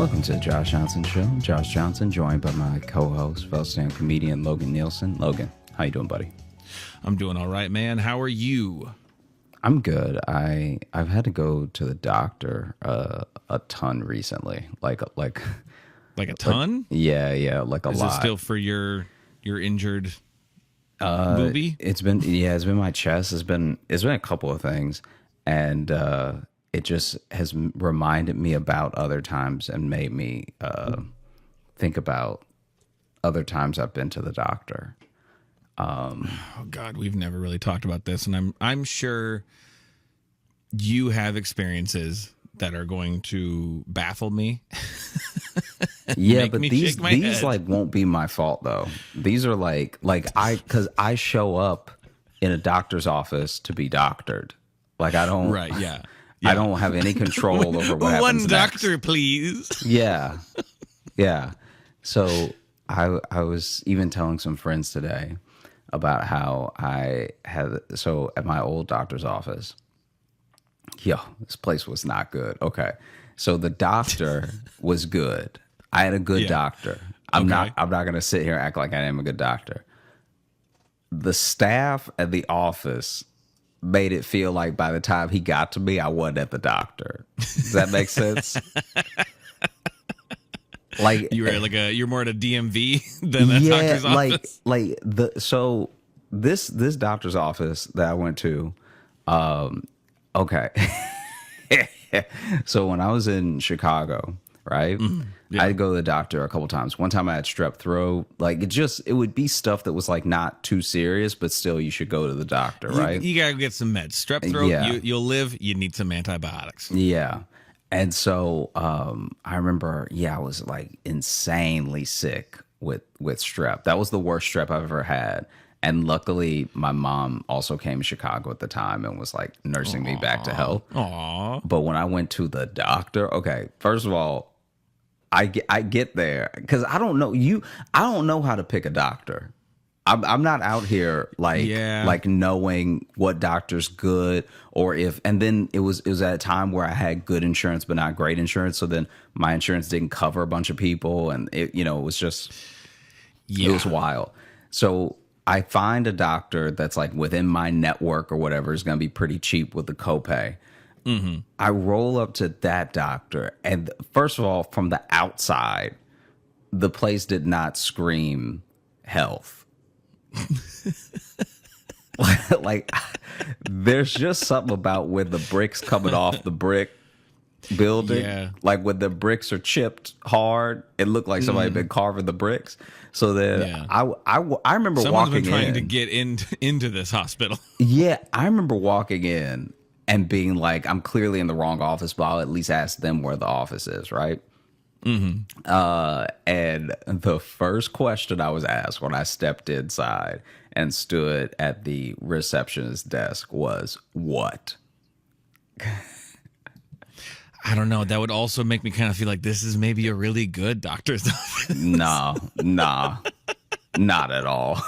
Welcome to the Josh Johnson Show. Josh Johnson, joined by my co-host, fellow stand comedian Logan Nielsen. Logan, how you doing, buddy? I'm doing all right, man. How are you? I'm good. I've had to go to the doctor a ton recently. Like a ton? Yeah, like a Is lot. it still for your injured movie? It's been my chest. It's been a couple of things, and it just has reminded me about other times and made me think about other times I've been to the doctor. Oh God, we've never really talked about this, and I'm sure you have experiences that are going to baffle me. Yeah, but these head. like won't be my fault though. These are because I show up in a doctor's office to be doctored. Like I don't. Right. Yeah. I don't have any control over what happens One doctor, next. please. Yeah. So I was even telling some friends today about how at my old doctor's office. This place was not good. Okay. So the doctor was good. I had a good doctor. I'm not going to sit here and act like I am a good doctor. The staff at the office made it feel like by the time he got to me, I wasn't at the doctor. Does that make sense? Like you're more at a DMV than a doctor's office. So this doctor's office that I went to, okay. So when I was in Chicago, right? I'd go to the doctor a couple times. One time I had strep throat. Like it would be stuff that was like not too serious, but still you should go to the doctor, right? You gotta get some meds. Strep throat, you'll live. You need some antibiotics. Yeah. And so I remember, I was like insanely sick with strep. That was the worst strep I've ever had. And luckily, my mom also came to Chicago at the time and was like nursing me back to health. Aww. But when I went to the doctor, okay, first of all, I get there because I don't know how to pick a doctor. I'm not out here like knowing what doctor's good or if. And then it was at a time where I had good insurance but not great insurance. So then my insurance didn't cover a bunch of people, and it was just it was wild. So I find a doctor that's like within my network or whatever is going to be pretty cheap with the copay. Mm-hmm. I roll up to that doctor, and first of all, from the outside, the place did not scream health. like there's just something about when the bricks coming off the brick building, like when the bricks are chipped hard, it looked like somebody had been carving the bricks. So then I remember someone's walking been trying in to get into this hospital. Yeah, I remember walking in and being like, I'm clearly in the wrong office, but I'll at least ask them where the office is, right? Mm-hmm. And the first question I was asked when I stepped inside and stood at the receptionist's desk was, what? I don't know. That would also make me kind of feel like this is maybe a really good doctor's office. Nah, not at all.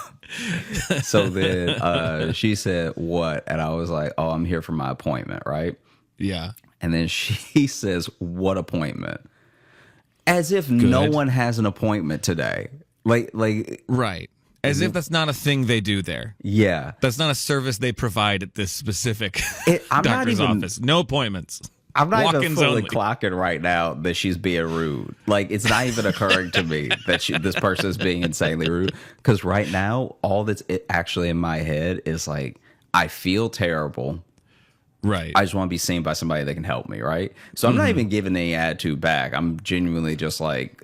So then she said, what? And I was like, oh, I'm here for my appointment, right? Yeah. And then she says, what appointment? As if no one has an appointment today. Like right. As if that's not a thing they do there. Yeah. That's not a service they provide at this specific doctor's office. No appointments. I'm not Walk-ins even fully only. clocking right now that she's being rude. Like, it's not even occurring to me that this person is being insanely rude. Because right now, all that's actually in my head is like, I feel terrible. Right. I just want to be seen by somebody that can help me, right? So I'm not even giving any attitude back. I'm genuinely just like,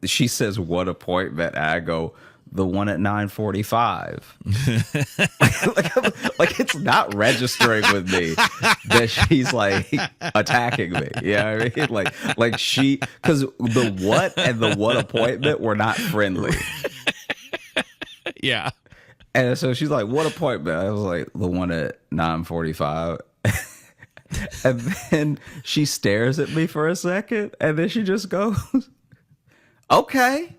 she says, what appointment? And I go, the one at 9:45. like it's not registering with me that she's like attacking me. You know what I mean? Like she, because the what and the what appointment were not friendly. Yeah. And so she's like, what appointment? I was like, the one at 9:45. And then she stares at me for a second, and then she just goes, okay.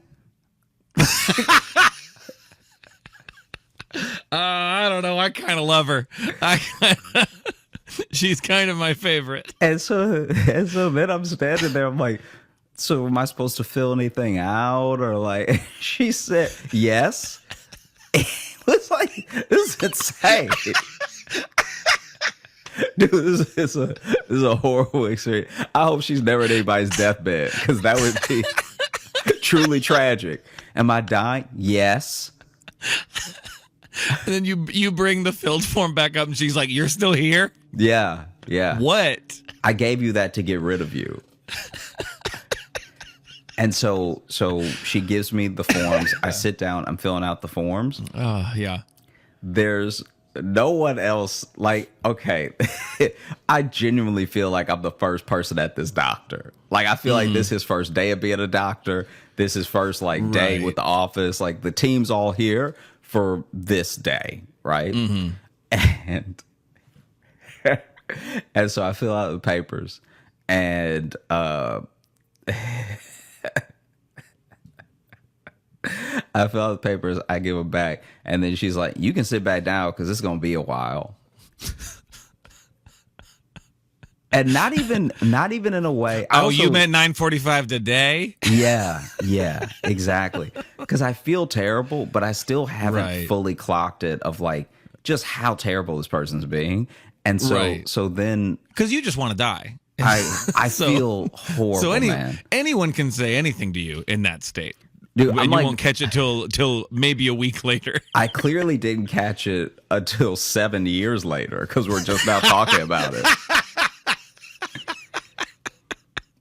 I don't know. I kind of love her. She's kind of my favorite. And so then I'm standing there. I'm like, so am I supposed to fill anything out or like? She said yes. It was like, this is insane. Dude, this is a horrible experience. I hope she's never at anybody's deathbed because that would be truly tragic. Am I dying? Yes. And then you bring the filled form back up, and she's like, "You're still here?" Yeah, yeah. What? I gave you that to get rid of you. And so she gives me the forms. I sit down. I'm filling out the forms. Yeah. There's no one else. Like, okay, I genuinely feel like I'm the first person at this doctor. Like, I feel like this is his first day of being a doctor. This is first like day with the office. Like, the team's all here for this day, right? And and so I fill out the papers, and I fill out the papers, I give them back, and then she's like, "You can sit back down because it's gonna be a while." And not even in a way. You meant 9:45 today? Yeah, exactly. Because I feel terrible, but I still haven't fully clocked it of like just how terrible this person's being. And so then because you just want to die. I feel horrible. So anyone can say anything to you in that state. Dude, and you won't catch it till maybe a week later. I clearly didn't catch it until 7 years later because we're just now talking about it.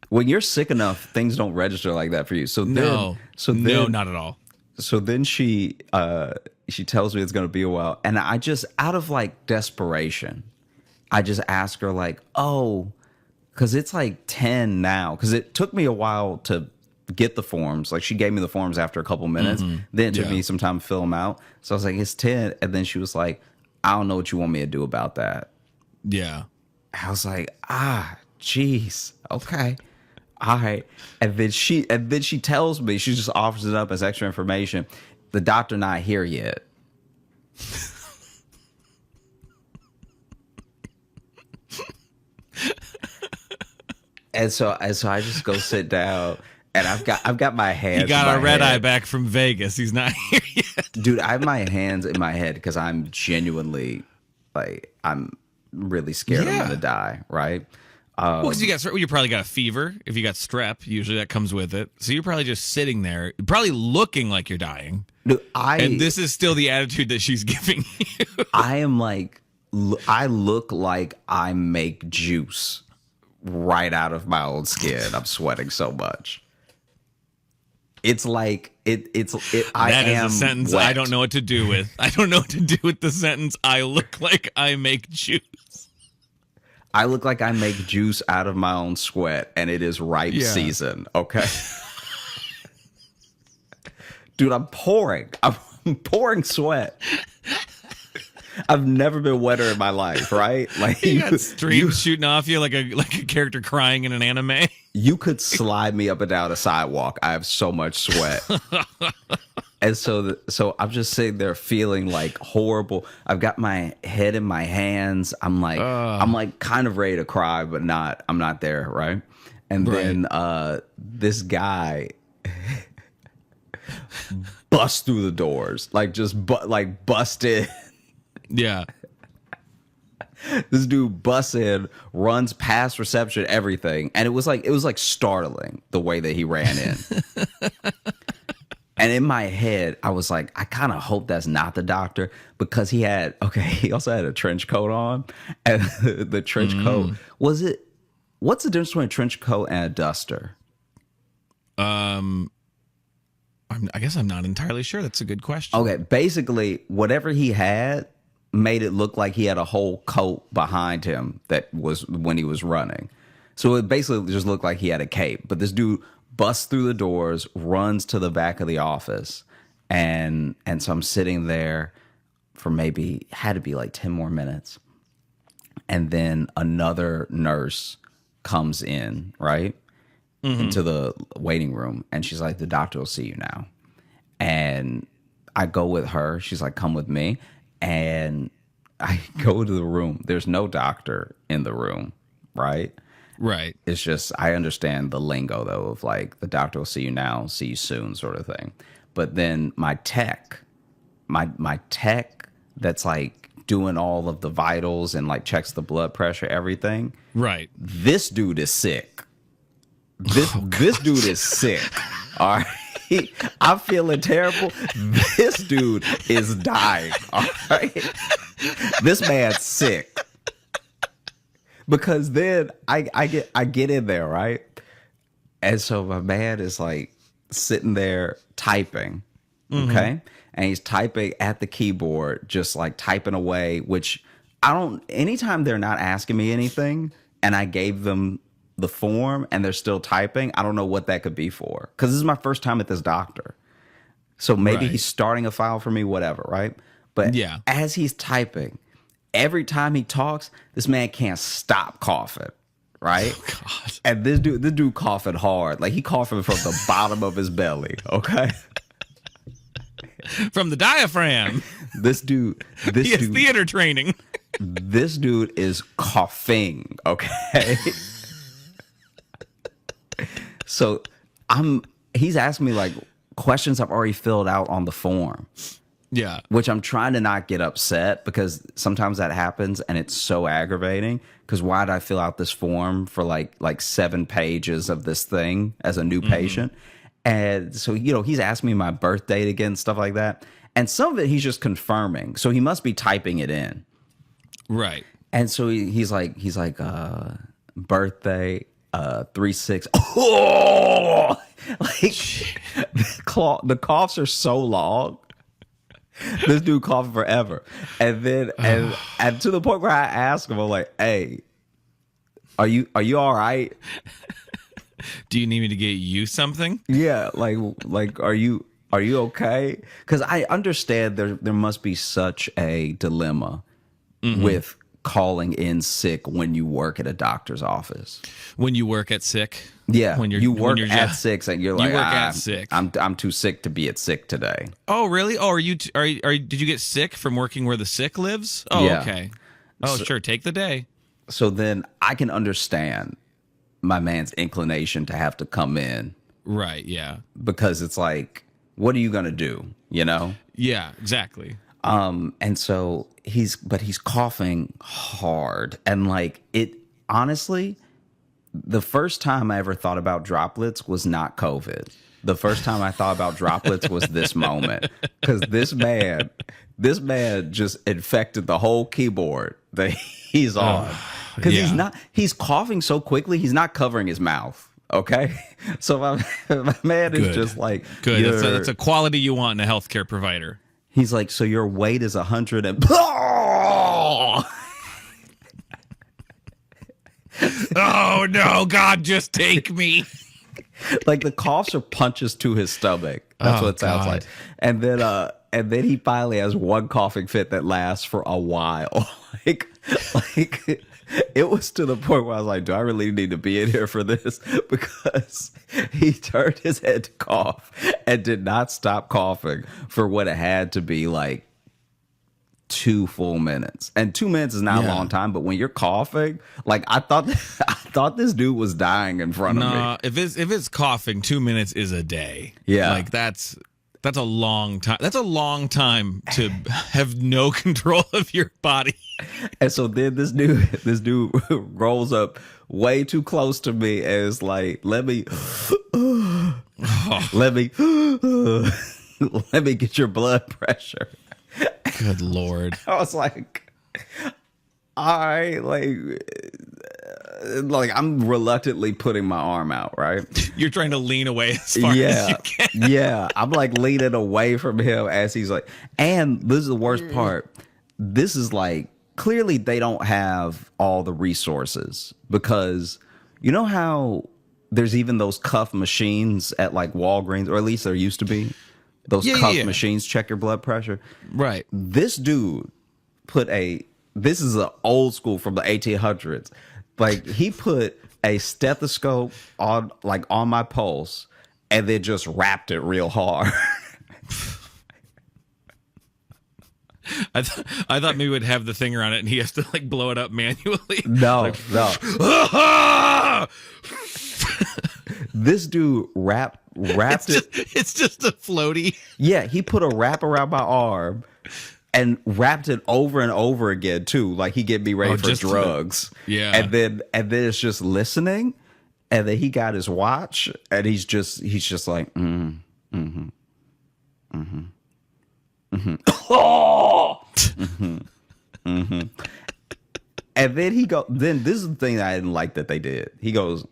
When you're sick enough, things don't register like that for you. No, not at all. So then she tells me it's going to be a while, and I just, out of like desperation, I just ask her like, "Oh, because it's like 10 now." Because it took me a while to get the forms. Like, she gave me the forms after a couple minutes. Then it took me some time to fill them out. So I was like, "It's 10," and then she was like, "I don't know what you want me to do about that." Yeah, I was like, "Jeez, okay." All right. And then she tells me, she just offers it up as extra information. The doctor not here yet. and so I just go sit down, and I've got my hands. You got a red eye back from Vegas. He's not here yet. Dude, I have my hands in my head because I'm genuinely like, I'm really scared I'm gonna die, right? Well, because you probably got a fever. If you got strep, usually that comes with it. So you're probably just sitting there, probably looking like you're dying. Dude, and this is still the attitude that she's giving you. I am like, I look like I make juice right out of my own skin. I'm sweating so much. It's like it. I that am is a sentence wet. I don't know what to do with. I don't know what to do with the sentence. I look like I make juice. I look like I make juice out of my own sweat, and it is ripe season. Okay, dude, I'm pouring sweat. I've never been wetter in my life, right? Like, you got streams shooting off you like a character crying in an anime. You could slide me up and down a sidewalk. I have so much sweat. And so I'm just sitting there feeling like horrible. I've got my head in my hands. I'm like kind of ready to cry, but I'm not there, right? And then this guy busts through the doors, like just bust in. Yeah. This dude busts in, runs past reception, everything, and it was like startling the way that he ran in. And in my head, I was like, I kind of hope that's not the doctor, because he also had a trench coat on, and the trench coat what's the difference between a trench coat and a duster? I guess I'm not entirely sure. That's a good question. Okay, basically, whatever he had made it look like he had a whole coat behind him that was when he was running. So it basically just looked like he had a cape. But this dude busts through the doors, runs to the back of the office, and so I'm sitting there for had to be like 10 more minutes. And then another nurse comes in, right? Into the waiting room, and she's like, "The doctor will see you now." And I go with her. She's like, "Come with me." And I go to the room. There's no doctor in the room, right? Right. It's just, I understand the lingo though of like the doctor will see you now, see you soon sort of thing. But then my tech that's like doing all of the vitals and like checks the blood pressure, everything. Right. This dude is sick. This dude is sick. All right. I'm feeling terrible. This dude is dying. All right. This man's sick. Because then I get in there, right? And so my man is like sitting there typing. Okay. And he's typing at the keyboard, just like typing away, which anytime they're not asking me anything and I gave them the form and they're still typing, I don't know what that could be for. Because this is my first time at this doctor. So maybe he's starting a file for me, whatever, right? But as he's typing, every time he talks, this man can't stop coughing, right? Oh, God. And this dude coughing hard. Like he coughing from the bottom of his belly, okay? From the diaphragm. This dude, theater training. This dude is coughing, okay? So he's asking me like questions I've already filled out on the form. Yeah. Which I'm trying to not get upset because sometimes that happens and it's so aggravating. Because why did I fill out this form for like 7 pages of this thing as a new patient? And so, he's asking me my birth date again, stuff like that. And some of it he's just confirming. So he must be typing it in. Right. And so he's like, birthday, 3/6. Oh! Like the coughs are so long. This dude coughing forever. And then and to the point where I ask him, I'm like, hey, are you all right? Do you need me to get you something? Yeah, like are you okay? Because I understand there must be such a dilemma with calling in sick when you work at a doctor's office. When you work at sick? Yeah, you work at sick and you're like, at sick. I'm too sick to be at sick today. Oh, really? Oh, did you get sick from working where the sick lives? Oh, yeah. Okay. Oh, sure. Take the day. So then I can understand my man's inclination to have to come in. Right, yeah. Because it's like, what are you going to do, Yeah, exactly. And so he's coughing hard. And like honestly, the first time I ever thought about droplets was not COVID. The first time I thought about droplets was this moment. Because this man just infected the whole keyboard that he's on. Because he's coughing so quickly, he's not covering his mouth. Okay. So my man is just like, good. That's a quality you want in a healthcare provider. He's like, so your weight is 100 and oh no, God, just take me. Like the coughs are punches to his stomach. That's what it sounds like. And then he finally has one coughing fit that lasts for a while. like it was to the point where I was like, do I really need to be in here for this? Because he turned his head to cough and did not stop coughing for what it had to be like 2 full minutes. And 2 minutes is not a long time, but when you're coughing, like I thought this dude was dying in front of me. If it's coughing, 2 minutes is a day. Yeah. Like that's a long time. That's a long time to have no control of your body. And so then this dude rolls up way too close to me and is like, let me get your blood pressure. Good Lord. I was like, all right, like I'm reluctantly putting my arm out, right? You're trying to lean away as far as you can. Yeah. I'm like leaning away from him as he's like, and this is the worst part. This is like, clearly they don't have all the resources because you know how there's even those cuff machines at like Walgreens, or at least there used to be those cuff machines check your blood pressure. Right. This dude this is an old school from the 1800s. Like he put a stethoscope on my pulse and then just wrapped it real hard. I thought maybe we'd have the thing around it and he has to like blow it up manually. No, like, no. This dude wrapped it. It's just a floaty. Yeah, he put a wrap around my arm and wrapped it over and over again too, like he get me ready for drugs. Yeah, and then it's just listening, and then he got his watch, and he's just like, oh, and then he go. Then this is the thing that I didn't like that they did. He goes,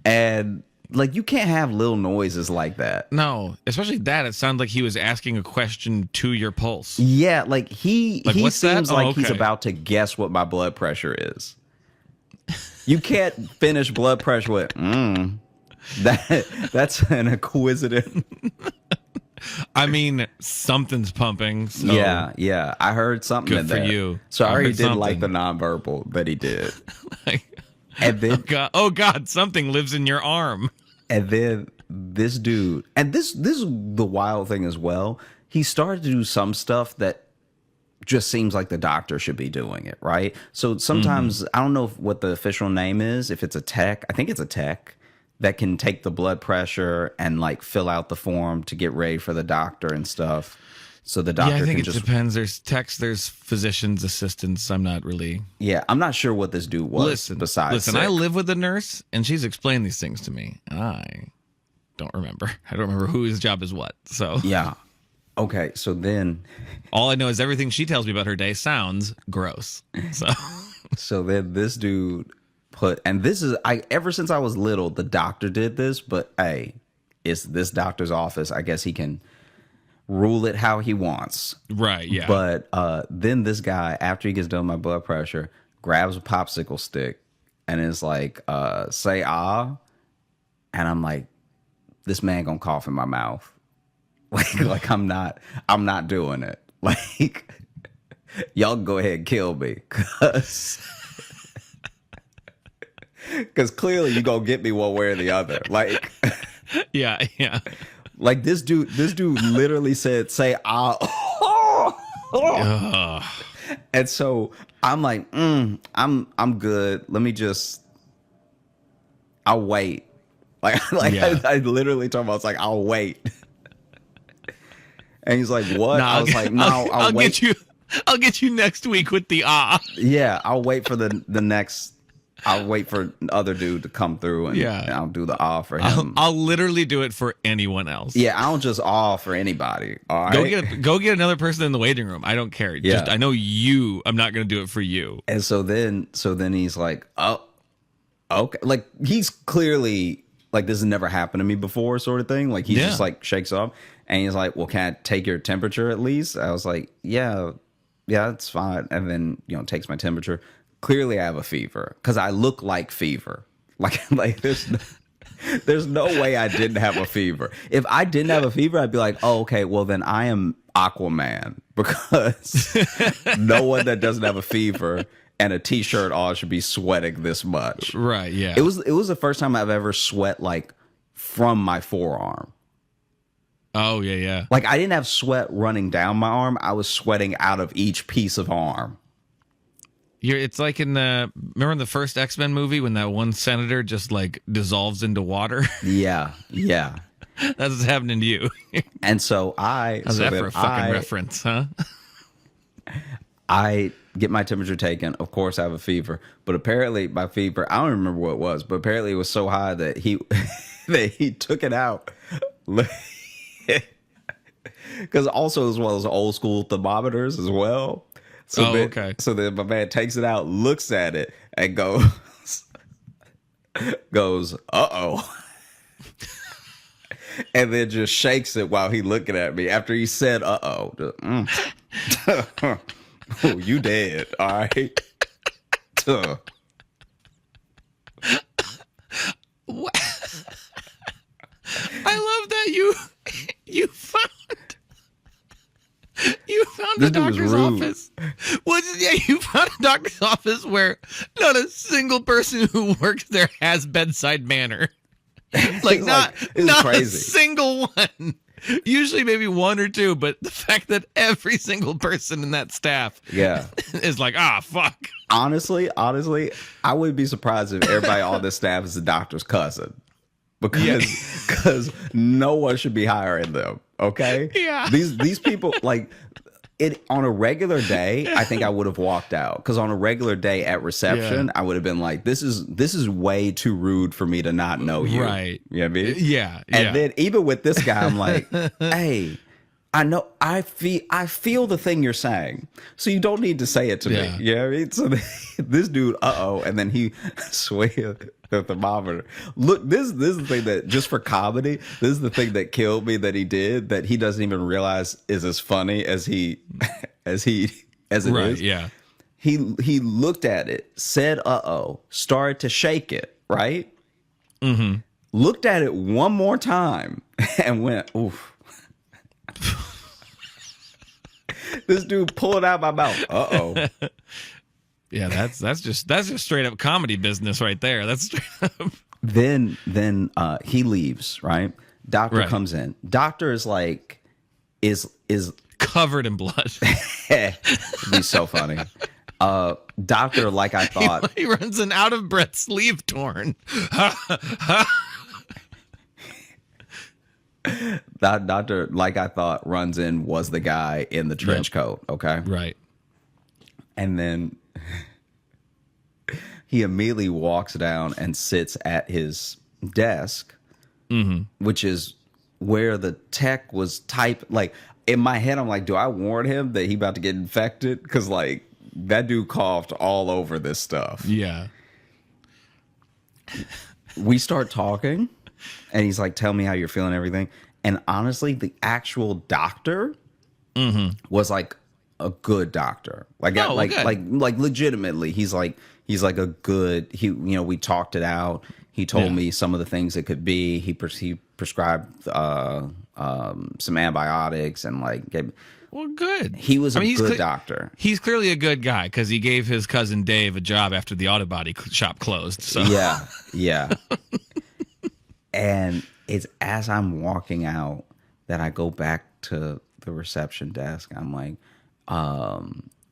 and like you can't have little noises like that. No, especially that. It sounds like he was asking a question to your pulse. Yeah, like he what's seems that? like he's about to guess what my blood pressure is. You can't finish blood pressure with that's an acquisitive. I mean, something's pumping. So yeah. I heard something in good for there. you. So I already didn't like the nonverbal that he did. And then, oh God, something lives in your arm. And then this dude, and this is the wild thing as well. He started to do some stuff that just seems like the doctor should be doing it, right? So sometimes I don't know what the official name is. If it's a tech, I think it's a tech that can take the blood pressure and like fill out the form to get ready for the doctor and stuff. So the doctor I think can it depends. There's techs, there's physicians, assistants. I'm not really. Yeah, I'm not sure what this dude was. Listen, I live with a nurse, and she's explained these things to me. I don't remember. I don't remember whose job is what. So yeah. Okay, so then all I know is everything she tells me about her day sounds gross. So then this dude and this is ever since I was little, the doctor did this, but hey, it's this doctor's office. I guess he can rule it how he wants. Right, yeah. But then this guy, after he gets done with my blood pressure, grabs a popsicle stick and is like, say ah. And I'm like, this man gonna cough in my mouth. Like I'm not doing it. Like y'all go ahead and kill me. Cause clearly you gonna get me one way or the other. Like yeah. Like this dude literally said, say and so I'm like, I'm good. Let me I'll wait. I literally told him, I was like, I'll wait. And he's like, what? I was like, no, I'll wait. I'll get you next week with the Yeah, I'll wait for the next. I'll wait for other dude to come through and I'll do the for him. I'll literally do it for anyone else. Yeah, I don't just for anybody. All right? Go get another person in the waiting room. I don't care. Yeah. Just, I know you. I'm not going to do it for you. And so then he's like, oh, okay. Like he's clearly like this has never happened to me before, sort of thing. Like he just like shakes off and he's like, well, can I take your temperature at least? I was like, yeah, it's fine. And then takes my temperature. Clearly, I have a fever because I look like fever. Like there's no way I didn't have a fever. If I didn't have a fever, I'd be like, oh, okay, well then I am Aquaman because no one that doesn't have a fever and a t-shirt on should be sweating this much. Right? Yeah. It was the first time I've ever sweat like from my forearm. Oh yeah. Like I didn't have sweat running down my arm. I was sweating out of each piece of arm. It's like remember in the first X-Men movie when that one senator just like dissolves into water? Yeah. That's what's happening to you. And so how's that for a fucking reference, huh? I get my temperature taken. Of course, I have a fever. But apparently my fever, I don't remember what it was, but apparently it was so high that he took it out. Because also as well as old school thermometers as well. So okay. So then my man takes it out, looks at it, and goes, uh-oh. And then just shakes it while he looking at me after he said, uh-oh. Oh, you dead, all right? What? I love that you found a doctor's office. You found a doctor's office where not a single person who works there has bedside manner. Like not crazy. A single one. Usually maybe one or two, but the fact that every single person in that staff is like, fuck. Honestly, I wouldn't be surprised if everybody on this staff is the doctor's cousin. Because no one should be hiring them. Okay? Yeah. These people, like, it on a regular day, I think I would have walked out. Because on a regular day at reception, I would have been like, this is way too rude for me to not know you. Right. You know what I mean? Yeah. And then even with this guy, I'm like, hey, I feel the thing you're saying. So you don't need to say it to me. You know what I mean? So this dude, and then he swings the thermometer. Look, this is the thing that, just for comedy, this is the thing that killed me that he did, that he doesn't even realize is as funny as it is. Yeah. He looked at it, said started to shake it, right? Mm-hmm. Looked at it one more time and went, oof. This dude pulled out my mouth. Yeah, that's just straight up comedy business right there. That's straight up. Then he leaves, right? Doctor comes in. Doctor is like is covered in blood. It'd be so funny. Doctor, like I thought, he runs an out of breath sleeve torn. That doctor, like I thought, runs in, was the guy in the trench coat. Okay, right. And then he immediately walks down and sits at his desk, which is where the tech was typed. Like, in my head, I'm like, do I warn him that he about to get infected? Because, like, that dude coughed all over this stuff. Yeah. We start talking, and he's like, tell me how you're feeling, everything. And honestly, the actual doctor was like a good doctor. Like, like legitimately, he's like a good, we talked it out. He told me some of the things it could be. He prescribed some antibiotics and like gave. Well, good. He was a good doctor. He's clearly a good guy because he gave his cousin Dave a job after the auto body shop closed. So yeah. And it's as I'm walking out that I go back to the reception desk. I'm like,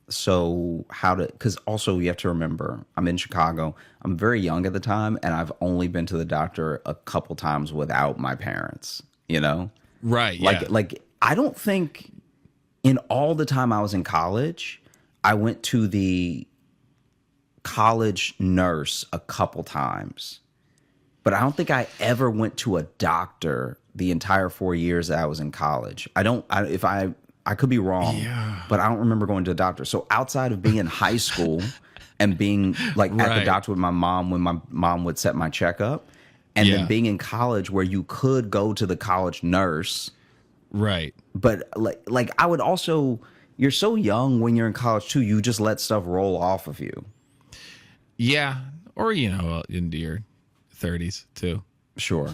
so how to, because also you have to remember, I'm in Chicago. I'm very young at the time, and I've only been to the doctor a couple times without my parents, Right. Like I don't think in all the time I was in college, I went to the college nurse a couple times, but I don't think I ever went to a doctor the entire 4 years that I was in college. I could be wrong, but I don't remember going to a doctor. So outside of being in high school and being like at the doctor with my mom when my mom would set my checkup, and then being in college where you could go to the college nurse. Right. But like I would also, you're so young when you're in college too, you just let stuff roll off of you. Yeah. Or, into your 30s too. Sure.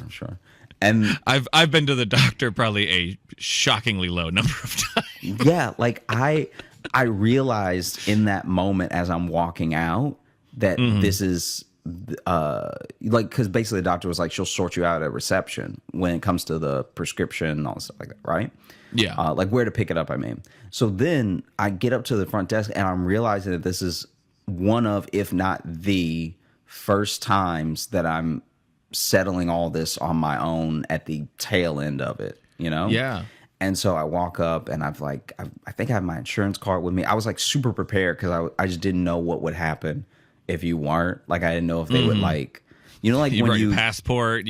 And I've been to the doctor probably a shockingly low number of times. Yeah, like I realized in that moment as I'm walking out that this is like, because basically the doctor was like, she'll sort you out at reception when it comes to the prescription and all stuff like that, right? Yeah. Like where to pick it up, I mean. So then I get up to the front desk and I'm realizing that this is one of, if not the first times that I'm settling all this on my own at the tail end of it, Yeah. And so I walk up and I think I have my insurance card with me. I was like super prepared because I just didn't know what would happen if you weren't. Like I didn't know if they would like, like you when brought your passport,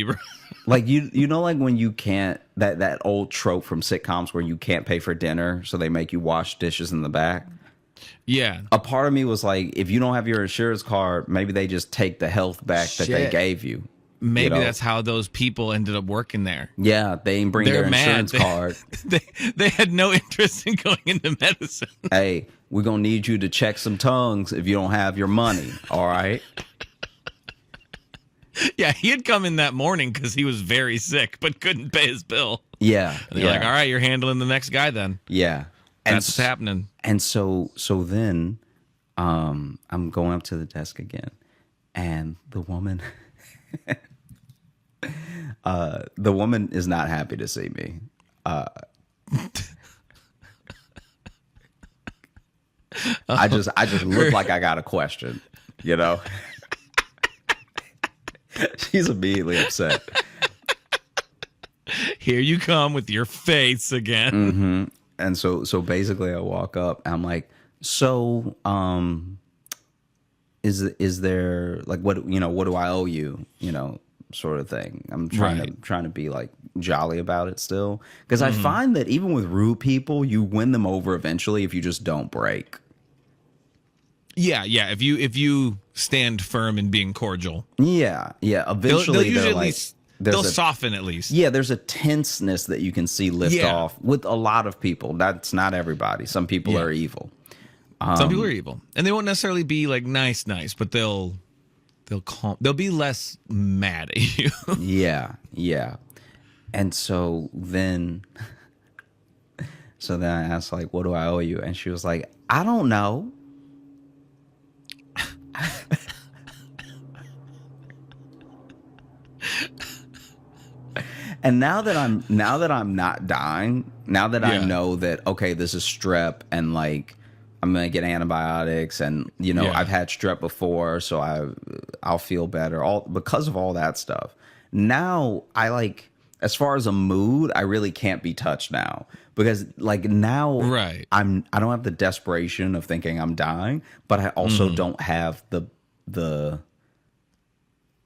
like like when you can't, that old trope from sitcoms where you can't pay for dinner, so they make you wash dishes in the back. Yeah. A part of me was like, if you don't have your insurance card, maybe they just take the health back that they gave you. Maybe that's how those people ended up working there. Yeah, they didn't bring their insurance card. They had no interest in going into medicine. Hey, we're going to need you to check some tongues if you don't have your money, all right? Yeah, he had come in that morning because he was very sick but couldn't pay his bill. Yeah. And they're like, all right, you're handling the next guy then. Yeah. That's what's happening. And so then I'm going up to the desk again, and the woman... the woman is not happy to see me. I just look like I got a question, you know. She's immediately upset. Here you come with your face again. Mm-hmm. And so basically I walk up and I'm like, so is there like what do I owe you, sort of thing. I'm trying to be like jolly about it still, because I find that even with rude people, you win them over eventually if you just don't break. Yeah. If you stand firm in being cordial. Yeah. Eventually they'll soften at least. Yeah, there's a tenseness that you can see lift off with a lot of people. That's not everybody. Some people are evil. Some people are evil, and they won't necessarily be like nice, but they'll be less mad at you. Yeah. And so then I asked, like, what do I owe you? And she was like, I don't know. And now that I'm not dying, now that I know that, okay, this is strep, and like I'm gonna get antibiotics, and I've had strep before, so I'll feel better all because of all that stuff. Now I like, as far as a mood, I really can't be touched now, because like now I don't have the desperation of thinking I'm dying, but I also don't have the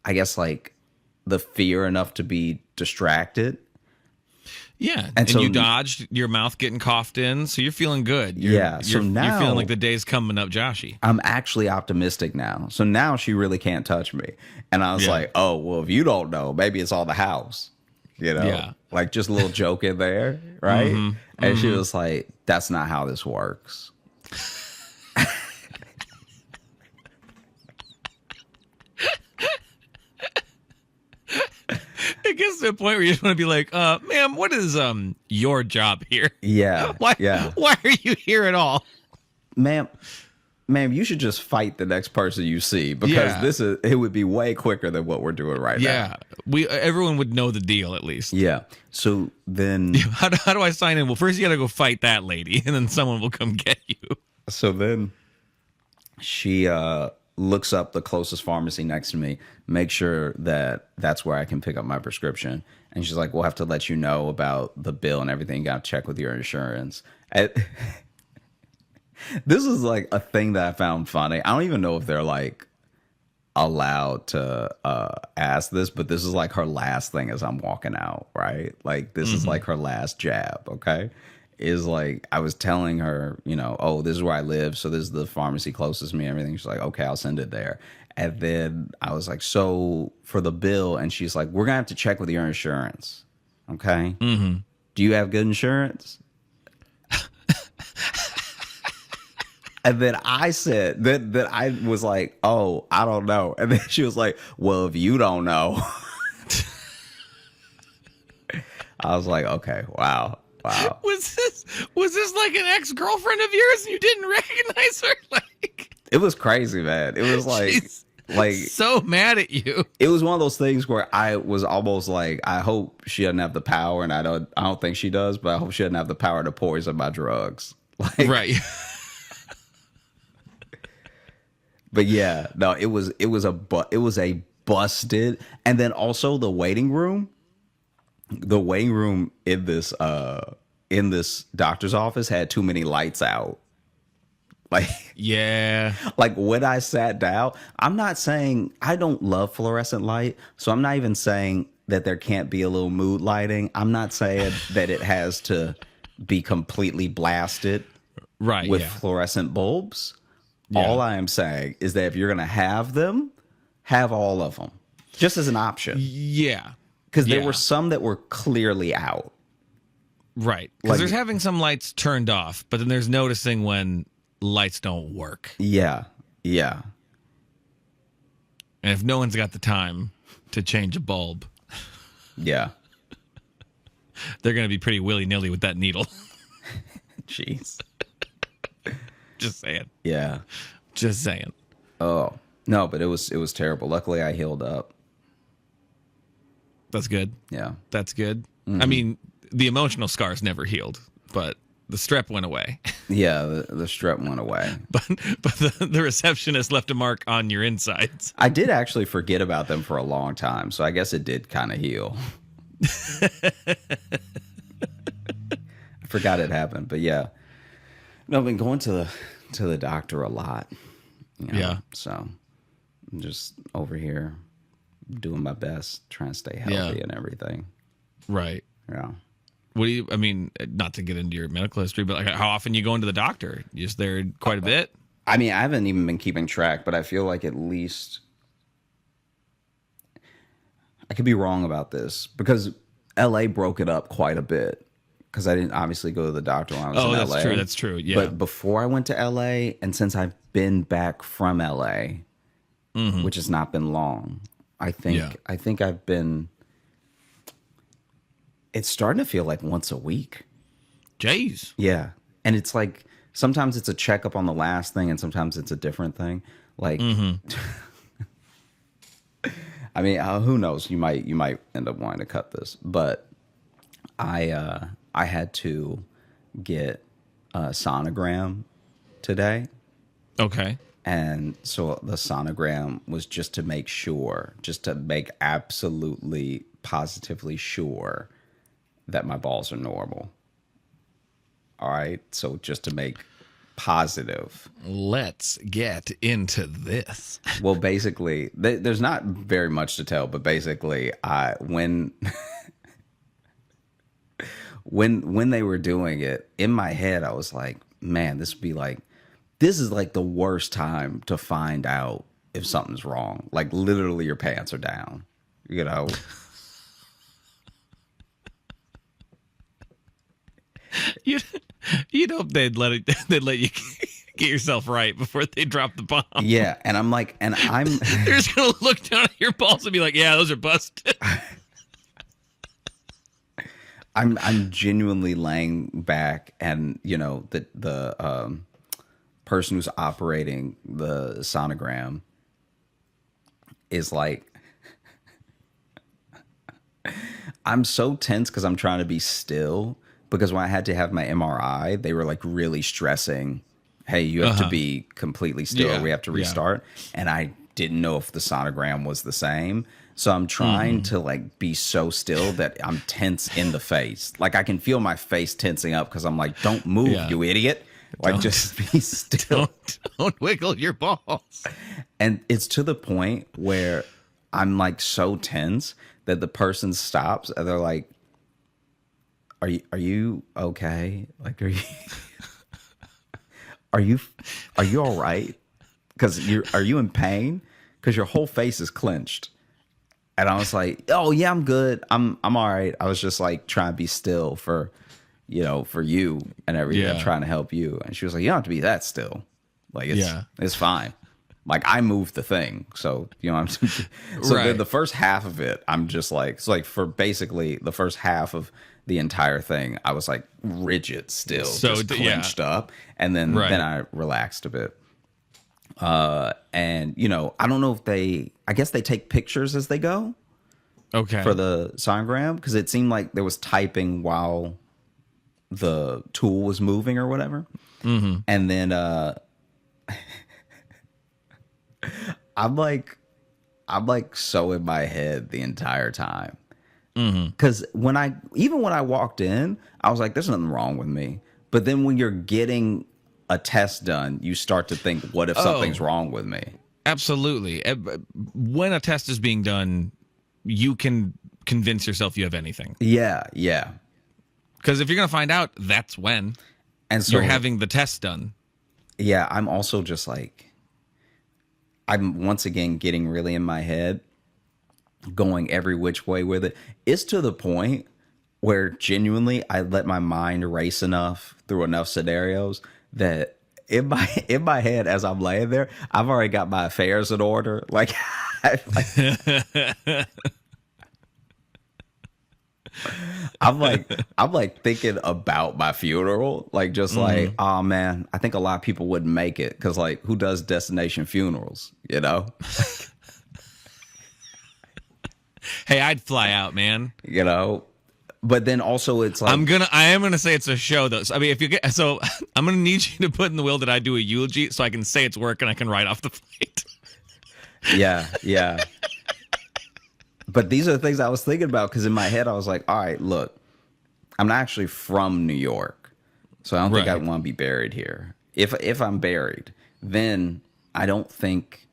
I guess like the fear enough to be distracted. Yeah, and so you dodged your mouth getting coughed in, so you're feeling good. You're feeling like the day's coming up, Joshy. I'm actually optimistic now. So now she really can't touch me. And I was like, oh, well, if you don't know, maybe it's all the house. Like just a little joke in there, right? And she was like, that's not how this works. It gets to a point where you just want to be like, ma'am, what is your job here? Yeah. Why are you here at all? Ma'am, you should just fight the next person you see, because it would be way quicker than what we're doing right now. Yeah. Everyone would know the deal at least. Yeah. So then how do I sign in? Well, first you got to go fight that lady, and then someone will come get you. So then she looks up the closest pharmacy next to me, make sure that that's where I can pick up my prescription. And she's like, we'll have to let you know about the bill and everything. You got to check with your insurance. This is like a thing that I found funny. I don't even know if they're like allowed to ask this, but this is like her last thing as I'm walking out, right? Like this is like her last jab, okay? Is like, I was telling her, oh, this is where I live, so this is the pharmacy closest to me and everything. She's like, okay, I'll send it there. And then I was like, so for the bill, and she's like, we're gonna have to check with your insurance, okay? Do you have good insurance? And then I said that I was like, oh, I don't know. And then she was like, well, if you don't know. I was like, okay, wow. Was this like an ex-girlfriend of yours and you didn't recognize her? Like, it was crazy, man. It was like so mad at you. It was one of those things where I was almost like, I hope she doesn't have the power, and I don't think she does, but I hope she doesn't have the power to poison my drugs. Like, right. But yeah, no, it was a busted. And then also the waiting room in this doctor's office had too many lights out. Like, yeah, like when I sat down, I'm not saying I don't love fluorescent light, so I'm not even saying that there can't be a little mood lighting. I'm not saying that it has to be completely blasted with fluorescent bulbs. Yeah. All I am saying is that if you're going to have them, have all of them, just as an option. Yeah. Because there were some that were clearly out. Right. Because there's having some lights turned off, but then there's noticing when lights don't work. Yeah. Yeah. And if no one's got the time to change a bulb. Yeah. They're going to be pretty willy-nilly with that needle. Jeez. Just saying. Yeah. Just saying. Oh, no, but it was terrible. Luckily, I healed up. That's good. Yeah. That's good. Mm-hmm. I mean, the emotional scars never healed, but the strep went away. Yeah, the strep went away. but the receptionist left a mark on your insides. I did actually forget about them for a long time, so I guess it did kind of heal. I forgot it happened, but yeah. No, I've been going to the doctor a lot. Yeah. So I'm just over here doing my best, trying to stay healthy and everything. Right. Yeah. What do you, I mean, not to get into your medical history, but like how often you go into the doctor? You just there quite a bit? I mean, I haven't even been keeping track, but I feel like at least I could be wrong about this because LA broke it up quite a bit because I didn't obviously go to the doctor when I was in LA. That's true. Yeah. But before I went to LA and since I've been back from LA, which has not been long, I think I've been, it's starting to feel like once a week. Jeez. Yeah. And it's like, sometimes it's a checkup on the last thing and sometimes it's a different thing. Like, I mean, who knows? You might end up wanting to cut this, but I had to get a sonogram today. Okay. And so the sonogram was just to make sure, just to make absolutely positively sure that my balls are normal. All right. So just to make positive. Let's get into this. Well, basically, there's not very much to tell, but basically, when they were doing it, in my head, I was like, man, this is like the worst time to find out if something's wrong. Like literally your pants are down, you know? You'd hope they'd let you get yourself right before they drop the bomb. Yeah. And I'm like, they're just going to look down at your balls and be like, yeah, those are busted. I'm genuinely laying back and, you know, the person who's operating the sonogram is like, I'm so tense because I'm trying to be still. Because when I had to have my MRI, they were like really stressing, hey, you have to be completely still or we have to restart. And I didn't know if the sonogram was the same. So I'm trying to like be so still that I'm tense in the face. Like I can feel my face tensing up because I'm like, don't move, you idiot. Like just be still. Don't wiggle your balls. And it's to the point where I'm like so tense that the person stops and they're like, Are you okay? Like, are you all right? Because are you in pain? Because your whole face is clenched. And I was like, oh yeah, I'm good. I'm all right. I was just like trying to be still for you and everything. I'm trying to help you. And she was like, you don't have to be that still. Like it's fine. Like I moved the thing. So, you know, I'm so the first half of it, I'm just like, it's like for basically the first half of the entire thing, I was like rigid still, so just clenched up. And then I relaxed a bit. And you know, I don't know if I guess they take pictures as they go. Okay. For the sonogram, because it seemed like there was typing while the tool was moving or whatever. And then I'm like so in my head the entire time. Because when I walked in, I was like, there's nothing wrong with me. But then when you're getting a test done, you start to think, what if something's wrong with me? Absolutely. When a test is being done, you can convince yourself you have anything. Yeah. Because if you're going to find out, that's when. And so you're having the test done. Yeah, I'm also just like, I'm once again getting really in my head, going every which way with it. It's to the point where genuinely I let my mind race enough through enough scenarios that in my head as I'm laying there, I've already got my affairs in order. Like, I'm like thinking about my funeral, like just like, oh man, I think a lot of people wouldn't make it because like who does destination funerals, you know? Hey, I'd fly out, man. You know, but then also it's like I am gonna say it's a show though. So, I mean, if you get I'm gonna need you to put in the will that I do a eulogy so I can say it's work and I can write off the flight. Yeah. But these are the things I was thinking about because in my head I was like, all right, look, I'm not actually from New York, so I don't think I want to be buried here. If I'm buried, then I don't think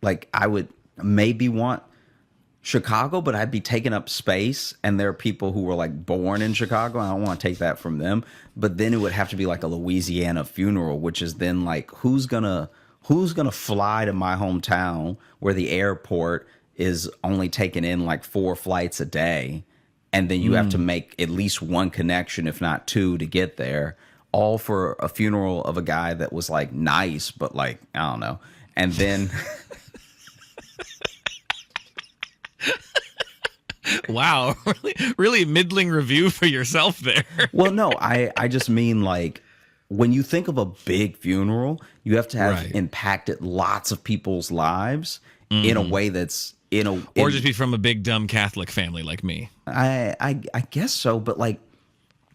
like I would maybe want Chicago, but I'd be taking up space, and there are people who were like born in Chicago. And I don't want to take that from them, but then it would have to be like a Louisiana funeral, which is then like who's gonna fly to my hometown where the airport is only taking in like 4 flights a day, and then you have to make at least one connection, if not 2, to get there, all for a funeral of a guy that was like nice, but like I don't know, and then. Wow, really middling review for yourself there. Well, no, I just mean like when you think of a big funeral, you have to have impacted lots of people's lives in a way that's or just be from a big dumb Catholic family like me. I guess so, but like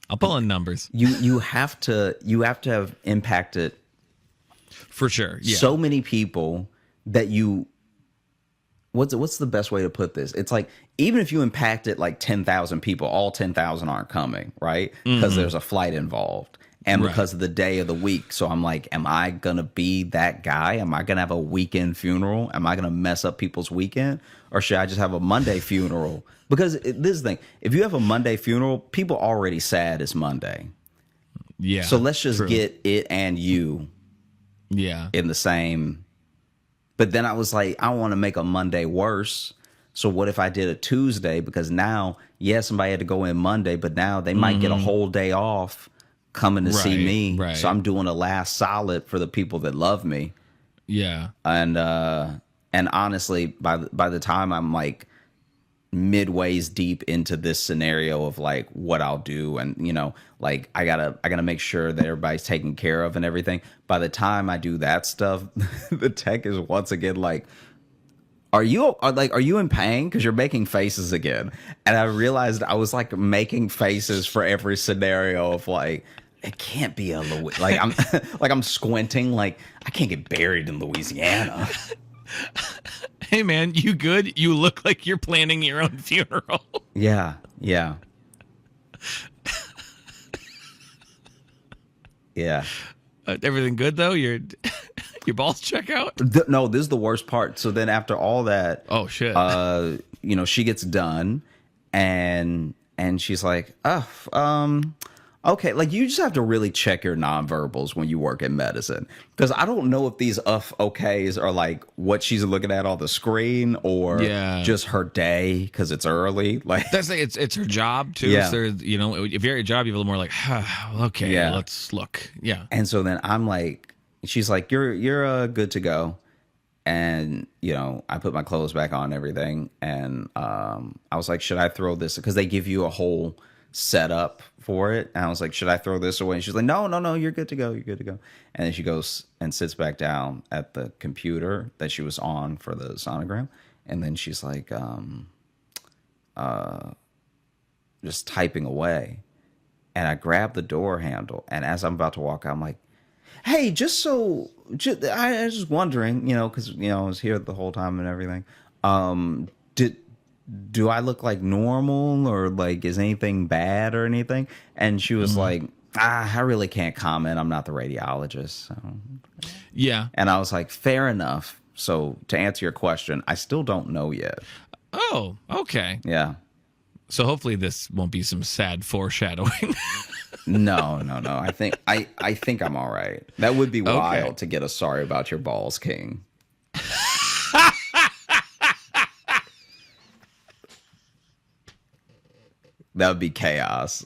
I'll pull in numbers. You have to have impacted for sure. Yeah. So many people that you. What's the best way to put this? It's like even if you impacted like 10,000 people, all 10,000 aren't coming, right? Because there's a flight involved and because of the day of the week. So I'm like, am I gonna be that guy? Am I gonna have a weekend funeral? Am I gonna mess up people's weekend, or should I just have a Monday funeral? Because this is the thing: if you have a Monday funeral, people already sad it's Monday. Yeah. So let's just get it and you. Yeah. In the same. But then I was like, I don't want to make a Monday worse. So what if I did a Tuesday? Because now, somebody had to go in Monday, but now they might get a whole day off coming to see me. Right. So I'm doing a last solid for the people that love me. Yeah. And honestly, by the time I'm like midways deep into this scenario of like what I'll do, and like I gotta make sure that everybody's taken care of and everything. By the time I do that stuff, the tech is once again like, are you in pain? Because you're making faces again. And I realized I was like making faces for every scenario of like, it can't be like I'm like I'm squinting, like I can't get buried in Louisiana. Hey man, you good? You look like you're planning your own funeral. Yeah. Yeah. Everything good though? Your balls check out? No, this is the worst part. So then after all that, oh shit. She gets done and she's like, okay, like you just have to really check your nonverbals when you work in medicine, because I don't know if these okays are like what she's looking at on the screen or just her day because it's early. Like that's like it's her job too. Yeah. So if you're at your job, you're a little more like, okay, let's look. Yeah. And so then I'm like, she's like, you're good to go. And, I put my clothes back on and everything. And I was like, should I throw this? Because they give you a whole setup for it. And I was like, should I throw this away? And she's like, no, you're good to go. You're good to go. And then she goes and sits back down at the computer that she was on for the sonogram. And then she's like, just typing away. And I grabbed the door handle. And as I'm about to walk out, I'm like, hey, I was just wondering, because, I was here the whole time and everything. Do I look like normal, or like, is anything bad or anything? And she was like, I really can't comment. I'm not the radiologist. So. Yeah. And I was like, fair enough. So to answer your question, I still don't know yet. Oh, okay. Yeah. So hopefully this won't be some sad foreshadowing. No. I think I'm all right. That would be wild to get a sorry about your balls, King. That would be chaos.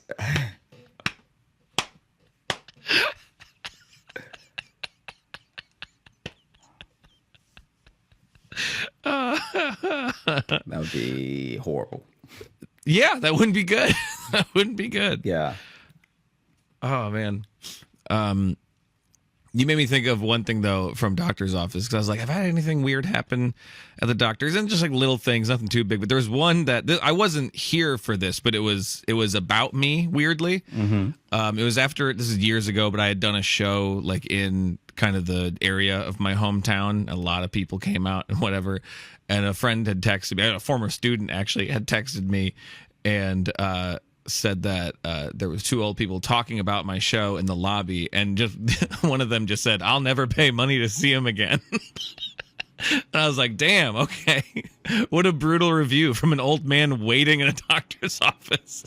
That would be horrible. Yeah, that wouldn't be good. That wouldn't be good. Yeah. Oh man. You made me think of one thing though from doctor's office, because I was like, I've had anything weird happen at the doctor's, and just like little things, nothing too big. But there was one that I wasn't here for this, but it was about me weirdly. It was after, this is years ago, but I had done a show like in kind of the area of my hometown. A lot of people came out and whatever, and a friend had texted me, a former student actually had texted me, and said that there was two old people talking about my show in the lobby, and just one of them just said, "I'll never pay money to see him again." And I was like, damn, okay. What a brutal review from an old man waiting in a doctor's office.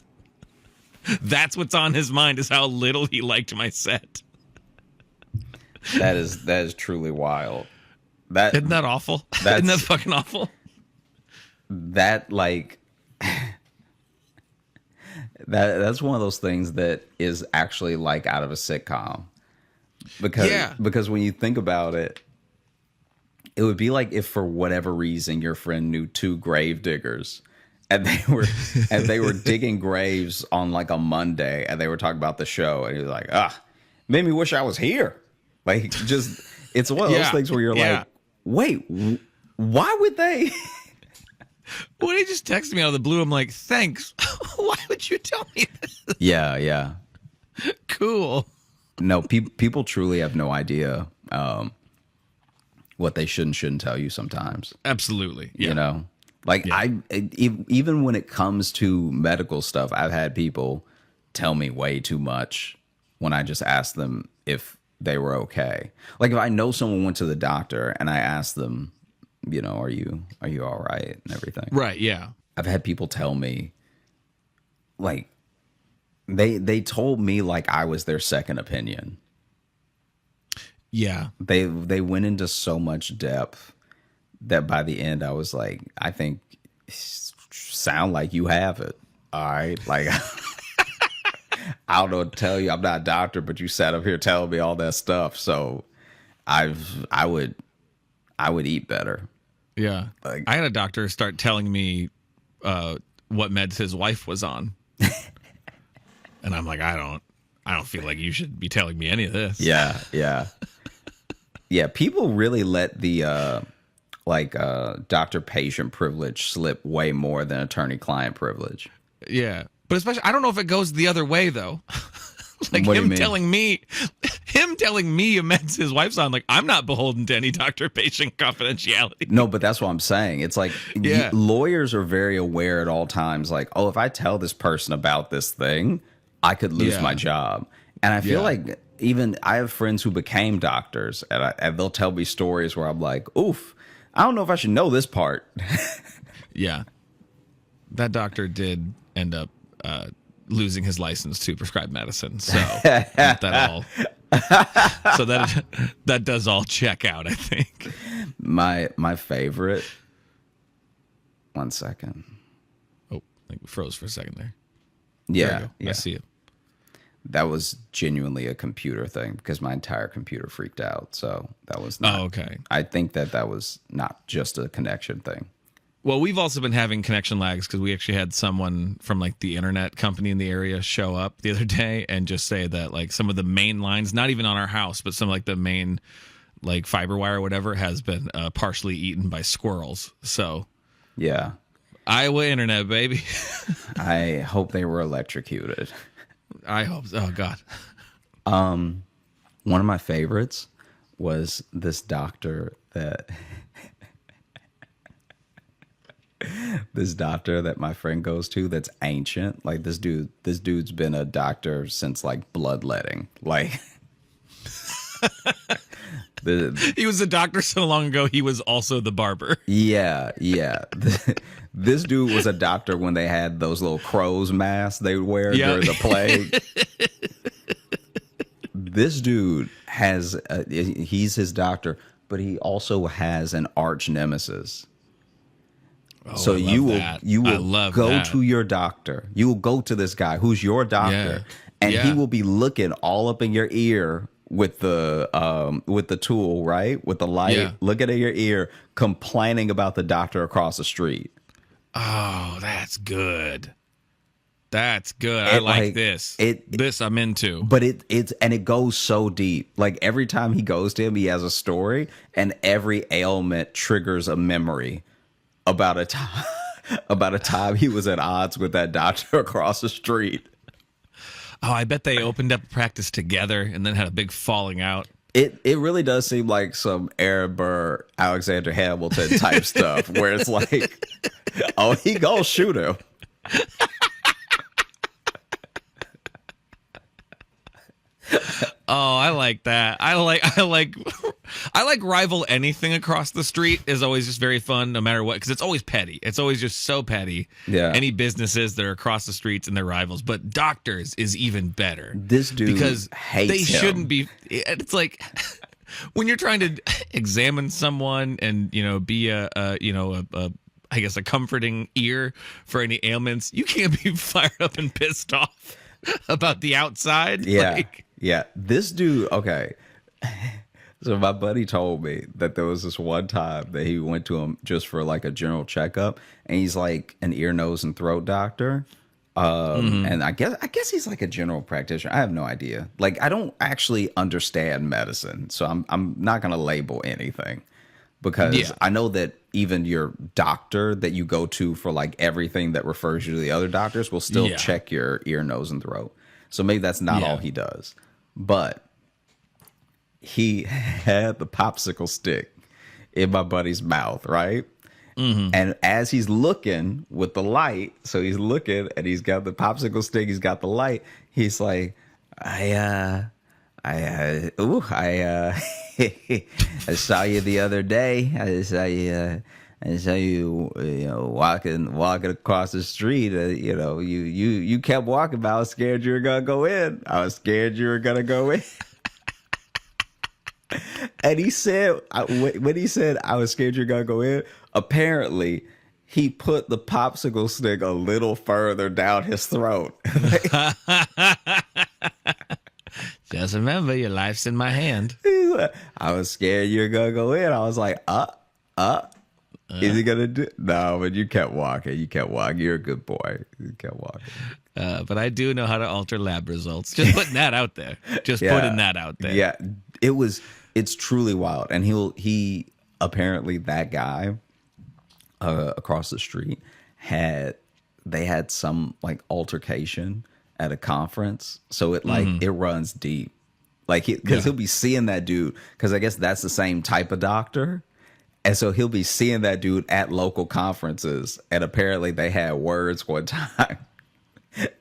That's what's on his mind, is how little he liked my set. That is truly wild. Isn't that awful? Isn't that fucking awful? That like that's one of those things that is actually like out of a sitcom. Because when you think about it, it would be like if for whatever reason your friend knew two grave diggers, and they were digging graves on like a Monday, and they were talking about the show, and he was like, made me wish I was here. Like, just, it's one of those things where you're like, wait, why would they? When he just texted me out of the blue, I'm like, thanks. Why would you tell me this? Yeah. Cool. No, people truly have no idea what they should and shouldn't tell you sometimes. Absolutely. Yeah. You know? Like, even when it comes to medical stuff, I've had people tell me way too much when I just ask them if they were okay. Like, if I know someone went to the doctor and I ask them, you know, are you all right and everything? Right, yeah. I've had people tell me, like, they told me like I was their second opinion. Yeah. They went into so much depth that by the end I was like, I think sound like you have it. All right. Like, I don't know what to tell you. I'm not a doctor, but you sat up here telling me all that stuff. So I would eat better. Yeah. Like, I had a doctor start telling me what meds his wife was on. And I'm like, I don't feel like you should be telling me any of this. Yeah. Yeah, people really let the doctor-patient privilege slip way more than attorney-client privilege. Yeah, but especially, I don't know if it goes the other way though. Like, what him telling me meds his wife's on. Like, I'm not beholden to any doctor-patient confidentiality. No, but that's what I'm saying. It's like, lawyers are very aware at all times. Like, oh, if I tell this person about this thing, I could lose my job. And I feel like, even I have friends who became doctors, and they'll tell me stories where I'm like, oof, I don't know if I should know this part. Yeah. That doctor did end up losing his license to prescribe medicine. So that does all check out, I think. My favorite. One second. Oh, I think we froze for a second there. Yeah. I see it. That was genuinely a computer thing because my entire computer freaked out. So that was not. Oh, okay. I think that was not just a connection thing. Well, we've also been having connection lags because we actually had someone from like the internet company in the area show up the other day and just say that like some of the main lines, not even on our house, but some like the main like fiber wire or whatever has been partially eaten by squirrels. So yeah, Iowa internet, baby. I hope they were electrocuted. I hope so. Oh God. One of my favorites was this doctor that my friend goes to that's ancient. Like, this dude's been a doctor since like bloodletting. Like, he was a doctor so long ago he was also the barber. Yeah. This dude was a doctor when they had those little crow's masks they would wear during the plague. This dude has he's his doctor, but he also has an arch nemesis. Oh, so you will go to your doctor. You will go to this guy who's your doctor, and he will be looking all up in your ear with the tool, right? With the light, looking at your ear, complaining about the doctor across the street. Oh, that's good. That's good. I like this. This I'm into. But it goes so deep. Like every time he goes to him, he has a story, and every ailment triggers a memory about a time about a time he was at odds with that doctor across the street. Oh, I bet they opened up practice together and then had a big falling out. It really does seem like some Aaron Burr, Alexander Hamilton type stuff, where it's like, oh, he gonna shoot him. Oh, I like that. I like rival anything across the street is always just very fun, no matter what, because it's always petty. It's always just so petty. Yeah. Any businesses that are across the streets and their rivals, but doctors is even better. This dude because hates they him. shouldn't be. It's like when you're trying to examine someone and be I guess a comforting ear for any ailments. You can't be fired up and pissed off about the outside. Yeah. Yeah, this dude, okay. So my buddy told me that there was this one time that he went to him just for like a general checkup, and he's like an ear, nose, and throat doctor. And I guess he's like a general practitioner. I have no idea. Like, I don't actually understand medicine, so I'm not gonna label anything, because I know that even your doctor that you go to for like everything that refers you to the other doctors will still check your ear, nose, and throat. So maybe that's not all he does. But he had the popsicle stick in my buddy's mouth, right? Mm-hmm. And as he's looking with the light, so he's looking and he's got the popsicle stick, he's got the light. He's like, I saw you the other day. I saw you, walking across the street. You kept walking, but I was scared you were gonna go in. And he said, when he said, I was scared you're gonna go in, apparently he put the popsicle stick a little further down his throat. Just remember, your life's in my hand. I was scared you were gonna go in. I was like, is he gonna do? No, but you kept walking. You're a good boy. You kept walking. But I do know how to alter lab results. Just putting that out there. Putting that out there. Yeah, it's truly wild. And he apparently, that guy across the street had some like altercation at a conference. So it it runs deep. Like, because he'll be seeing that dude, because I guess that's the same type of doctor. And so he'll be seeing that dude at local conferences. And apparently they had words one time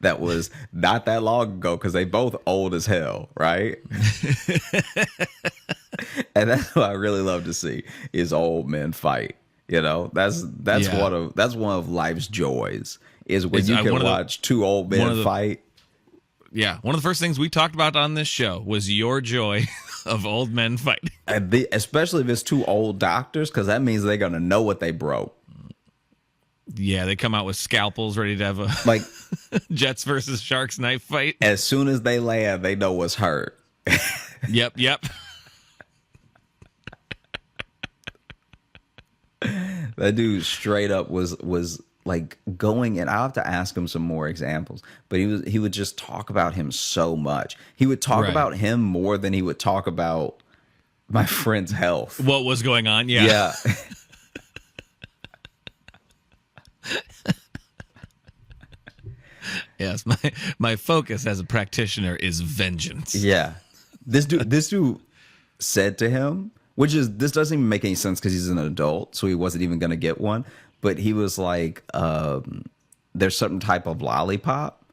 that was not that long ago, because they both old as hell, right? And that's what I really love to see, is old men fight. That's one of life's joys, is when you can watch two old men fight. Yeah, one of the first things we talked about on this show was your joy of old men fighting. Especially if it's two old doctors, because that means they're going to know what they broke. Yeah, they come out with scalpels ready to have a like Jets versus Sharks knife fight. As soon as they land, they know what's hurt. Yep. That dude straight up was like going, and I'll have to ask him some more examples, but he would just talk about him so much. He would talk about him more than he would talk about my friend's health. What was going on? Yeah. Yes, my focus as a practitioner is vengeance. Yeah. This dude said to him, this doesn't even make any sense because he's an adult, so he wasn't even going to get one. But he was like, there's some type of lollipop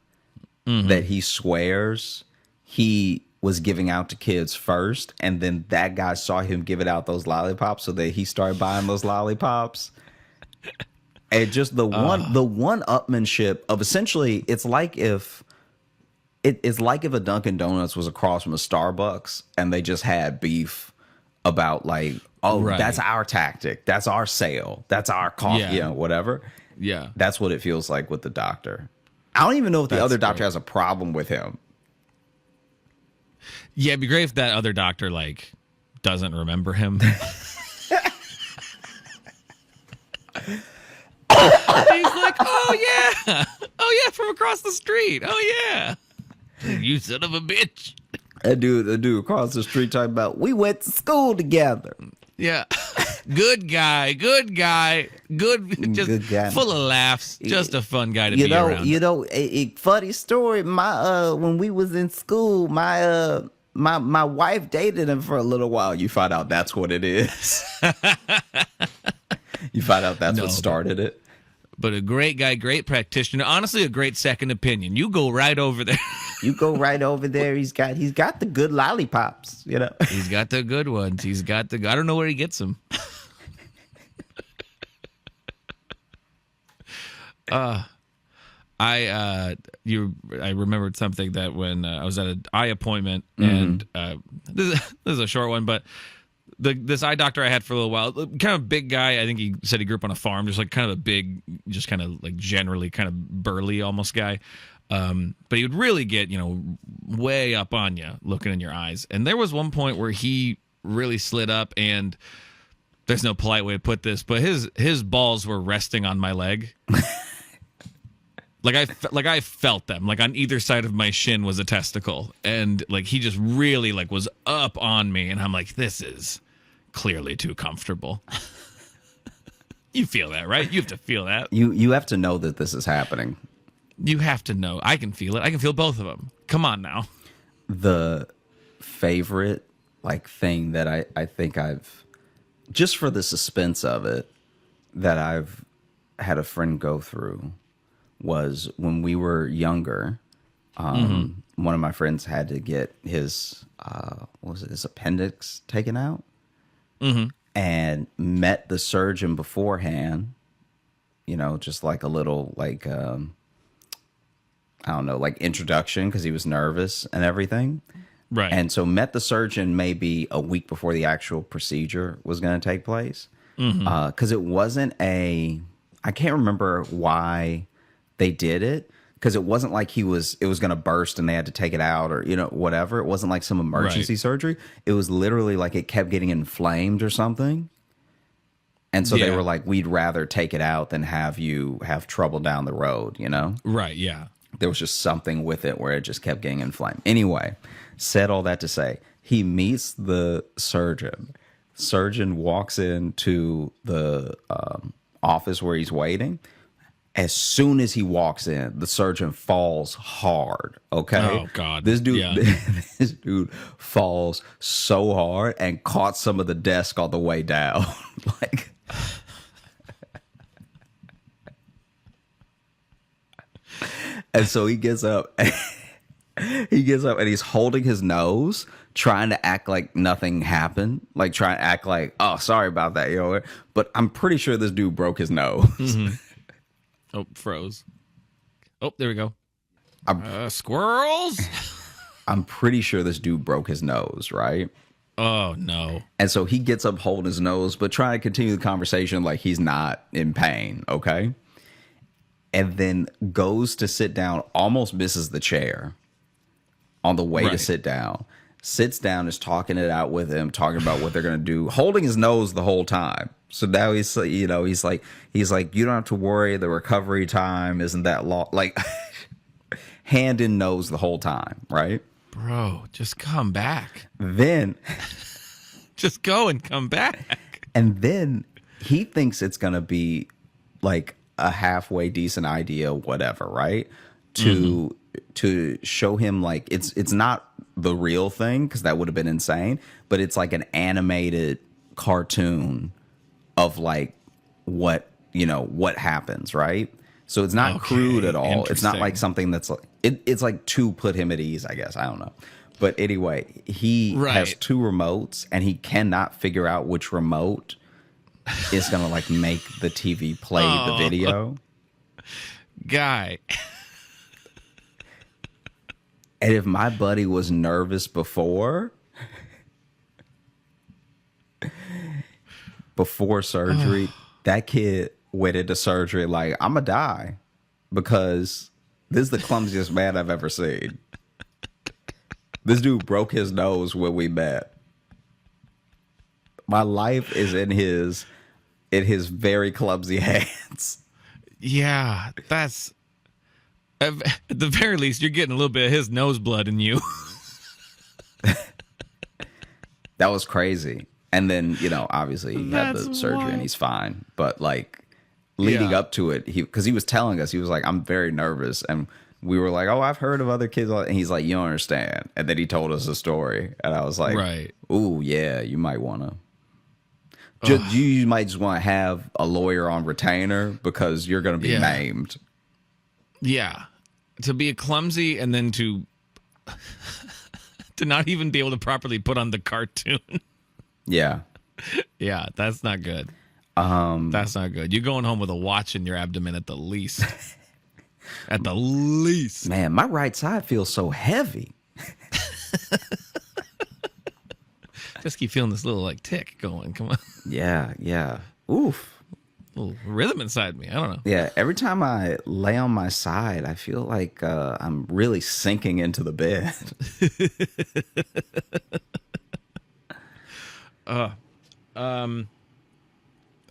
that he swears he was giving out to kids first. And then that guy saw him giving out those lollipops, so that he started buying those lollipops. And just the one-upmanship of, essentially, it's like if a Dunkin' Donuts was across from a Starbucks and they just had beef about like, that's our tactic, that's our sale, that's our coffee, whatever. Yeah, that's what it feels like with the doctor. I don't even know if the other doctor has a problem with him. Yeah, it'd be great if that other doctor like doesn't remember him. He's like, oh yeah, from across the street. Oh yeah, you son of a bitch. That dude across the street talking about, we went to school together. Yeah. Good guy. Good, just Good guy. Full of laughs. Just a fun guy to be around. A funny story. When we was in school, my wife dated him for a little while. You find out that's what it is. You find out that's what started it. But a great guy, great practitioner. Honestly, a great second opinion. You go right over there. You go right over there. He's got the good lollipops, you know. He's got the good ones. I don't know where he gets them. I remembered something that when I was at an eye appointment, and this is a short one, but this eye doctor I had for a little while, kind of big guy. I think he said he grew up on a farm, just like kind of a big, just kind of like generally kind of burly almost guy. But he would really get, way up on you looking in your eyes. And there was one point where he really slid up, and there's no polite way to put this, but his balls were resting on my leg. Like I felt them, like on either side of my shin was a testicle, and like he just really like was up on me, and I'm like, this is clearly too comfortable. You feel that, right? You have to feel that. You have to know that this is happening. You have to know. I can feel it. I can feel both of them. Come on now. The favorite thing that I think I've, just for the suspense of it, that I've had a friend go through was when we were younger. One of my friends had to get his his appendix taken out, and met the surgeon beforehand. Just like a little I don't know, introduction, because he was nervous and everything. Right. And so met the surgeon maybe a week before the actual procedure was going to take place. Because it wasn't I can't remember why they did it, because it wasn't like it was going to burst and they had to take it out or, whatever. It wasn't like some emergency surgery. It was literally like it kept getting inflamed or something. And so they were like, we'd rather take it out than have you have trouble down the road, Right, yeah. There was just something with it where it just kept getting inflamed. Anyway, said all that to say, he meets the surgeon. Surgeon walks into the office where he's waiting. As soon as he walks in, the surgeon falls hard. Okay. Oh God. This dude falls so hard and caught some of the desk on the way down. And so he gets up. And he's holding his nose, trying to act like nothing happened, trying to act like, oh, sorry about that, But I'm pretty sure this dude broke his nose. Oh, froze. Oh, there we go. Squirrels. I'm pretty sure this dude broke his nose, right? Oh, no. And so he gets up holding his nose, but trying to continue the conversation like he's not in pain, okay? And then goes to sit down, almost misses the chair on the way to sit down. Sits down, is talking it out with him, talking about what they're going to do, holding his nose the whole time. So now he's like, you don't have to worry. The recovery time isn't that long. Hand in nose the whole time, right? Bro, just come back. Then just go and come back. And then he thinks it's going to be a halfway decent idea, whatever, right? To show him it's not the real thing, because that would have been insane, but it's like an animated cartoon of what happens, right? So it's not crude at all. It's not like something that's it's like to put him at ease, I guess. I don't know. But anyway, he has two remotes and he cannot figure out which remote is going to make the TV play the video. Guy. And if my buddy was nervous before surgery, that kid went into surgery like, I'm going to die because this is the clumsiest man I've ever seen. This dude broke his nose when we met. My life is in his very clumsy hands. Yeah, that's at the very least you're getting a little bit of his nose blood in you. That was crazy. And then, obviously he had the surgery wild. and he's fine. But like leading up to it, because he was telling us, he was like, I'm very nervous. And we were like, oh, I've heard of other kids. And he's like, you don't understand. And then he told us a story. And I was like, right. Ooh, yeah, you might want to. You might just want to have a lawyer on retainer because you're going to be maimed. Yeah. To be clumsy and then to not even be able to properly put on the cartoon. Yeah. Yeah, that's not good. That's not good. You're going home with a watch in your abdomen at the least. At the least. Man, my right side feels so heavy. Just keep feeling this little like tick going. Come on. Yeah. Oof. A little rhythm inside me. I don't know. Yeah, every time I lay on my side, I feel like I'm really sinking into the bed. I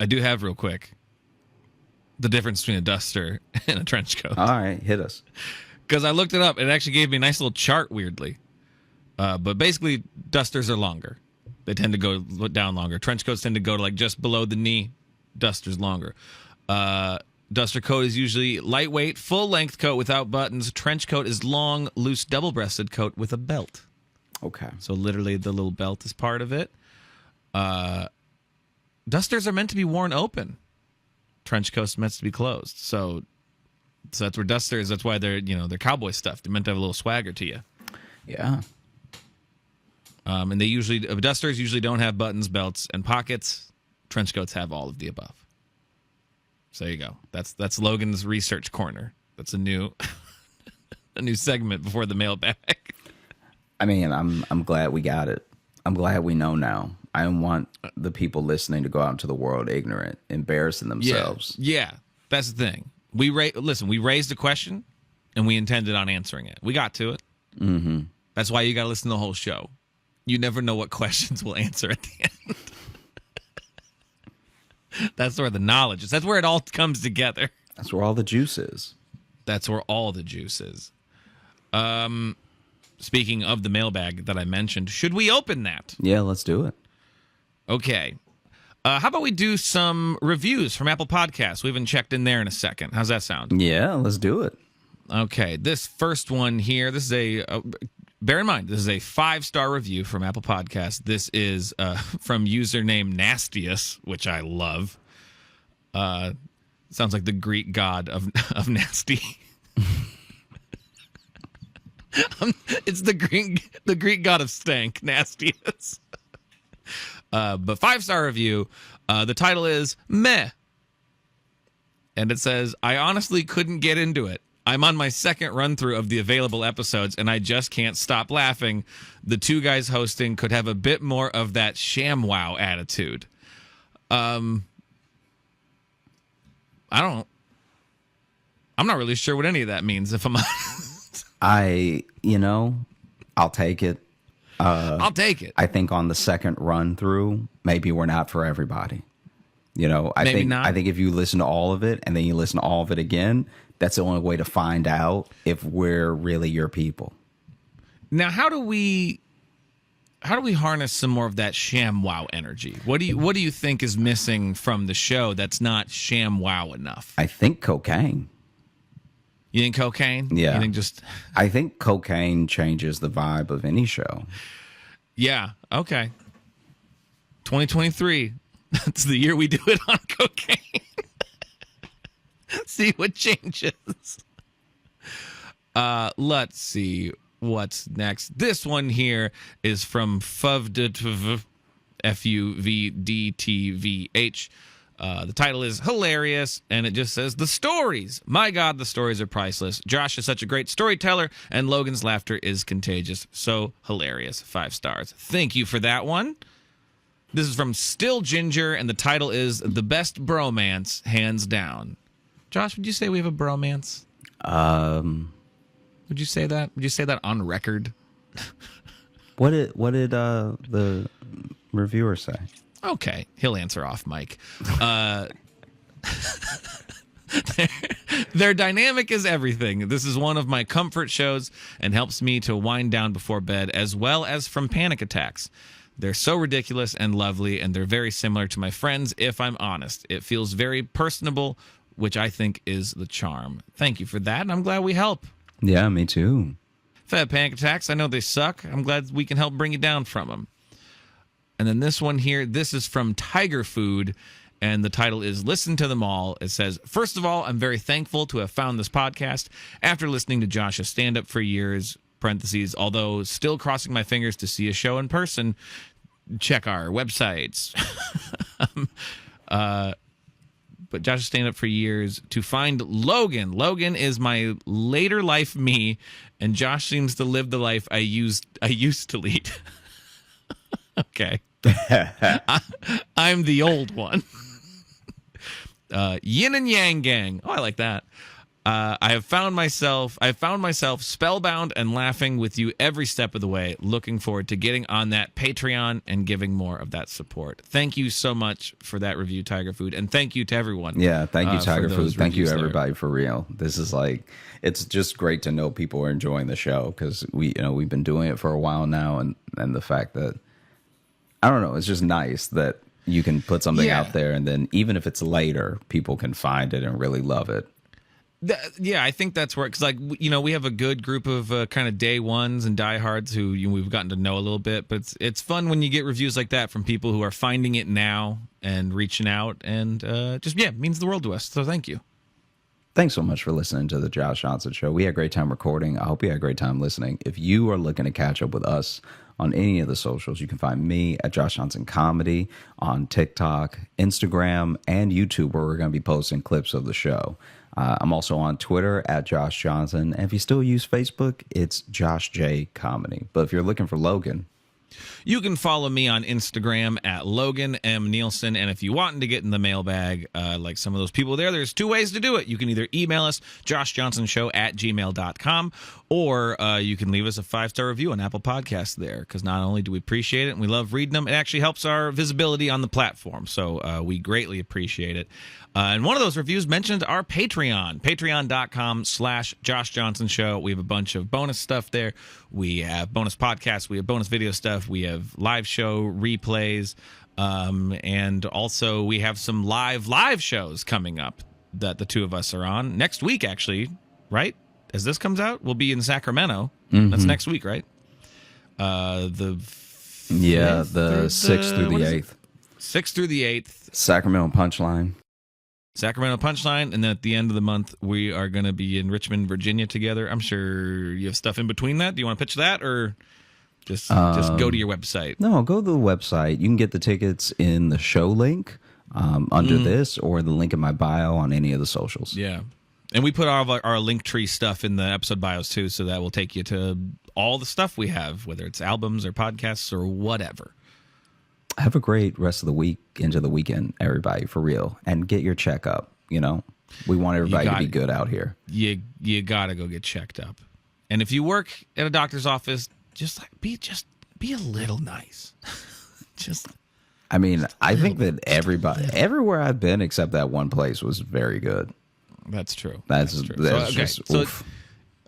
do have real quick the difference between a duster and a trench coat. All right, hit us. Because I looked it up. It actually gave me a nice little chart, weirdly. But basically, dusters are longer. They tend to go down longer. Trench coats tend to go to like just below the knee. Dusters longer. Duster coat is usually lightweight, full-length coat without buttons. Trench coat is long, loose, double-breasted coat with a belt. Okay. So literally the little belt is part of it. Dusters are meant to be worn open. Trench coats meant to be closed. So that's where dusters, that's why they're cowboy stuff. They're meant to have a little swagger to you. Yeah. And dusters usually don't have buttons, belts, and pockets. Trench coats have all of the above. So there you go. That's Logan's research corner. That's a new segment before the mailbag. I mean, I'm glad we got it. I'm glad we know now. I don't want the people listening to go out into the world ignorant, embarrassing themselves. Yeah, that's the thing. We raised a question, and we intended on answering it. We got to it. Mm-hmm. That's why you got to listen to the whole show. You never know what questions we'll answer at the end. That's where the knowledge is. That's where it all comes together. That's where all the juice is. That's where all the juice is. Speaking of the mailbag that I mentioned, should we open that? Yeah, let's do it. Okay. How about we do some reviews from Apple Podcasts? We haven't checked in there in a second. How's that sound? Yeah, let's do it. Okay. This first one here, this is bear in mind, this is a 5-star review from Apple Podcasts. This is from username Nastius, which I love. Sounds like the Greek god of nasty. It's the Greek god of stank, Nastius. But 5-star review. The title is Meh. And it says, I honestly couldn't get into it. I'm on my second run through of the available episodes, and I just can't stop laughing. The two guys hosting could have a bit more of that ShamWow attitude. I'm not really sure what any of that means, if I'm honest. I'll take it. I'll take it. I think on the second run through, maybe we're not for everybody. I think if you listen to all of it and then you listen to all of it again, that's the only way to find out if we're really your people. Now, how do we harness some more of that ShamWow energy? What do you think is missing from the show that's not ShamWow enough? I think cocaine. You think cocaine? Yeah. You think I think cocaine changes the vibe of any show. Yeah. Okay. 2023. That's the year we do it on cocaine. See what changes. Let's see what's next. This one here is from Fuvdtvh, Fuvdtvh. The title is Hilarious, and it just says, the stories. My God, the stories are priceless. Josh is such a great storyteller, and Logan's laughter is contagious. So hilarious. 5 stars. Thank you for that one. This is from Still Ginger, and the title is The Best Bromance, Hands Down. Josh, would you say we have a bromance? Would you say that? Would you say that on record? What did the reviewer say? Okay, he'll answer off mic. Their dynamic is everything. This is one of my comfort shows and helps me to wind down before bed, as well as from panic attacks. They're so ridiculous and lovely, and they're very similar to my friends, if I'm honest. It feels very personable, which I think is the charm. Thank you for that, and I'm glad we help. Yeah, me too. If I have panic attacks, I know they suck. I'm glad we can help bring you down from them. And then this one here, this is from Tiger Food, and the title is Listen to Them All. It says, first of all, I'm very thankful to have found this podcast after listening to Josh's stand-up for years, parentheses, although still crossing my fingers to see a show in person. Check our websites. But Josh's stand-up for years to find Logan. Logan is my later life me, and Josh seems to live the life I used to lead. Okay. I'm the old one. Yin and Yang Gang. Oh, I like that. I have found myself spellbound and laughing with you every step of the way. Looking forward to getting on that Patreon and giving more of that support. Thank you so much for that review, Tiger Food, and thank you to everyone. Yeah, thank you, Tiger Food. Thank you, everybody, for real. This is it's just great to know people are enjoying the show, because we've been doing it for a while now, and the fact that, I don't know, it's just nice that you can put something out there, and then even if it's later, people can find it and really love it. Yeah, I think that's where, because we have a good group of kind of day ones and diehards who we've gotten to know a little bit, but it's fun when you get reviews like that from people who are finding it now and reaching out, and it means the world to us. So thank you. Thanks so much for listening to the Josh Johnson Show. We had a great time recording. I hope you had a great time listening. If you are looking to catch up with us on any of the socials, you can find me at Josh Johnson Comedy on TikTok, Instagram, and YouTube, where we're going to be posting clips of the show. I'm also on Twitter at Josh Johnson. And if you still use Facebook, it's Josh J Comedy. But if you're looking for Logan, you can follow me on Instagram at Logan M. Nielsen. And if you want to get in the mailbag, like some of those people there's two ways to do it. You can either email us, joshjohnsonshow@gmail.com, or you can leave us a 5-star review on Apple Podcasts there, because not only do we appreciate it and we love reading them, it actually helps our visibility on the platform. So we greatly appreciate it. And one of those reviews mentioned our Patreon, patreon.com/Josh Johnson Show. We have a bunch of bonus stuff there. We have bonus podcasts. We have bonus video stuff. We have live show replays. And also we have some live shows coming up that the two of us are on next week, actually, right? As this comes out, we'll be in Sacramento. Mm-hmm. That's next week, right? The 6th through the 8th. 6th through the 8th. Sacramento Punchline, and then at the end of the month, we are going to be in Richmond, Virginia together. I'm sure you have stuff in between that. Do you want to pitch that, or just go to your website? No, go to the website. You can get the tickets in the show link under this, or the link in my bio on any of the socials. Yeah. And we put all of our Linktree stuff in the episode bios, too, so that will take you to all the stuff we have, whether it's albums or podcasts or whatever. Have a great rest of the week into the weekend, everybody, for real. And get your checkup, We want everybody to be good out here. You got to go get checked up. And if you work at a doctor's office, be a little nice. I think that everywhere I've been except that one place was very good. That's true. That's true.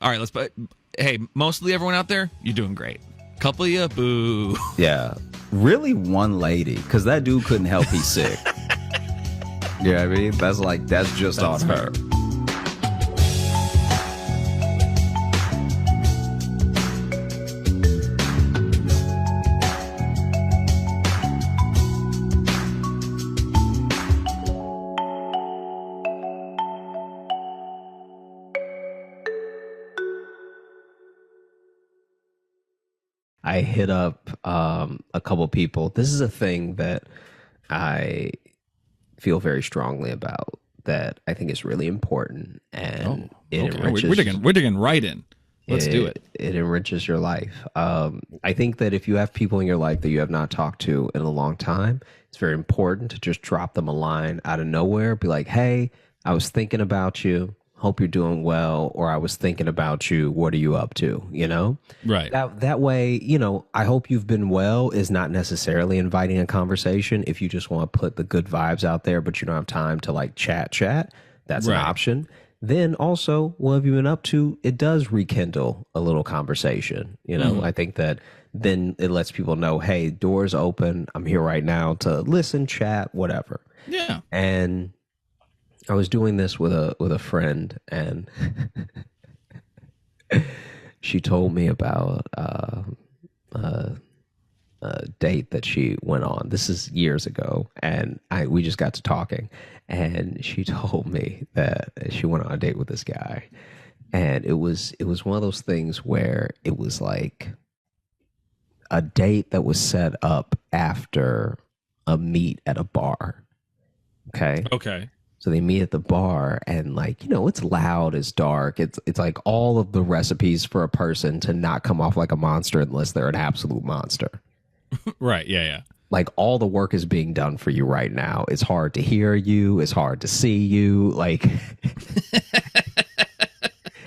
All right, hey, mostly everyone out there, you're doing great. Couple of you, boo. Yeah. Really one lady, because that dude couldn't help he's sick. You know what I mean? That's just on her. I hit up a couple people. This is a thing that I feel very strongly about, that I think is really important, and it enriches. We're digging right in. Let's do it. It enriches your life. I think that if you have people in your life that you have not talked to in a long time, it's very important to just drop them a line out of nowhere. Be like, hey, I was thinking about you. Hope you're doing well. Or I was thinking about you. What are you up to? Right. That way, I hope you've been well is not necessarily inviting a conversation. If you just want to put the good vibes out there, but you don't have time to chat, That's an option. Then also, what have you been up to? It does rekindle a little conversation. You know, I think that then it lets people know, hey, doors open. I'm here right now to listen, chat, whatever. Yeah. And I was doing this with a friend, and she told me about a date that she went on. This is years ago, and we just got to talking, and she told me that she went on a date with this guy, and it was one of those things where it was like a date that was set up after a meet at a bar. Okay. So they meet at the bar, and like, you know, it's loud, it's dark. It's like all of the recipes for a person to not come off like a monster unless they're an absolute monster. Right. Yeah. Like all the work is being done for you right now. It's hard to hear you. It's hard to see you. Like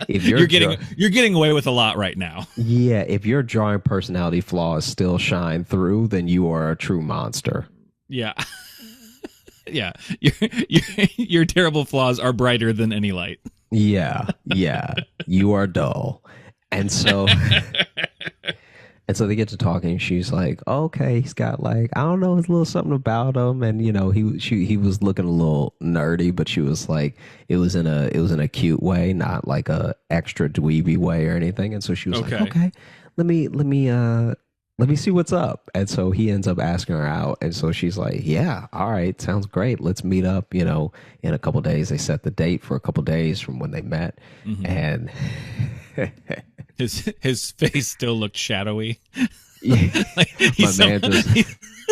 if you're getting away with a lot right now. Yeah. If your drawing personality flaws still shine through, then you are a true monster. Yeah. Yeah. Your terrible flaws are brighter than any light. Yeah. You are dull. And so they get to talking. She's like, oh, okay, he's got like, I don't know, there's a little something about him. And you know, he was looking a little nerdy, but she was like, it was in a cute way, not like a extra dweeby way or anything. And so she was like, okay, let me see what's up. And so he ends up asking her out. And so she's like, yeah, all right, sounds great. Let's meet up, you know, in a couple days. They set the date for a couple days from when they met. And his face still looked shadowy. Yeah. Like he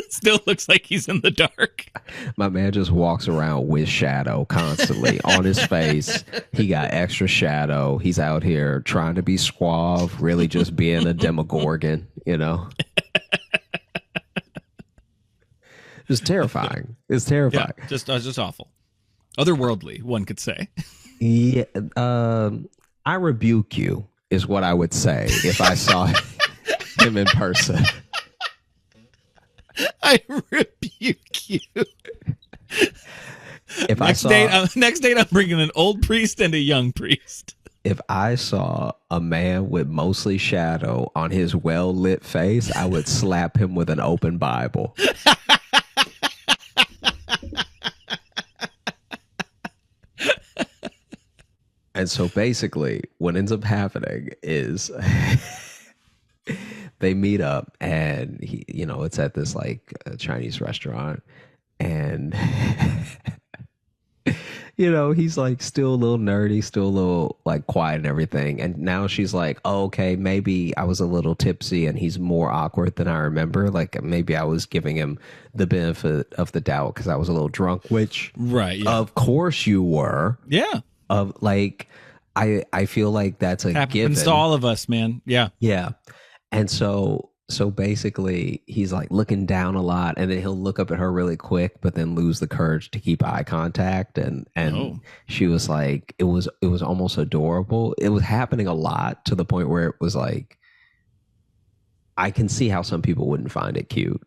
still looks like he's in the dark. My man just walks around with shadow constantly on his face. He got extra shadow. He's out here trying to be suave, really just being a demogorgon, you know. It's terrifying. It's terrifying. Yeah, just awful. Otherworldly, one could say. Yeah, I rebuke you is what I would say if I saw him in person. I rebuke you. If next date, I'm bringing an old priest and a young priest. If I saw a man with mostly shadow on his well-lit face, I would slap him with an open Bible. And so basically what ends up happening is they meet up, and he, you know, it's at this like Chinese restaurant, and you know, he's like still a little nerdy, still a little like quiet and everything. And now she's like, oh, okay, maybe I was a little tipsy and he's more awkward than I remember. Like maybe I was giving him the benefit of the doubt because I was a little drunk, which of course you were. Yeah. Of like, I feel like that's a happens given to all of us, man. Yeah. And so basically he's like looking down a lot, and then he'll look up at her really quick, but then lose the courage to keep eye contact. And she was like, it was almost adorable. It was happening a lot to the point where it was like, I can see how some people wouldn't find it cute.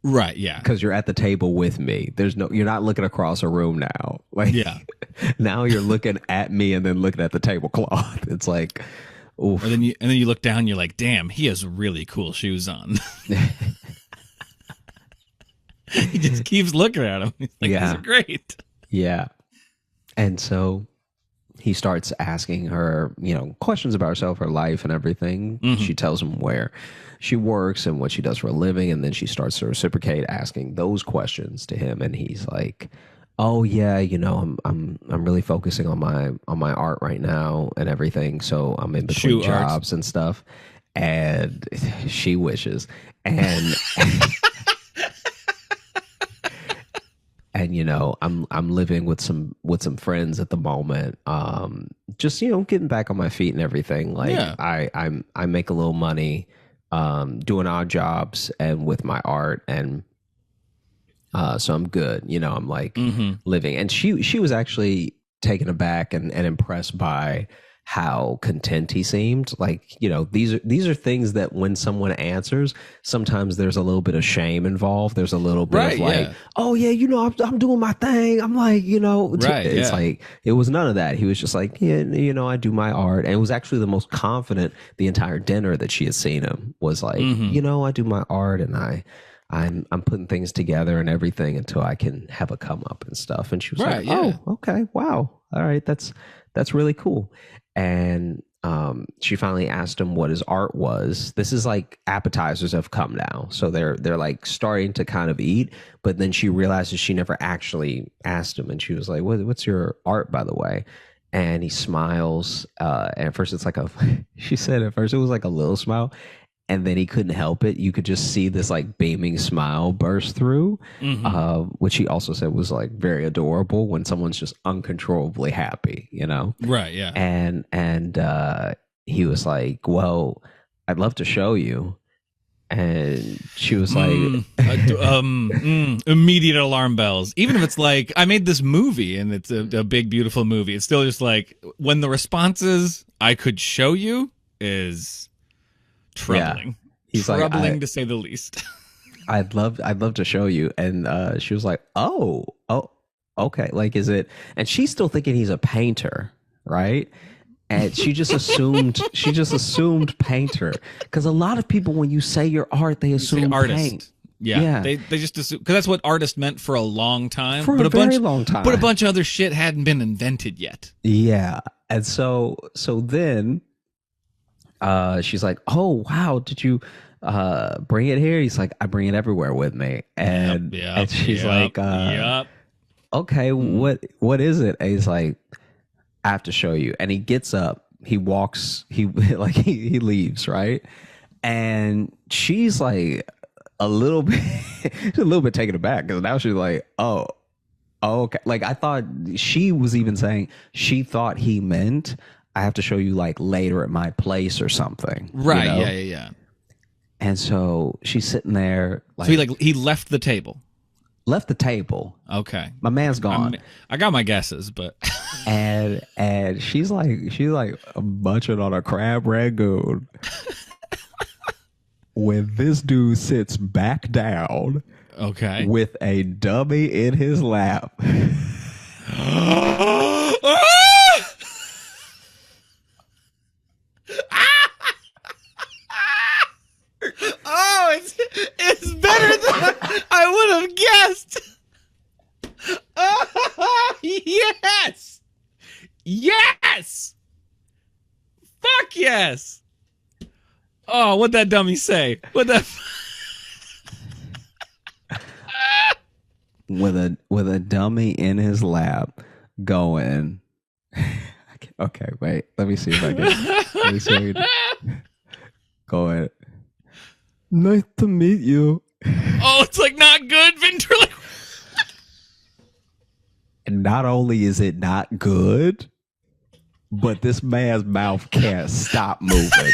Right. Yeah. Because you're at the table with me. You're not looking across a room now. Like, yeah. Now you're looking at me and then looking at the tablecloth. It's like, oof. And then you look down, and you're like, damn, he has really cool shoes on. He just keeps looking at him. He's like, these are great. Yeah. And so he starts asking her, you know, questions about herself, her life and everything. Mm-hmm. She tells him where she works and what she does for a living. And then she starts to reciprocate asking those questions to him. And he's like, oh yeah, you know, I'm really focusing on my art right now and everything. So I'm in between jobs and stuff. And she wishes. And and you know, I'm living with some friends at the moment. Just, you know, getting back on my feet and everything. Like I make a little money doing odd jobs and with my art, and so I'm good. You know, I'm like living. And she was actually taken aback and impressed by how content he seemed. Like, these are things that when someone answers, sometimes there's a little bit of shame involved. There's a little bit of like, oh yeah, I'm doing my thing. I'm like, it's like, it was none of that. He was just like, yeah, I do my art. And it was actually the most confident the entire dinner that she had seen him, was like, I do my art, and I'm putting things together and everything until I can have a come up and stuff. And she was like, oh, okay, wow, all right, that's really cool. And she finally asked him what his art was. This is like appetizers have come now, so they're like starting to kind of eat. But then she realizes she never actually asked him, and she was like, "What's your art, by the way?" And he smiles. And at first, it's like she said at first it was like a little smile. And then he couldn't help it. You could just see this like beaming smile burst through, which he also said was like very adorable when someone's just uncontrollably happy, Right, yeah. And he was like, well, I'd love to show you. And she was like, immediate alarm bells. Even if it's like, I made this movie and it's a big, beautiful movie, it's still just like, when the response is, I could show you, is troubling. Yeah. He's troubling like, to say the least. I'd love to show you. And she was like, oh, okay. Like, is it? And she's still thinking he's a painter, right? And she just assumed painter, because a lot of people, when you say your art, they assume artist. Paint. Yeah. They just assume, because that's what artist meant for a long time. For a very long time. But a bunch of other shit hadn't been invented yet. Yeah. And so then she's like, oh wow, did you bring it here? He's like, I bring it everywhere with me. And she's like, okay, what is it? And he's like, I have to show you. And he gets up, he walks, he leaves, right? And she's like a little bit taken aback, because now she's like, oh, okay. Like, I thought she was even saying she thought he meant, I have to show you like later at my place or something. Right. Yeah. And so she's sitting there. Like, so he left the table. Left the table. Okay. My man's gone. I got my guesses, but and she's like munching on a crab rangoon. When this dude sits back down, okay, with a dummy in his lap. Oh, it's better than I would have guessed. Oh, yes. Yes. Fuck yes. Oh, what'd that dummy say? With a dummy in his lap going. Okay, wait. Let me see if I can. Going. Nice to meet you. Oh, it's like not good, ventriloquist. And not only is it not good, but this man's mouth can't stop moving.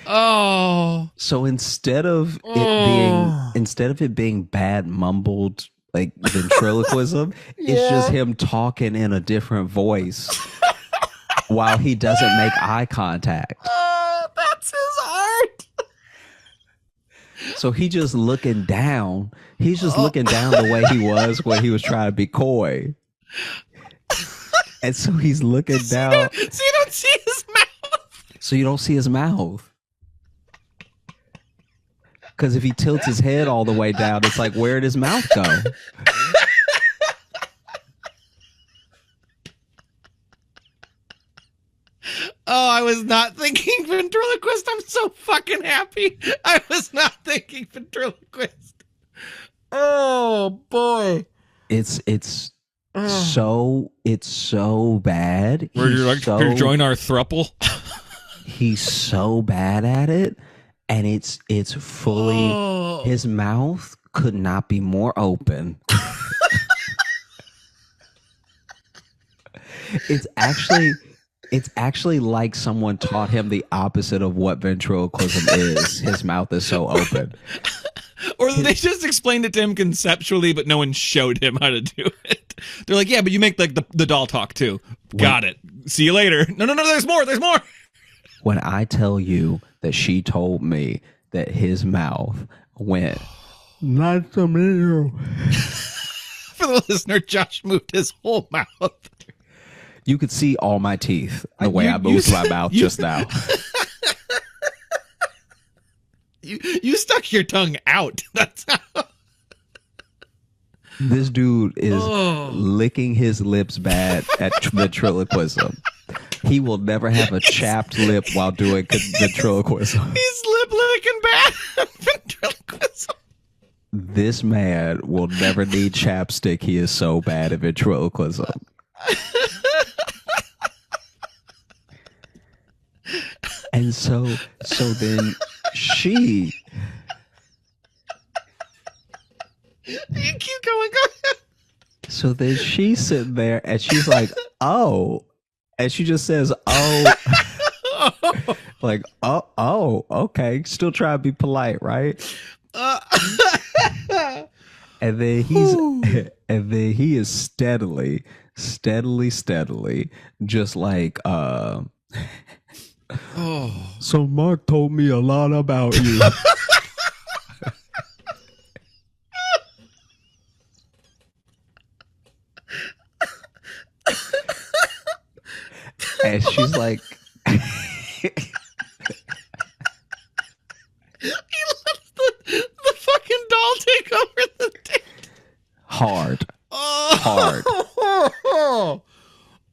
Oh. So instead of it being bad mumbled like ventriloquism, it's just him talking in a different voice while he doesn't make eye contact. That's his art. So he just looking down. He's just looking down the way he was when he was trying to be coy. And so he's looking down. So you don't see his mouth. So you don't see his mouth. Because if he tilts his head all the way down, it's like, where'd his mouth go? Oh, I was not thinking ventriloquist. I'm so fucking happy. I was not thinking ventriloquist. Oh boy. It's so bad. Would you like to join our thruple? He's so bad at it. And it's fully, his mouth could not be more open. It's actually like someone taught him the opposite of what ventriloquism is. His mouth is so open. Or they just explained it to him conceptually, but no one showed him how to do it. They're like, yeah, but you make like the doll talk too. Got it. See you later. No, there's more. There's more. When I tell you that she told me that his mouth went, not so little. For the listener, Josh moved his whole mouth. You could see all my teeth the way I moved my mouth just now. You stuck your tongue out. That's how. This dude is licking his lips bad at ventriloquism. He will never have a chapped lip while doing ventriloquism. He's lip licking bad at ventriloquism. This man will never need chapstick. He is so bad at ventriloquism. And so then she... You keep going, go ahead. So then she's sitting there and she's like, oh. And she just says, oh. Like, oh, okay. Still trying to be polite, right? And then he is steadily, just like, so Mark told me a lot about you. And she's like, he lets the fucking doll take over the date. Hard.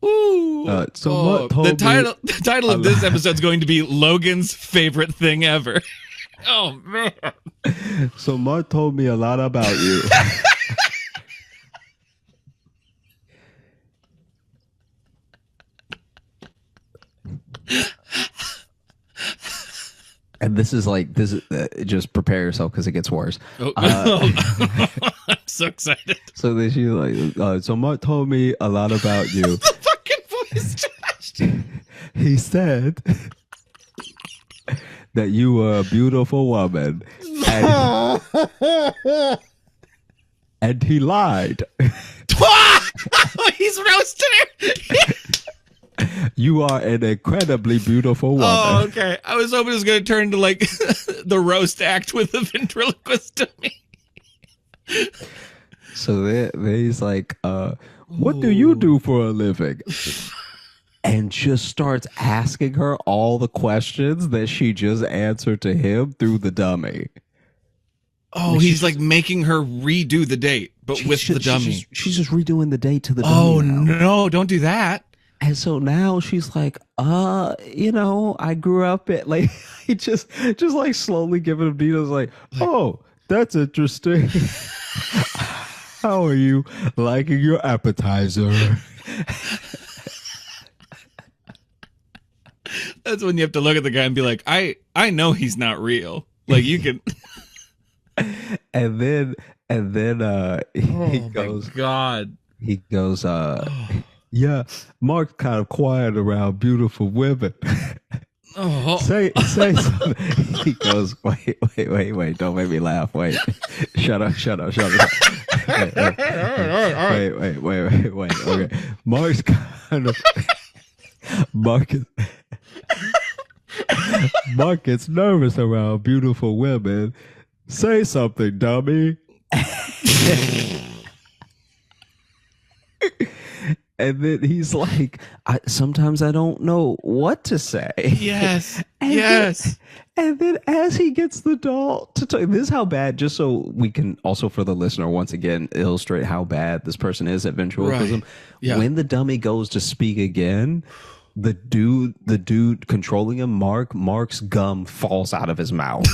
Ooh. So Mark the title of this episode is going to be Logan's favorite thing ever. Oh man. So Mark told me a lot about you. And this is just prepare yourself because it gets worse. I'm so excited. So then she's like, so Mark told me a lot about you. The fucking voice, Josh. He said that you were a beautiful woman. And he lied. He's roasting her. You are an incredibly beautiful woman. Oh, okay. I was hoping it was going to turn to like the roast act with the ventriloquist to me. So then he's like, what do you do for a living? And just starts asking her all the questions that she just answered to him through the dummy. Oh, he's like making her redo the date, but with the dummy. She's just redoing the date to the dummy. Oh, no, don't do that. And so now she's like, I grew up at like, he just like slowly giving him details like, oh, that's interesting. How are you liking your appetizer? That's when you have to look at the guy and be like, I know he's not real. Like you can. and then he goes, my God. He goes, yeah, Mark's kind of quiet around beautiful women. Say something. He goes, wait, don't make me laugh. Wait, shut up. Wait. Okay, Mark gets nervous around beautiful women. Say something, dummy. And then he's like, sometimes I don't know what to say. Yes. Yes. And then as he gets the doll to talk, this is how bad, just so we can also for the listener once again illustrate how bad this person is at ventriloquism. Right. Yeah. When the dummy goes to speak again, the dude controlling him, Mark's gum falls out of his mouth.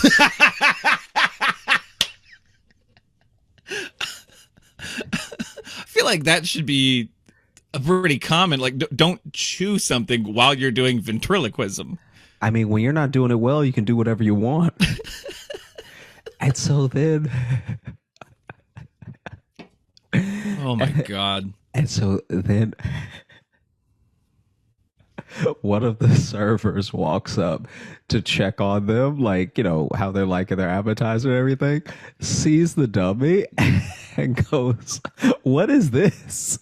I feel like that should be a pretty common, like, don't chew something while you're doing ventriloquism. I mean, when you're not doing it well, you can do whatever you want. And so then... Oh, my God. And so then... one of the servers walks up to check on them, like, you know, how they're liking their appetizer and everything, sees the dummy and goes, "What is this?"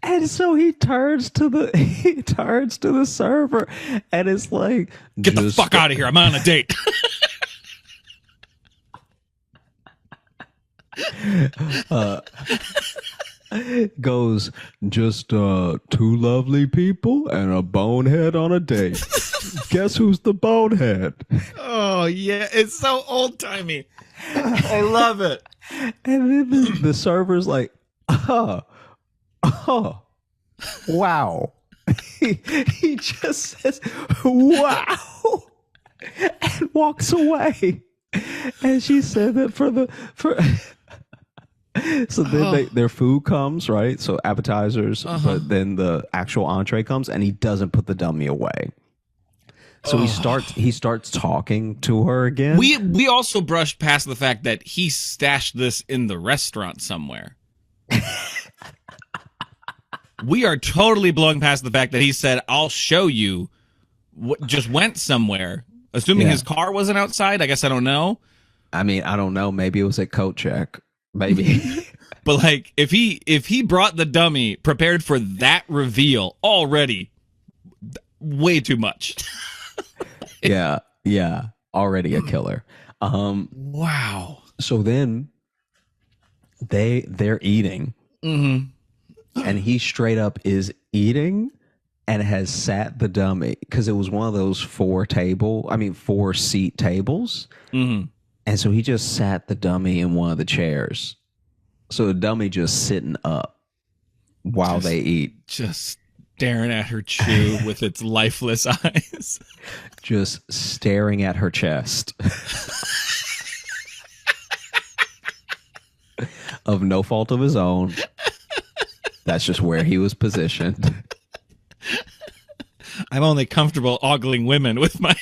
And so he turns to the server and it's like, "Get the fuck out of here. I'm on a date." Goes, "Just two lovely people and a bonehead on a date. Guess who's the bonehead?" Oh yeah, it's so old timey. I love it. And then the server's like, "Oh, wow." He just says, "Wow," and walks away. And she said that so then their food comes, right? So appetizers, but then the actual entree comes, and he doesn't put the dummy away. So he starts talking to her again. We also brushed past the fact that he stashed this in the restaurant somewhere. We are totally blowing past the fact that he said, "I'll show you." Just went somewhere, assuming his car wasn't outside. I guess I don't know. I mean, I don't know. Maybe it was at coat check. Maybe. But like, if he brought the dummy prepared for that reveal already, way too much. Yeah, already a killer. Wow. So then they're eating, and he straight up is eating and has sat the dummy because it was one of those 4-seat tables, and so he just sat the dummy in one of the chairs. So the dummy just sitting up while they eat. Just staring at her chew with its lifeless eyes. Just staring at her chest. Of no fault of his own. That's just where he was positioned. I'm only comfortable ogling women with my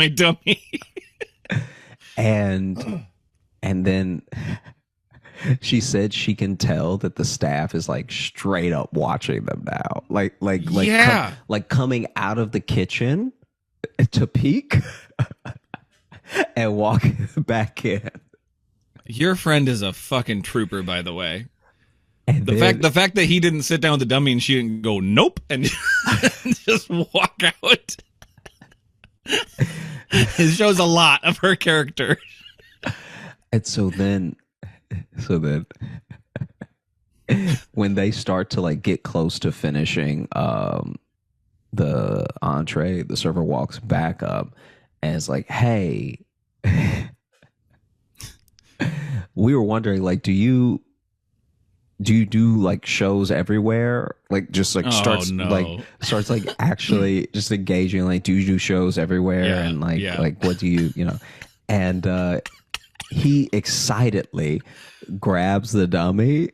dummy. And then she said she can tell that the staff is like straight up watching them now. Like coming out of the kitchen to peek and walk back in. Your friend is a fucking trooper, by the way. And the fact that he didn't sit down with the dummy and she didn't go nope and just walk out. It shows a lot of her character. And so then when they start to like get close to finishing the entree, the server walks back up and is like, "Hey, we were wondering, like, do you do like shows everywhere? Like just like starts like actually just engaging, like, do you do shows everywhere? And like what do you know?" And he excitedly grabs the dummy.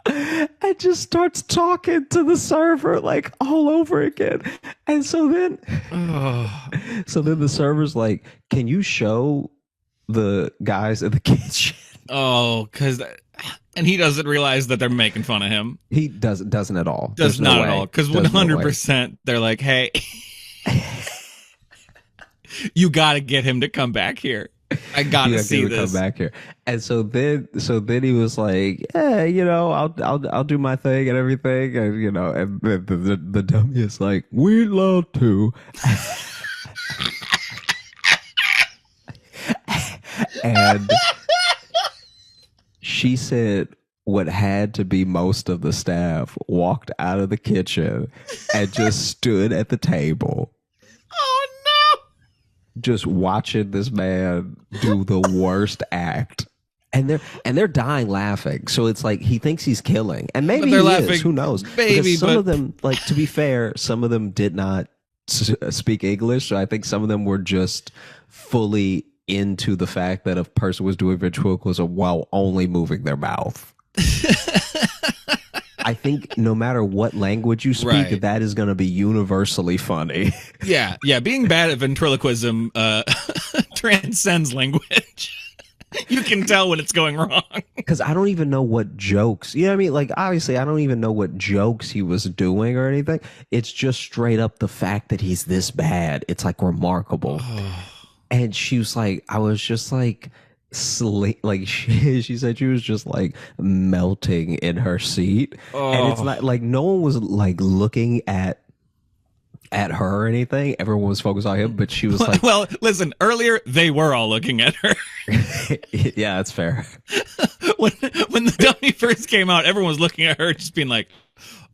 And just starts talking to the server like all over again. And so then the server's like, "Can you show the guys in the kitchen?" And he doesn't realize that they're making fun of him. He doesn't at all. Does not at all. Because 100% they're like, "Hey, you got to get him to come back here. I got to see this. Come back here." And so then he was like, "Yeah, you know, I'll do my thing and everything." And you know, and the dummy is like, "We'd love to." And she said what had to be most of the staff walked out of the kitchen and just stood at the table. Oh no! Just watching this man do the worst act. And they're dying laughing. So it's like he thinks he's killing. And maybe he is. Who knows? Because some of them, like, to be fair, some of them did not speak English. So I think some of them were just fully into the fact that a person was doing ventriloquism while only moving their mouth. I think no matter what language you speak, Right. that is going to be universally funny. Yeah, being bad at ventriloquism transcends language. You can tell when it's going wrong. Because I don't even know what jokes, you know what I mean? Like, obviously, I don't even know what jokes he was doing or anything. It's just straight up the fact that he's this bad. It's like remarkable. And she was like, I was just like, like she said she was just like melting in her seat. And it's not like no one was like looking at her or anything. Everyone was focused on him, but she was like, well, listen, earlier they were all looking at her. yeah, that's fair. when the dummy first came out, everyone was looking at her just being like,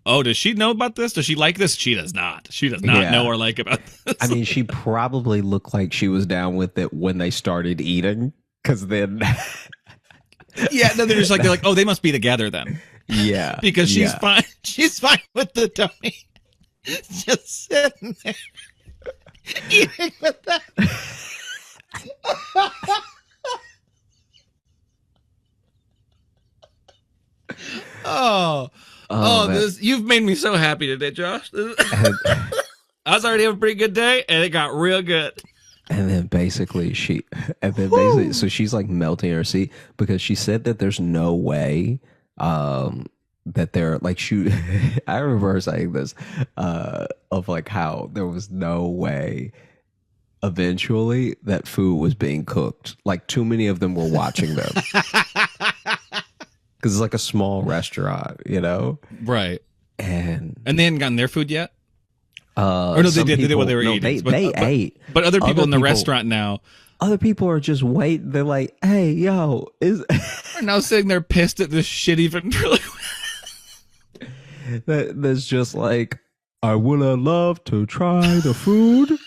oh, does she know about this? Does she like this? She does not. She does not know or like about this. I mean, she probably looked like she was down with it when they started eating, because then yeah, then they're like, oh, they must be together then. Yeah. Because she's fine. She's fine with the dummy. Just sitting there eating with that. This you've made me so happy today, Josh. I was already having a pretty good day, and it got real good. And then basically so she's like melting in her seat because she said that there's no way that they're like shoot. I remember her saying this of like how there was no way eventually that food was being cooked. Like too many of them were watching them. Because it's like a small restaurant, you know? Right. And they hadn't gotten their food yet? Or no, they did. They did what they were eating. They ate. But other people in the restaurant now. Other people are just waiting. They're like, hey, yo. Are now sitting there pissed at this shitty ventriloquist. That's just like, I would have loved to try the food.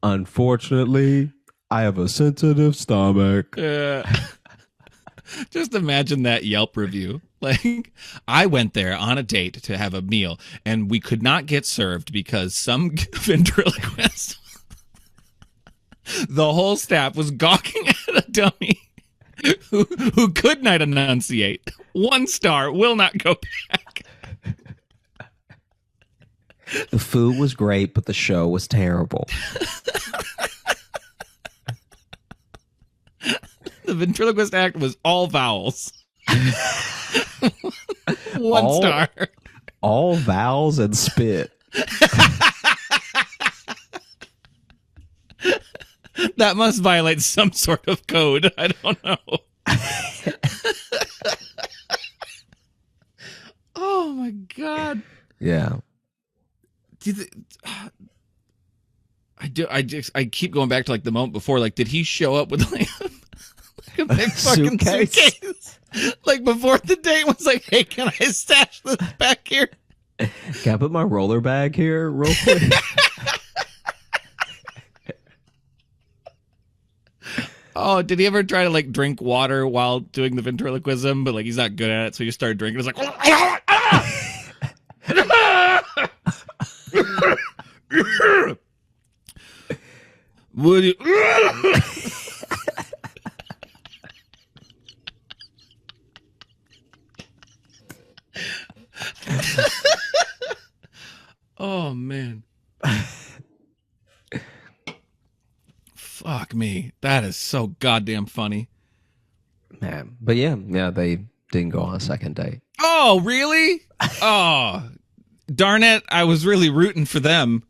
Unfortunately, I have a sensitive stomach. Just imagine that Yelp review. Like, I went there on a date to have a meal, and we could not get served because some ventriloquist, the whole staff was gawking at a dummy who could not enunciate. 1 star, will not go back. The food was great, but the show was terrible. The ventriloquist act was all vowels. 1 star. All vowels and spit. That must violate some sort of code. I don't know. Oh my God. Yeah. I keep going back to like the moment before. Like, did he show up with like a big fucking suitcase? Like before the date was like, hey, can I stash this back here? Can I put my roller bag here real quick? Oh, did he ever try to like drink water while doing the ventriloquism? But like he's not good at it, so he just started drinking. It's like, would you? Oh man. Fuck me. That is so goddamn funny. Man. But yeah, they didn't go on a second date. Oh, really? Oh, darn it. I was really rooting for them.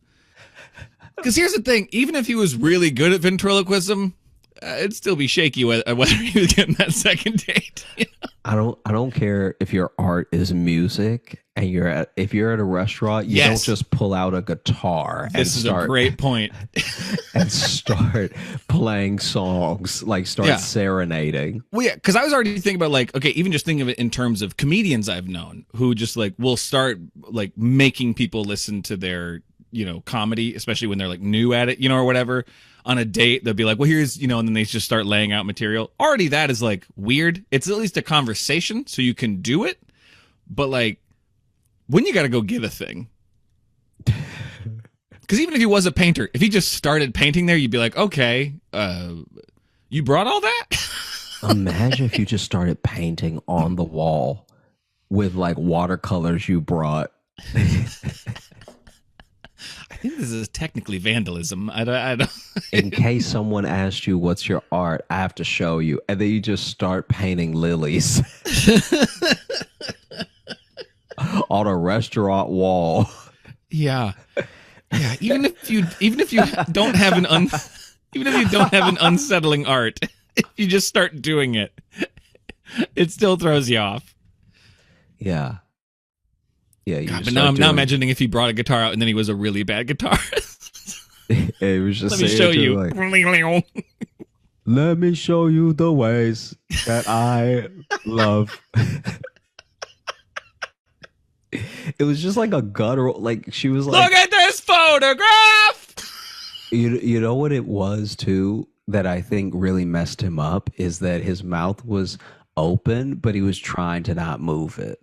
Because here's the thing. Even if he was really good at ventriloquism, it'd still be shaky whether he was getting that second date. You know? I don't care if your art is music and if you're at a restaurant, you don't just pull out a guitar This is a great point. and start playing songs, like serenading. Well, yeah, because I was already thinking about like, okay, even just thinking of it in terms of comedians I've known who just like will start like making people listen to their, you know, comedy, especially when they're like new at it, you know, or whatever. On a date, they'll be like, well, here's, you know, and then they just start laying out material. Already that is like weird. It's at least a conversation, so you can do it. But like, when you got to go get a thing. Because even if he was a painter, if he just started painting there, you'd be like, okay, you brought all that? Imagine if you just started painting on the wall with like watercolors you brought. I think this is technically vandalism. I don't. In case someone asked you what's your art, I have to show you, and then you just start painting lilies on a restaurant wall. Yeah. Even if you don't have an unsettling art, if you just start doing it, it still throws you off. Yeah. Yeah. God, but now I'm imagining if he brought a guitar out and then he was a really bad guitarist. It was just Let me show you. Like, let me show you the ways that I love. It was just like a guttural, like she was like, look at this photograph. You know what it was too that I think really messed him up is that his mouth was open, but he was trying to not move it.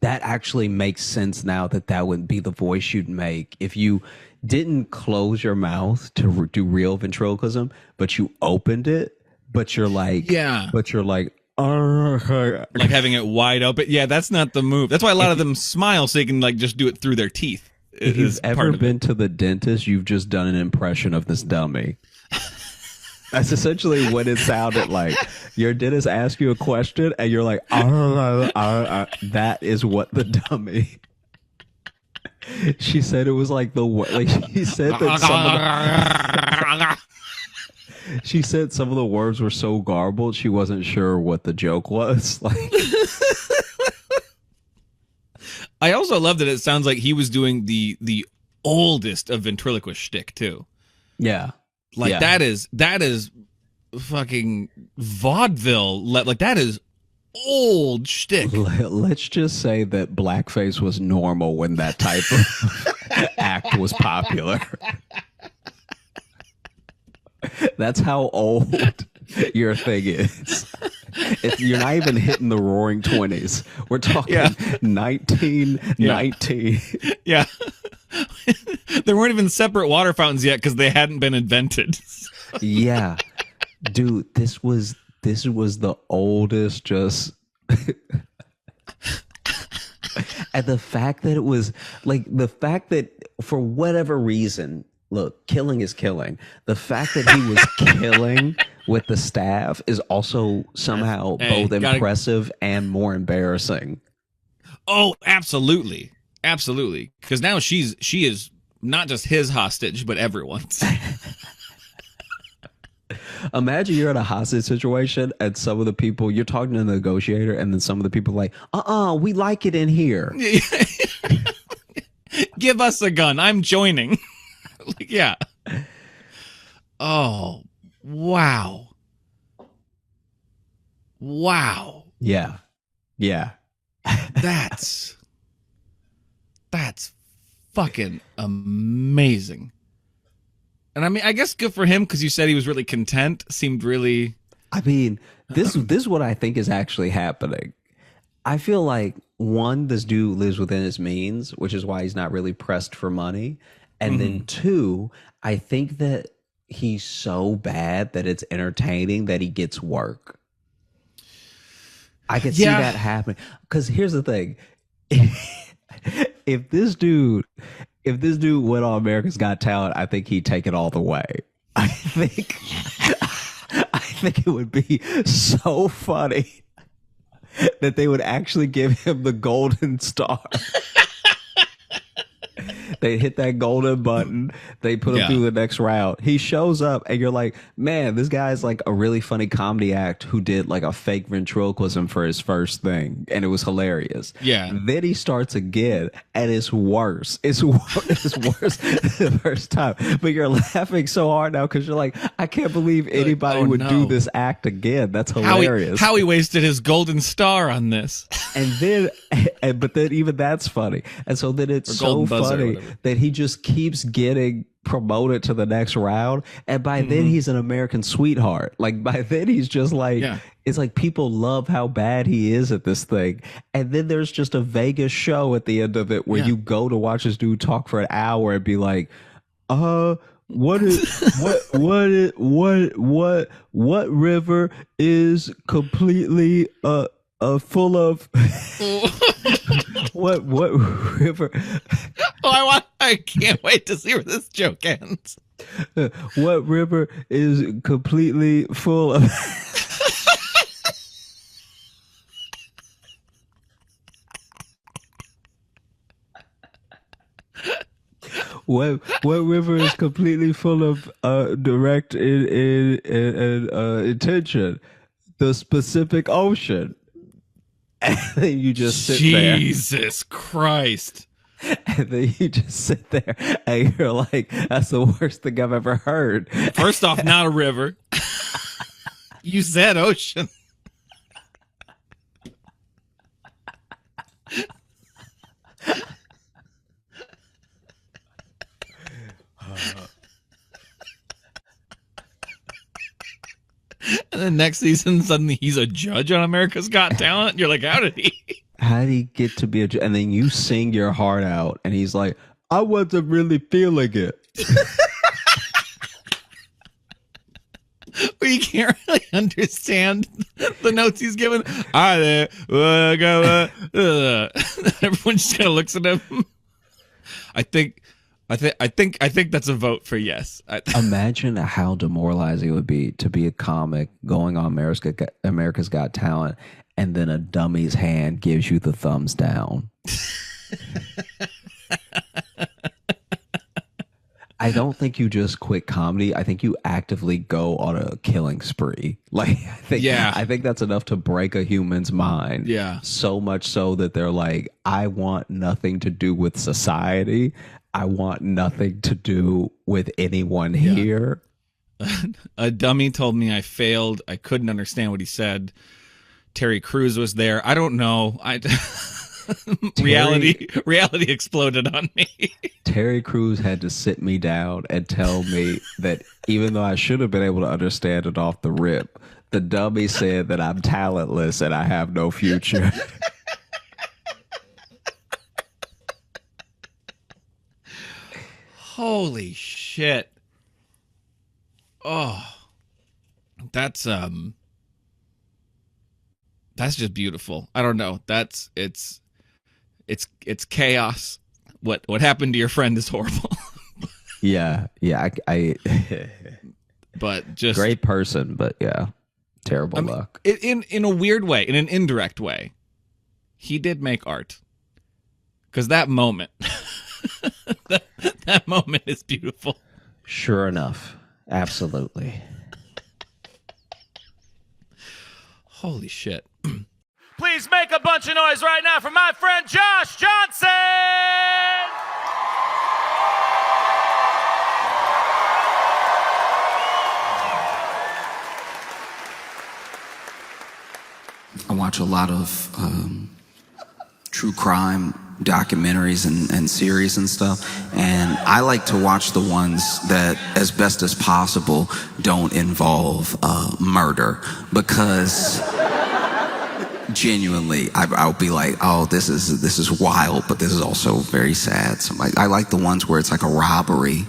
That actually makes sense now that would be the voice you'd make if you didn't close your mouth to do real ventriloquism, but you opened it, but you're like, like having it wide open. Yeah, that's not the move. That's why a lot of them smile so they can like just do it through their teeth. If you've ever been to the dentist, you've just done an impression of this dummy. That's essentially what it sounded like. Your dentist asks you a question and you're like, that is what the dummy. She said it was like she said that she said some of the words were so garbled she wasn't sure what the joke was. Like, I also love that it sounds like he was doing the oldest of ventriloquist shtick too. Yeah. Like that is fucking vaudeville. Like that is old shtick. Let's just say that blackface was normal when that type of act was popular. That's how old your thing is. You're not even hitting the roaring 20s. We're talking 1919. Yeah. There weren't even separate water fountains yet because they hadn't been invented. Yeah. Dude, this was the oldest just and the fact that it was like the fact that for whatever reason, look, killing is killing. The fact that he was killing with the staff is also somehow both impressive and more embarrassing. Oh, absolutely. Absolutely. Because now she is not just his hostage, but everyone's. Imagine you're in a hostage situation and some of the people, you're talking to the negotiator and then some of the people are like, we like it in here. Give us a gun. I'm joining. Like, yeah. Oh, wow. Wow. Yeah. Yeah. That's fucking amazing. And I mean, I guess good for him because you said he was really content. Seemed really. I mean, this is what I think is actually happening. I feel like this dude lives within his means, which is why he's not really pressed for money. And then two, I think that he's so bad that it's entertaining that he gets work. I could see that happening. Because here's the thing. If this dude went on America's Got Talent, I think he'd take it all the way. I think it would be so funny that they would actually give him the golden star. They hit that golden button. They put him through the next round. He shows up and you're like, man, this guy's like a really funny comedy act who did like a fake ventriloquism for his first thing. And it was hilarious. Yeah. Then he starts again and it's worse. It's worse the first time. But you're laughing so hard now because you're like, I can't believe anybody would do this act again. That's hilarious. How he wasted his golden star on this. And then, but then even that's funny. And so then it's so funny that he just keeps getting promoted to the next round. And by then he's an American sweetheart. Like by then he's just like, it's like people love how bad he is at this thing. And then there's just a Vegas show at the end of it where you go to watch this dude talk for an hour and be like, what river is completely full of what river? Oh, I can't wait to see where this joke ends. What river is completely full of? What river is completely full of direct intention? The Pacific Ocean. And then you just sit there. Jesus Christ. And then you just sit there and you're like, that's the worst thing I've ever heard. First off, not a river. You said ocean. And then next season, suddenly he's a judge on America's Got Talent. You're like, how did he? How did he get to be a judge? And then you sing your heart out, and he's like, I wasn't really feeling it. Where you can't really understand the notes he's given. Hi there. Everyone just kind of looks at him. I think that's a vote for yes. Imagine how demoralizing it would be to be a comic going on America's Got Talent, and then a dummy's hand gives you the thumbs down. I don't think you just quit comedy. I think you actively go on a killing spree. Like, I think that's enough to break a human's mind. Yeah. So much so that they're like, I want nothing to do with society. I want nothing to do with anyone here. A dummy told me I failed. I couldn't understand what he said. Terry Crews was there. I don't know. Reality exploded on me. Terry Crews had to sit me down and tell me that even though I should have been able to understand it off the rip, the dummy said that I'm talentless and I have no future. Holy shit. Oh. That's just beautiful. I don't know. It's chaos. What happened to your friend is horrible. Yeah. I but just great person, but yeah, terrible luck. In a weird way, in an indirect way, he did make art. Because that moment, that moment is beautiful. Sure enough, absolutely. Holy shit. Please make a bunch of noise right now for my friend Josh Johnson! I watch a lot of true crime documentaries and series and stuff, and I like to watch the ones that, as best as possible, don't involve murder, because genuinely I'll be like, oh, this is wild, but this is also very sad. So I like the ones where it's like a robbery.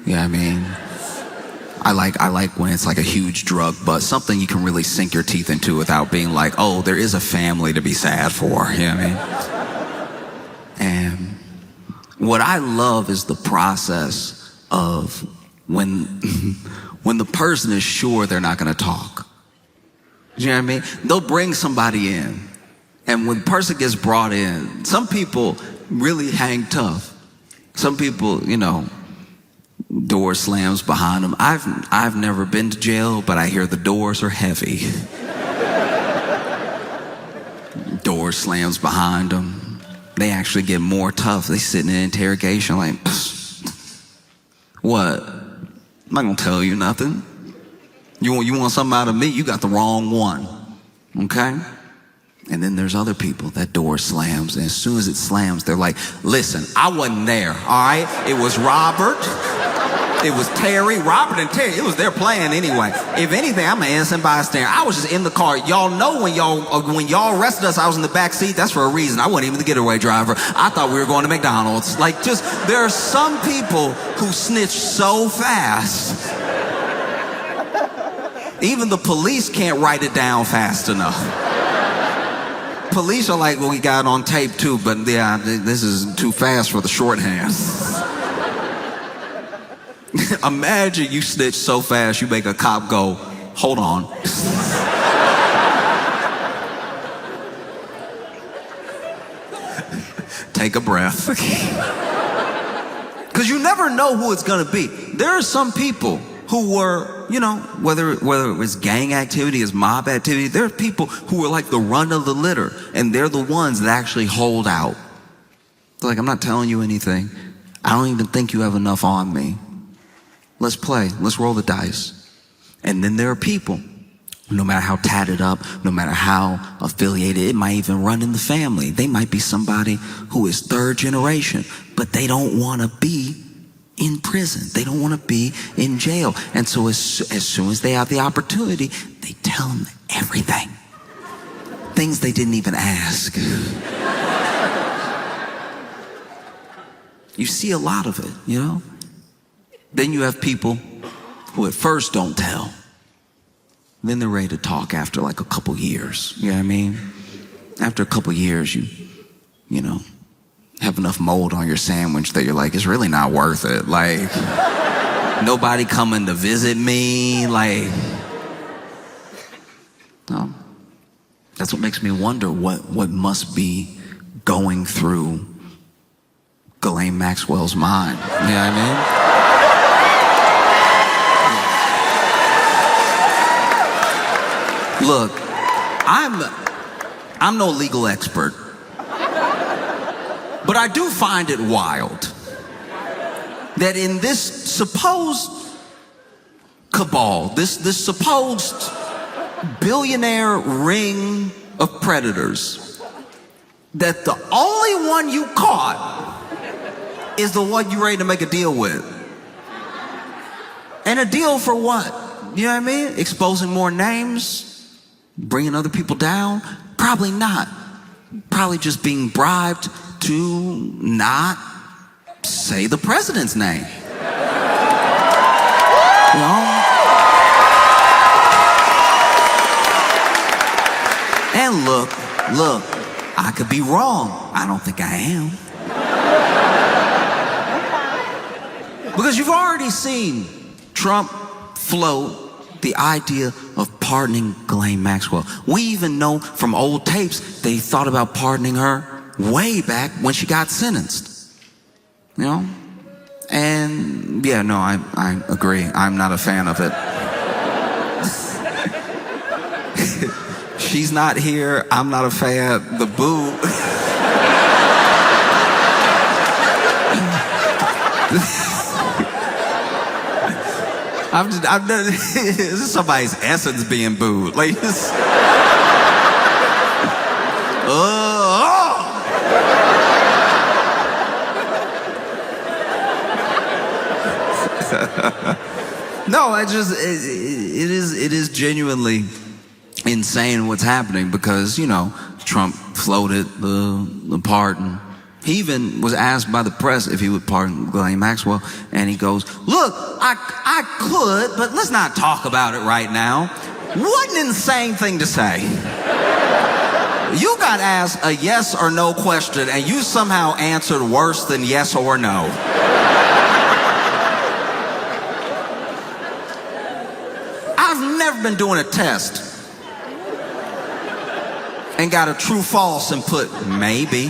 You know what I mean? I like when it's like a huge drug bust, something you can really sink your teeth into without being like, oh, there is a family to be sad for. You know what I mean? And what I love is the process of when the person is sure they're not going to talk. You know what I mean? They'll bring somebody in, and when the person gets brought in, some people really hang tough. Some people, door slams behind them. I've never been to jail, but I hear the doors are heavy. Door slams behind them. They actually get more tough. They sit in an interrogation like, what? I'm not gonna tell you nothing. You want something out of me? You got the wrong one. Okay? And then there's other people, that door slams, and as soon as it slams, they're like, listen, I wasn't there, all right? It was Robert. It was Terry, Robert and Terry. It was their plan anyway. If anything, I'm an innocent bystander. I was just in the car. Y'all know when y'all arrested us, I was in the back seat. That's for a reason. I wasn't even the getaway driver. I thought we were going to McDonald's. There are some people who snitch so fast. Even the police can't write it down fast enough. police are like, well, we got it on tape too, but yeah, this is too fast for the shorthand. Imagine you snitch so fast you make a cop go, hold on. Take a breath. Because you never know who it's going to be. There are some people who were, you know, whether it was gang activity, is mob activity, there are people who are like the run of the litter, and they're the ones that actually hold out. They're like, I'm not telling you anything. I don't even think you have enough on me. Let's play. Let's roll the dice. And then there are people, no matter how tatted up, no matter how affiliated, it might even run in the family. They might be somebody who is third generation, but they don't want to be in prison. They don't want to be in jail. And so as soon as they have the opportunity, they tell them everything. Things they didn't even ask. You see a lot of it, you know? Then you have people who at first don't tell. Then they're ready to talk after like a couple years. You know what I mean? After a couple years, you know, have enough mold on your sandwich that you're like, it's really not worth it. Like, nobody coming to visit me. Like, no. That's what makes me wonder what must be going through Ghislaine Maxwell's mind. You know what I mean? Look, I'm no legal expert, but I do find it wild that in this supposed cabal, this supposed billionaire ring of predators, that the only one you caught is the one you're ready to make a deal with. And a deal for what? You know what I mean? Exposing more names? Bringing other people down? Probably not. Probably just being bribed to not say the president's name. You know? And look, I could be wrong. I don't think I am. Because you've already seen Trump float the idea of pardoning Ghislaine Maxwell. We even know from old tapes they thought about pardoning her way back when she got sentenced. You know? And yeah, no, I agree. I'm not a fan of it. She's not here. I'm not a fan. The boo. I'm this is somebody's essence being booed. Like this. No, it is genuinely insane what's happening because, you know, Trump floated the pardon. He even was asked by the press if he would pardon Ghislaine Maxwell, and he goes, look, I could, but let's not talk about it right now. What an insane thing to say. You got asked a yes or no question, and you somehow answered worse than yes or no. I've never been doing a test and got a true false and put maybe.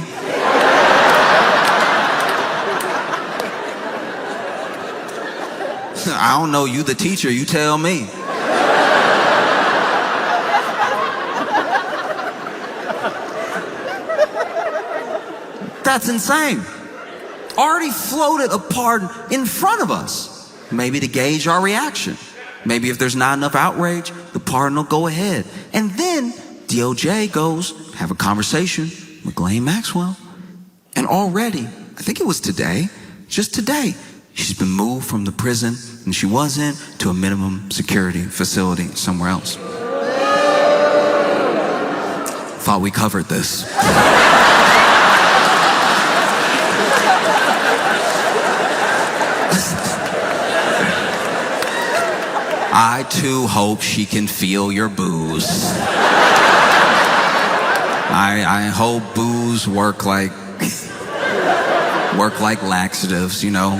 I don't know, you the teacher, you tell me. That's insane. Already floated a pardon in front of us, maybe to gauge our reaction. Maybe if there's not enough outrage, the pardon will go ahead. And then DOJ goes, have a conversation with Ghislaine Maxwell. And already, I think it was today, just today, she's been moved from the prison and she was in to a minimum security facility somewhere else. Thought we covered this. I too hope she can feel your booze. I hope booze work like laxatives, you know.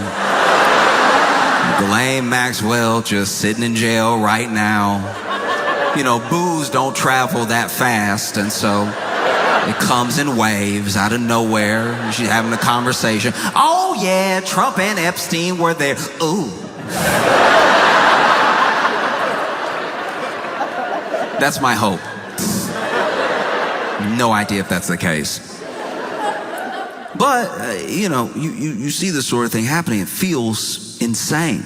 Ghislaine Maxwell just sitting in jail right now. You know, booze don't travel that fast, and so it comes in waves out of nowhere. She's having a conversation. Oh yeah, Trump and Epstein were there. Ooh. That's my hope. No idea if that's the case. But, you know, you see this sort of thing happening. It feels insane.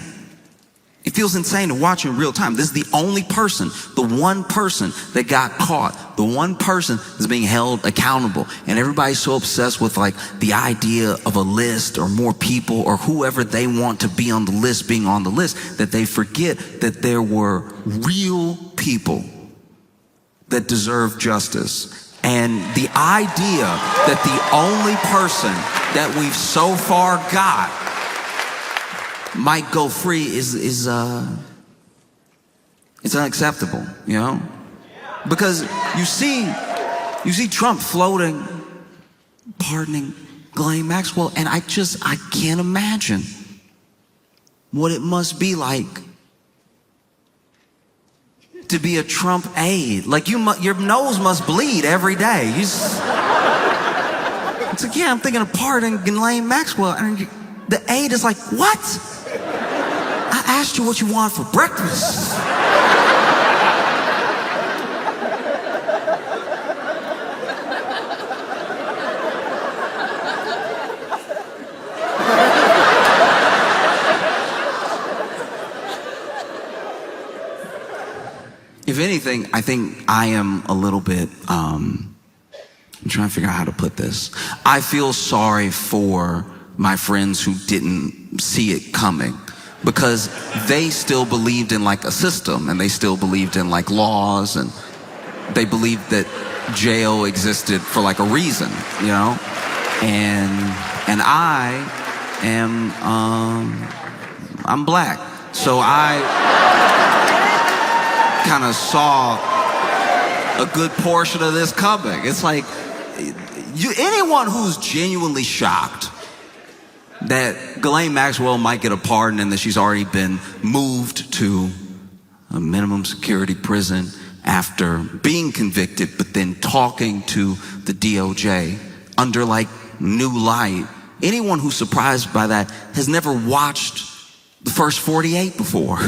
It feels insane to watch in real time. This is the only person, the one person that got caught, the one person that's being held accountable. And everybody's so obsessed with like the idea of a list or more people or whoever they want to be on the list being on the list that they forget that there were real people that deserve justice. And the idea that the only person that we've so far got might go free is unacceptable, you know? Because you see Trump floating, pardoning Ghislaine Maxwell, and I can't imagine what it must be like to be a Trump aide. Like your nose must bleed every day. It's like, yeah, I'm thinking of pardoning Ghislaine Maxwell, and the aide is like, what? I asked you what you want for breakfast. If anything, I think I am a little bit, I'm trying to figure out how to put this. I feel sorry for my friends who didn't see it coming, because they still believed in like a system, and they still believed in like laws, and they believed that jail existed for like a reason, you know? And I am, I'm black. So I kind of saw a good portion of this coming. It's like, anyone who's genuinely shocked that Ghislaine Maxwell might get a pardon and that she's already been moved to a minimum security prison after being convicted, but then talking to the DOJ under like new light. Anyone who's surprised by that has never watched the first 48 before.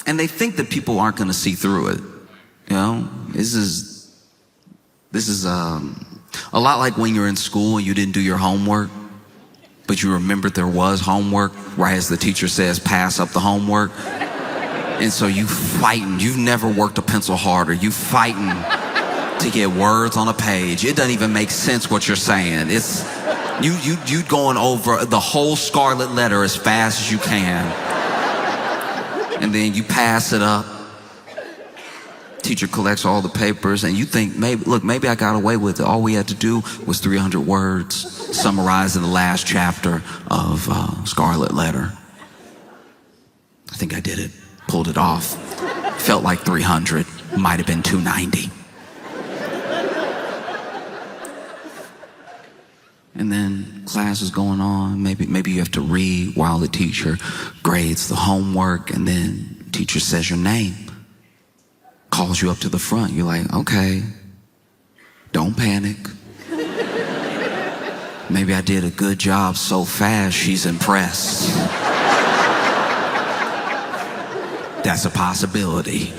And they think that people aren't going to see through it. You know, this is a lot like when you're in school and you didn't do your homework, but you remembered there was homework right as the teacher says, pass up the homework. And so you fighting. You've never worked a pencil harder. You fighting to get words on a page. It doesn't even make sense what you're saying. It's you going over the whole scarlet letter as fast as you can. And then you pass it up. Teacher collects all the papers, and you think, maybe I got away with it. All we had to do was 300 words summarized in the last chapter of Scarlet Letter. I think I did it. Pulled it off. Felt like 300. Might have been 290. And then class is going on. Maybe you have to read while the teacher grades the homework, and then teacher says your name. Calls you up to the front. You're like, okay, don't panic. Maybe I did a good job so fast she's impressed. That's a possibility.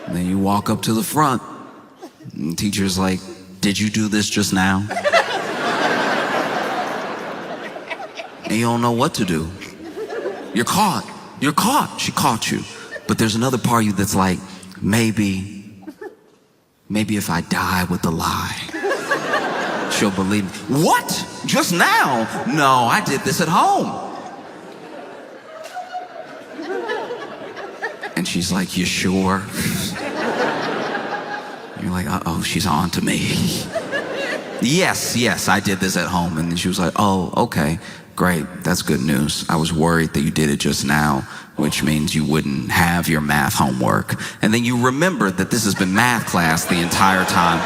And then you walk up to the front, and the teacher's like, did you do this just now? And you don't know what to do. You're caught. You're caught. She caught you. But there's another part of you that's like, maybe if I die with the lie, she'll believe me. What? Just now? No, I did this at home. And she's like, you sure? You're like, uh-oh, she's on to me. Yes, I did this at home. And then she was like, oh, okay. great. That's good news. I was worried that you did it just now, which means you wouldn't have your math homework. And then you remembered that this has been math class the entire time.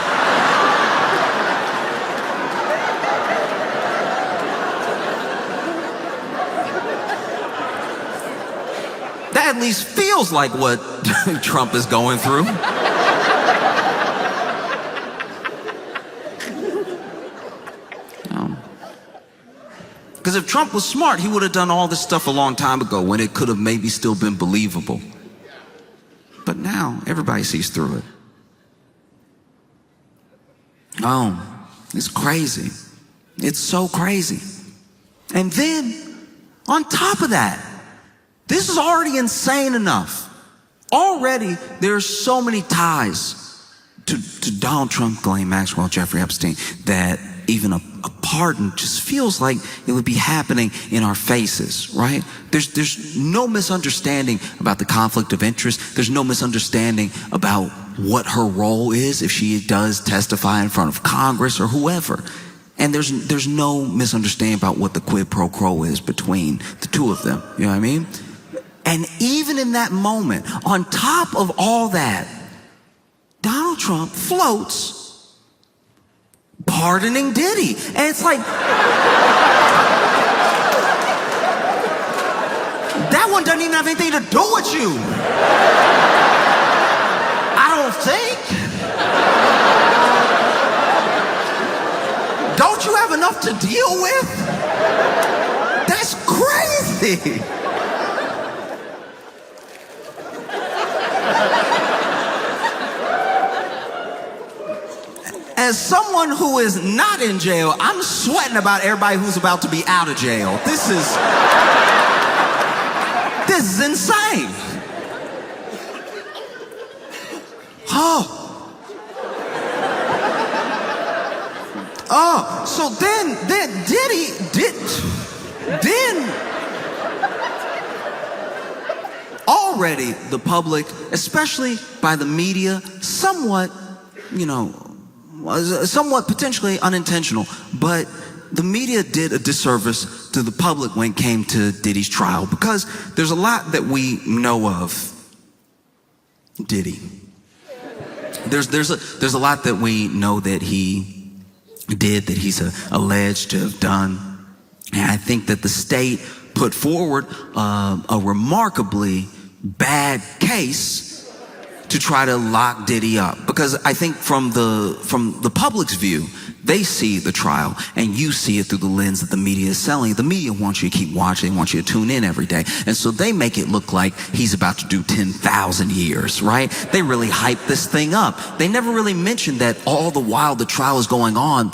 That at least feels like what Trump is going through. Because if Trump was smart, he would have done all this stuff a long time ago when it could have maybe still been believable. But now, everybody sees through it. Oh, it's crazy. It's so crazy. And then, on top of that, this is already insane enough. Already, there's so many ties to Donald Trump, Ghislaine Maxwell, Jeffrey Epstein, that even a pardon just feels like it would be happening in our faces, right? There's no misunderstanding about the conflict of interest. There's no misunderstanding about what her role is if she does testify in front of Congress or whoever. And there's no misunderstanding about what the quid pro quo is between the two of them. You know what I mean? And even in that moment, on top of all that, Donald Trump floats pardoning Diddy. And it's like, that one doesn't even have anything to do with you. I don't think. Don't you have enough to deal with? That's crazy. As someone who is not in jail, I'm sweating about everybody who's about to be out of jail. This is insane. So then already the public, especially by the media, somewhat, somewhat potentially unintentional, but the media did a disservice to the public when it came to Diddy's trial, because there's a lot that we know of Diddy. There's a lot that we know that he did, that he's alleged to have done. And I think that the state put forward a remarkably bad case to try to lock Diddy up, because I think from the public's view, they see the trial and you see it through the lens that the media is selling. The media wants you to keep watching, they want you to tune in every day, and so they make it look like he's about to do 10,000 years, right? They really hype this thing up. They never really mention that all the while the trial is going on,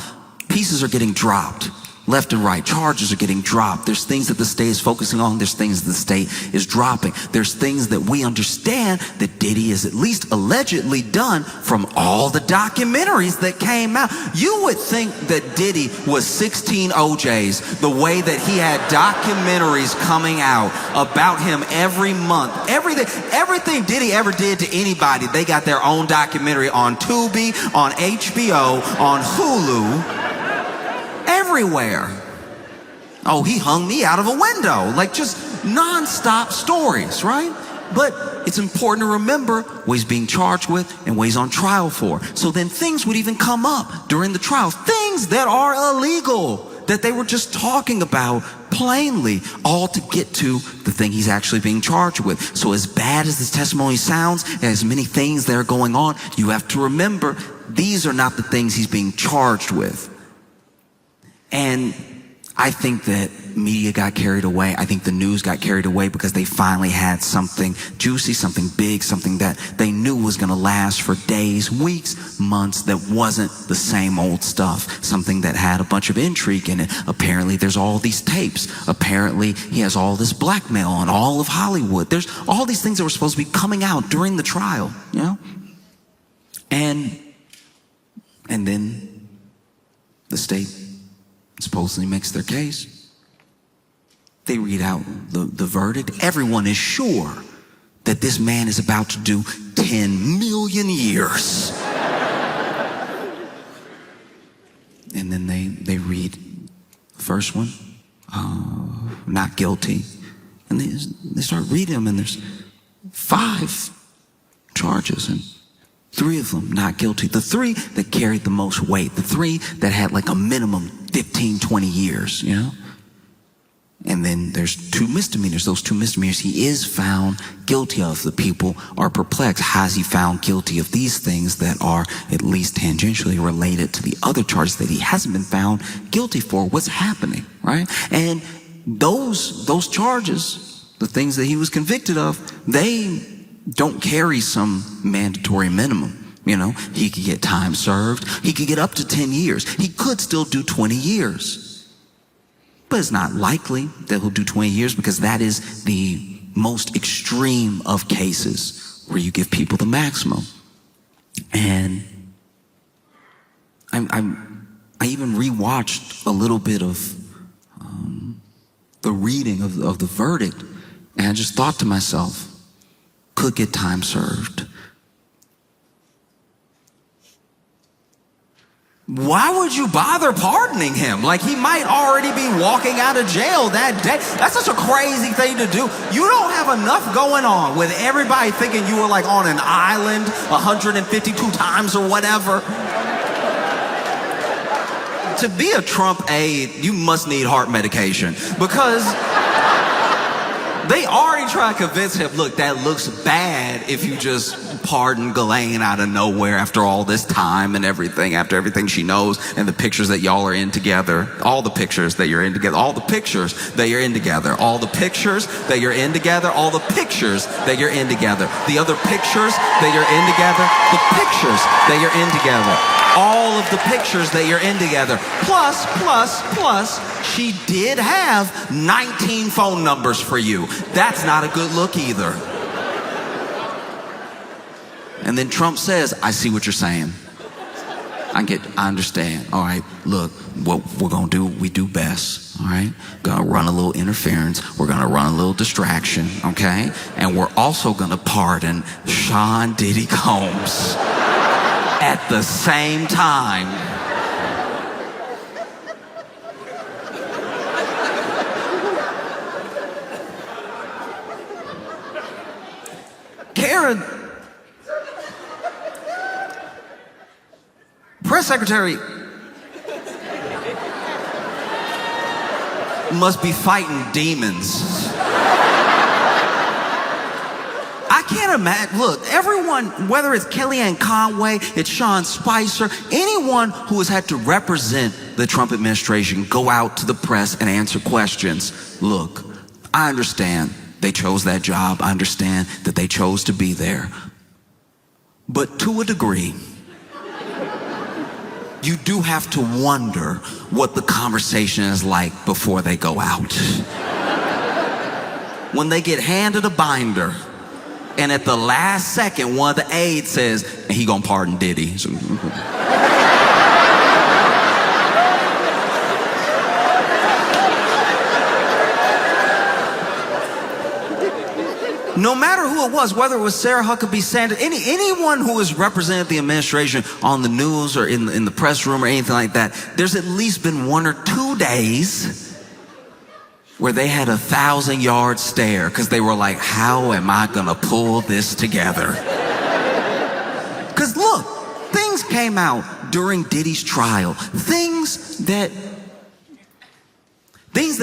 pieces are getting dropped. Left and right, charges are getting dropped. There's things that the state is focusing on. There's things that the state is dropping. There's things that we understand that Diddy is at least allegedly done from all the documentaries that came out. You would think that Diddy was 16 OJs, the way that he had documentaries coming out about him every month. Everything Diddy ever did to anybody, they got their own documentary on Tubi, on HBO, on Hulu. Everywhere. Oh, he hung me out of a window. Like, just nonstop stories, right? But it's important to remember what he's being charged with and what he's on trial for. So then things would even come up during the trial. Things that are illegal, that they were just talking about plainly, all to get to the thing he's actually being charged with. So as bad as this testimony sounds, as many things that are going on, you have to remember these are not the things he's being charged with. And I think that media got carried away. I think the news got carried away because they finally had something juicy, something big, something that they knew was going to last for days, weeks, months, that wasn't the same old stuff. Something that had a bunch of intrigue in it. Apparently there's all these tapes. Apparently he has all this blackmail on all of Hollywood. There's all these things that were supposed to be coming out during the trial, you know? And then the state supposedly makes their case. They read out the verdict. Everyone is sure that this man is about to do 10 million years. And then they read the first one, not guilty. And they start reading them, and there's 5 charges, and 3 of them not guilty. The 3 that carried the most weight, the 3 that had like a minimum 15, 20 years, you know? And then there's 2 misdemeanors. Those 2 misdemeanors he is found guilty of. The people are perplexed. How is he found guilty of these things that are at least tangentially related to the other charges that he hasn't been found guilty for? What's happening, right? And those charges, the things that he was convicted of, they don't carry some mandatory minimum. You know, he could get time served. He could get up to 10 years. He could still do 20 years. But it's not likely that he'll do 20 years, because that is the most extreme of cases where you give people the maximum. And I even rewatched a little bit of the reading of the verdict, and I just thought to myself, could get time served. Why would you bother pardoning him? Like, he might already be walking out of jail that day. That's such a crazy thing to do. You don't have enough going on with everybody thinking you were like on an island 152 times or whatever. To be a Trump aide, you must need heart medication, because they already try to convince him, look, that looks bad if you just pardon Ghislaine out of nowhere after all this time and everything, after everything she knows and the pictures that y'all are in together, all the pictures that you're in together, all the pictures that you're in together, all the pictures that you're in together, all the pictures that you're in together, the other pictures that you're in together, the pictures that you're in together, all of the pictures that you're in together, plus, she did have 19 phone numbers for you. That's not a good look either. And then Trump says, I see what you're saying. I understand. All right, look, what we're going to do, we do best. All right, gonna run a little interference. We're gonna run a little distraction, okay? And we're also gonna pardon Sean Diddy Combs at the same time. Karen, press secretary, must be fighting demons. I can't imagine. Look, everyone, whether it's Kellyanne Conway, it's Sean Spicer, anyone who has had to represent the Trump administration, go out to the press and answer questions. Look, I understand they chose that job. I understand that they chose to be there. But to a degree, you do have to wonder what the conversation is like before they go out. When they get handed a binder, and at the last second, one of the aides says, and he gonna pardon Diddy. So, no matter who it was, whether it was Sarah Huckabee Sanders, anyone who has represented the administration on the news or in the press room or anything like that, there's at least been 1 or 2 days where they had a 1,000-yard stare because they were like, how am I gonna pull this together? Because look, things came out during Diddy's trial, things that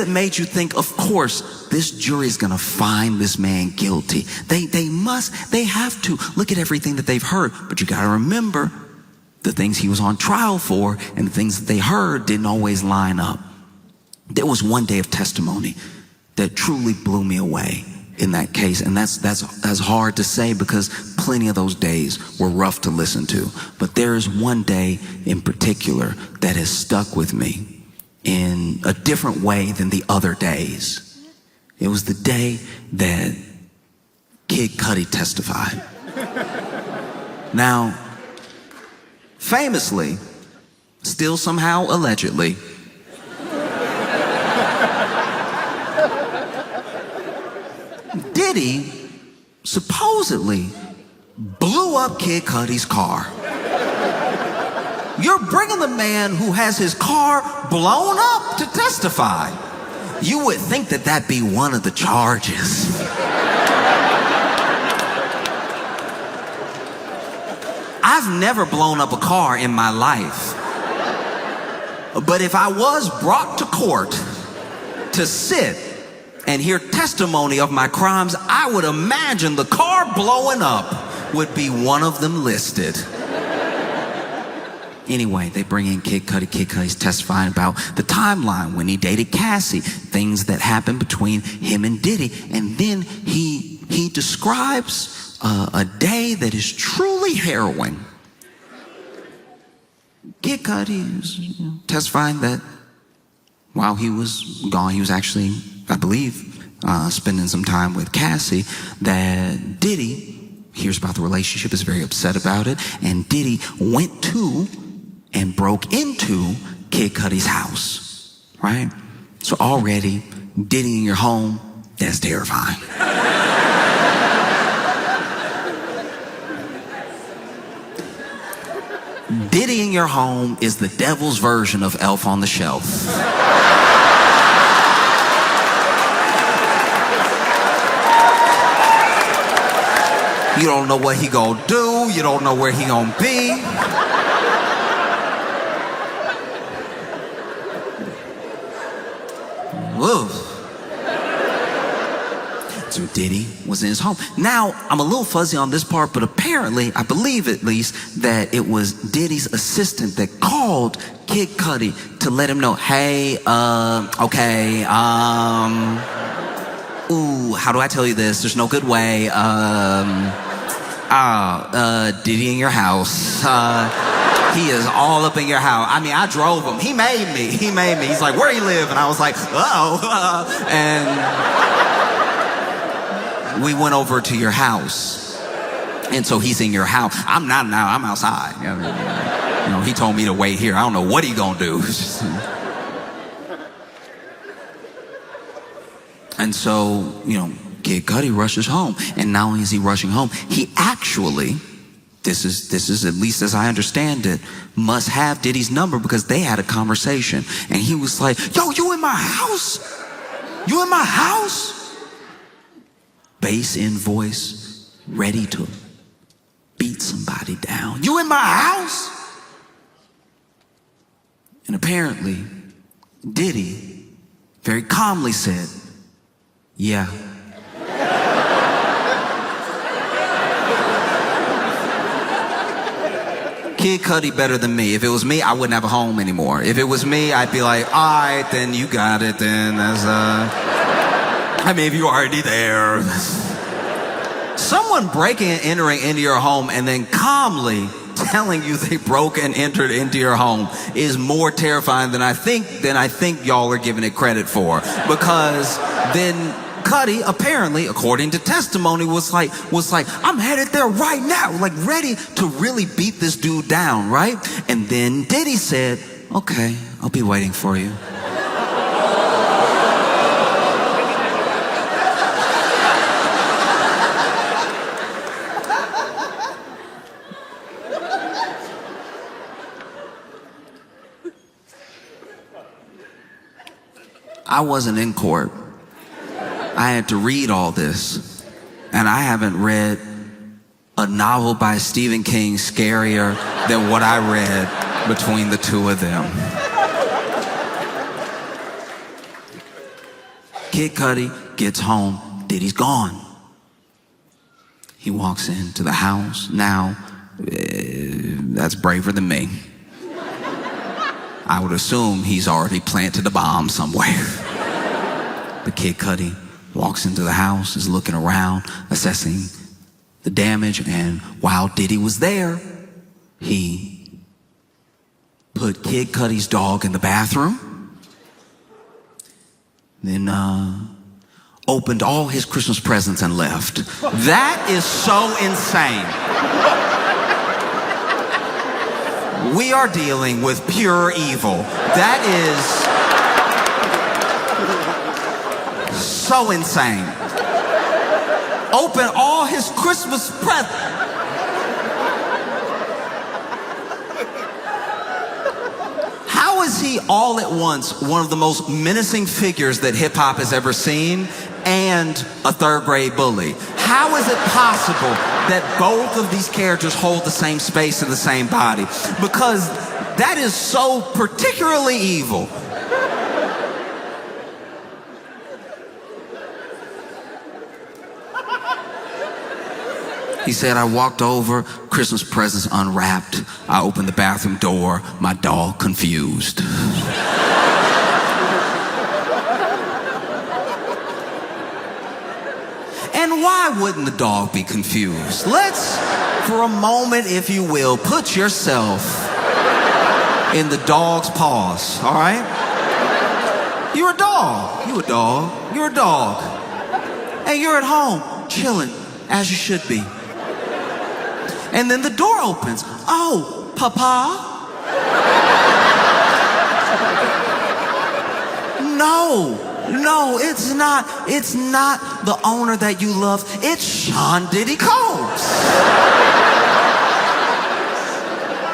made you think, of course, this jury is gonna find this man guilty. They have to look at everything that they've heard, but you gotta remember the things he was on trial for and the things that they heard didn't always line up. There was one day of testimony that truly blew me away in that case, and that's hard to say because plenty of those days were rough to listen to. But there is one day in particular that has stuck with me in a different way than the other days. It was the day that Kid Cudi testified. Now, famously, still somehow allegedly, Diddy supposedly blew up Kid Cudi's car. You're bringing the man who has his car blown up to testify. You would think that that'd be one of the charges. I've never blown up a car in my life. But if I was brought to court to sit and hear testimony of my crimes, I would imagine the car blowing up would be one of them listed. Anyway, they bring in Kid Cudi. Kid Cudi's testifying about the timeline when he dated Cassie, things that happened between him and Diddy. And then he describes a day that is truly harrowing. Kid Cudi is testifying that while he was gone, he was actually, I believe, spending some time with Cassie, that Diddy hears about the relationship, is very upset about it, and Diddy went to and broke into Kid Cudi's house, right? So already, Diddy in your home, that's terrifying. Diddy in your home is the devil's version of Elf on the Shelf. You don't know what he gonna do, you don't know where he gonna be. Whoa. So Diddy was in his home. Now, I'm a little fuzzy on this part, but apparently, I believe at least, that it was Diddy's assistant that called Kid Cudi to let him know, hey, okay, ooh, how do I tell you this? There's no good way. Diddy in your house. He is all up in your house. I mean, I drove him. He made me. He's like, where you live? And I was like, and we went over to your house. And so he's in your house. I'm not now. I'm outside. You know, he told me to wait here. I don't know what he gonna do. And so, you know, Kid Cudi rushes home. And not only is he rushing home, he actually, this is at least as I understand it, must have Diddy's number because they had a conversation. And he was like, yo, you in my house? You in my house? Bass in voice, ready to beat somebody down. You in my house? And apparently, Diddy very calmly said, yeah. Kid Cudi better than me. If it was me, I wouldn't have a home anymore. If it was me, I'd be like, all right, then you got it. Then that's, I mean, if you're already there. Someone breaking and entering into your home and then calmly telling you they broke and entered into your home is more terrifying than I think y'all are giving it credit for. Because then Cudi, apparently, according to testimony, was like, I'm headed there right now, like ready to really beat this dude down, right? And then Diddy said, okay, I'll be waiting for you. I wasn't in court. I had to read all this, and I haven't read a novel by Stephen King scarier than what I read between the two of them. Kid Cudi gets home, Diddy's gone. He walks into the house. Now, that's braver than me. I would assume he's already planted a bomb somewhere. But Kid Cudi walks into the house, is looking around, assessing the damage, and while Diddy was there, he put Kid Cudi's dog in the bathroom, then opened all his Christmas presents and left. That is so insane. We are dealing with pure evil. That is so insane. Open all his Christmas presents. How is he all at once one of the most menacing figures that hip hop has ever seen and a third grade bully? How is it possible that both of these characters hold the same space in the same body? Because that is so particularly evil. He said, I walked over, Christmas presents unwrapped. I opened the bathroom door, my dog confused. And why wouldn't the dog be confused? Let's, for a moment, if you will, put yourself in the dog's paws, all right? You're a dog. You a dog. You're a dog. And you're at home, chilling, as you should be. And then the door opens. Oh, Papa? No, it's not. It's not the owner that you love. It's Sean Diddy Combs.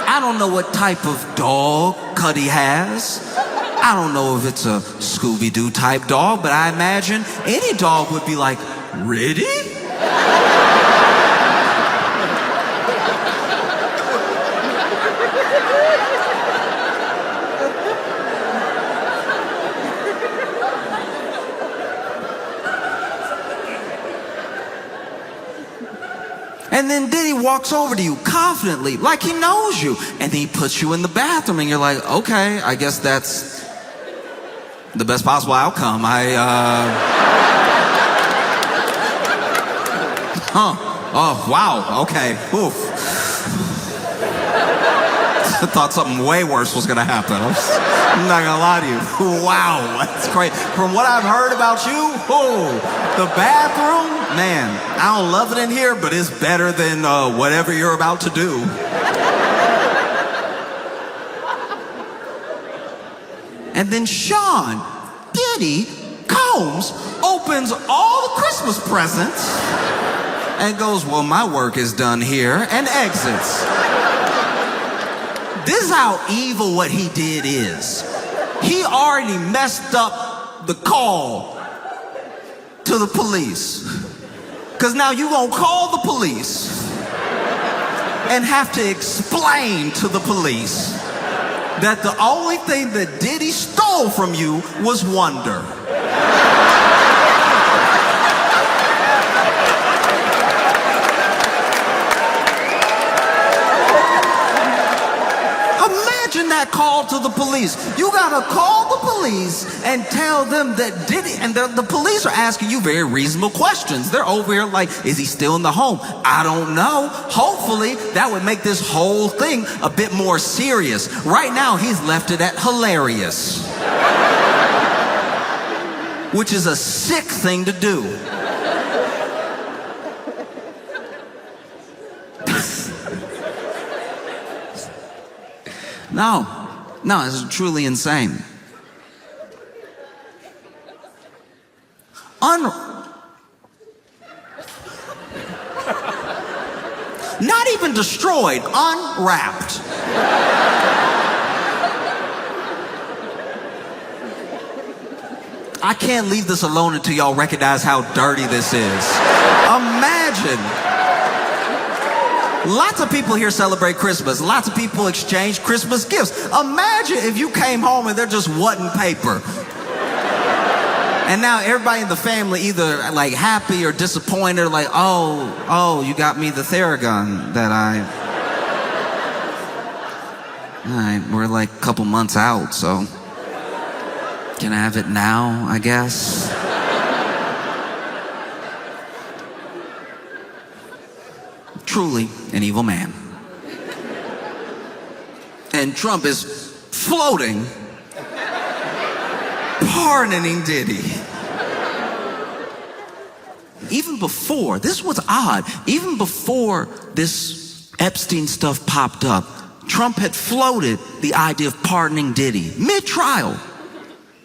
I don't know what type of dog Cuddy has. I don't know if it's a Scooby-Doo type dog, but I imagine any dog would be like, really? And then Diddy walks over to you confidently, like he knows you. And then he puts you in the bathroom and you're like, okay, I guess that's the best possible outcome. Oh, wow, okay, oof. I thought something way worse was gonna happen. I'm not gonna lie to you. Wow, that's crazy. From what I've heard about you, the bathroom, man, I don't love it in here, but it's better than whatever you're about to do. And then Sean Diddy Combs opens all the Christmas presents and goes, well, my work is done here, and exits. This is how evil what he did is. He already messed up the call to the police. Because now you gonna call the police and have to explain to the police that the only thing that Diddy stole from you was wonder. Imagine that call to the police. You gotta call the police and tell them that Diddy, and the police are asking you very reasonable questions. They're over here like, is he still in the home? I don't know. Hopefully that would make this whole thing a bit more serious. Right now he's left it at hilarious, which is a sick thing to do. No, it's truly insane. Not even destroyed, unwrapped. I can't leave this alone until y'all recognize how dirty this is. Imagine. Lots of people here celebrate Christmas. Lots of people exchange Christmas gifts. Imagine if you came home and there just wasn't paper. And now everybody in the family either like happy or disappointed, like, oh, you got me the Theragun that all right, we're like a couple months out, so can I have it now, I guess? Truly an evil man. And Trump is floating, pardoning Diddy. Even before, this was odd, even before this Epstein stuff popped up, Trump had floated the idea of pardoning Diddy mid-trial.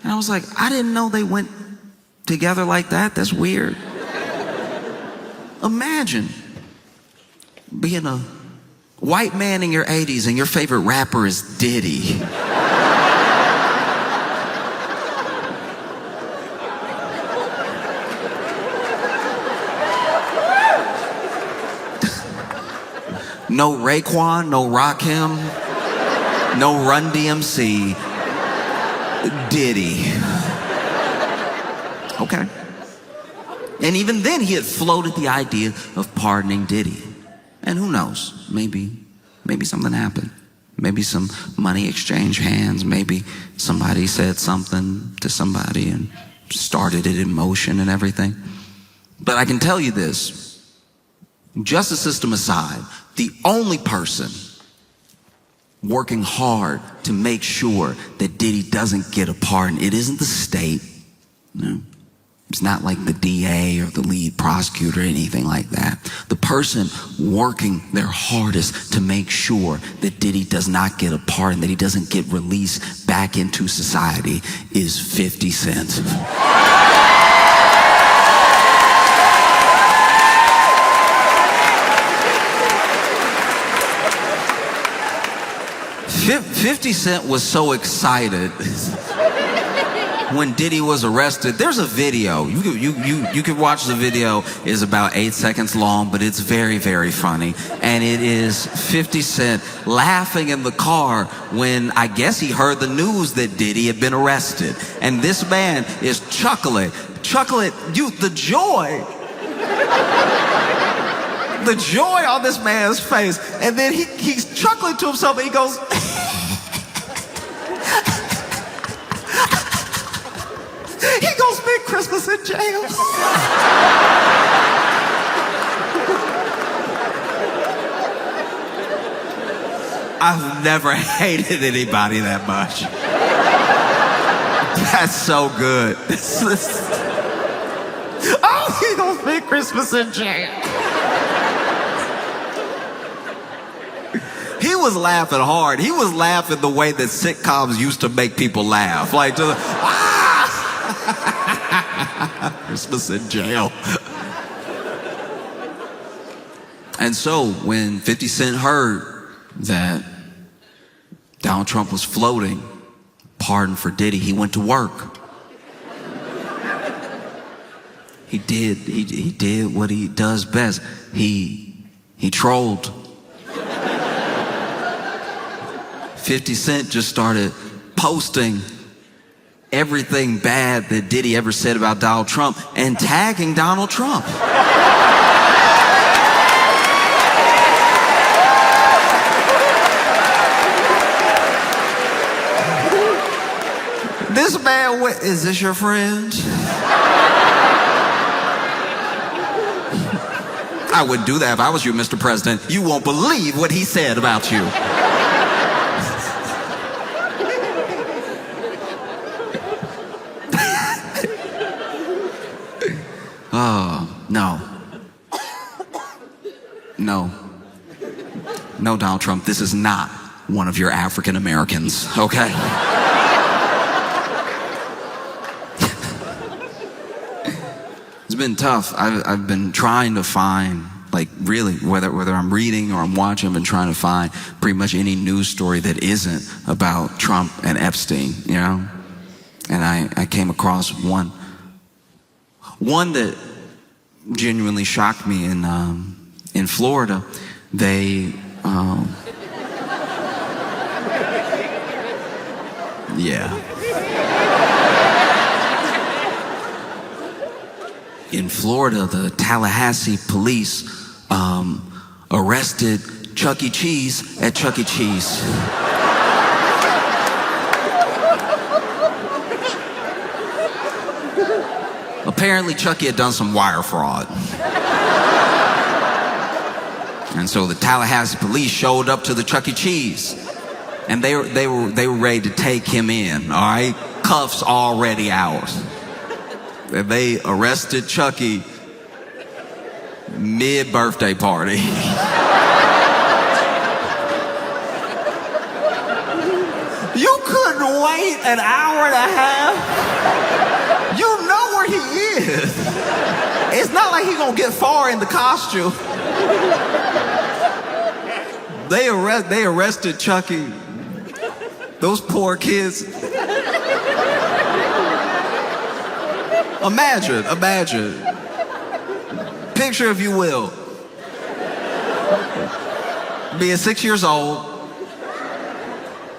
And I was like, I didn't know they went together like that. That's weird. Imagine being a white man in your 80s and your favorite rapper is Diddy. No Raekwon, no Rakim, no Run DMC. Diddy. Okay. And even then, he had floated the idea of pardoning Diddy. And who knows? Maybe something happened. Maybe some money exchanged hands. Maybe somebody said something to somebody and started it in motion and everything. But I can tell you this, justice system aside, the only person working hard to make sure that Diddy doesn't get a pardon, it isn't the state. No. It's not like the DA or the lead prosecutor or anything like that. The person working their hardest to make sure that Diddy does not get a pardon, that he doesn't get released back into society is 50 Cent. 50 Cent was so excited when Diddy was arrested. There's a video. You could watch the video. It's about 8 seconds long, but it's very, very funny. And it is 50 Cent laughing in the car when I guess he heard the news that Diddy had been arrested. And this man is chuckling. The joy. The joy on this man's face. And then he's chuckling to himself and he goes, he gonna spend Christmas in jail. I've never hated anybody that much. That's so good. Oh, he gonna spend Christmas in jail. He was laughing hard. He was laughing the way that sitcoms used to make people laugh. Like, Christmas in jail. And so when 50 Cent heard that Donald Trump was floating pardon for Diddy, he went to work. He did what he does best. He trolled. 50 Cent just started posting everything bad that Diddy ever said about Donald Trump and tagging Donald Trump. This man, is this your friend? I wouldn't do that if I was you, Mr. President. You won't believe what he said about you. No, Donald Trump, this is not one of your African Americans, okay? It's been tough. I've been trying to find, like, really, whether I'm reading or I'm watching, I've been trying to find pretty much any news story that isn't about Trump and Epstein, you know? And I came across one that genuinely shocked me in Florida. They, in Florida, the Tallahassee police arrested Chuck E. Cheese at Chuck E. Cheese. Apparently, Chucky had done some wire fraud. And so the Tallahassee police showed up to the Chuck E. Cheese. And they were ready to take him in, all right? Cuffs already out. And they arrested Chucky mid-birthday party. You couldn't wait an hour and a half? You know where he is. It's not like he's gonna get far in the costume. They arrested Chucky. Those poor kids. Imagine. Picture, if you will. being 6 years old,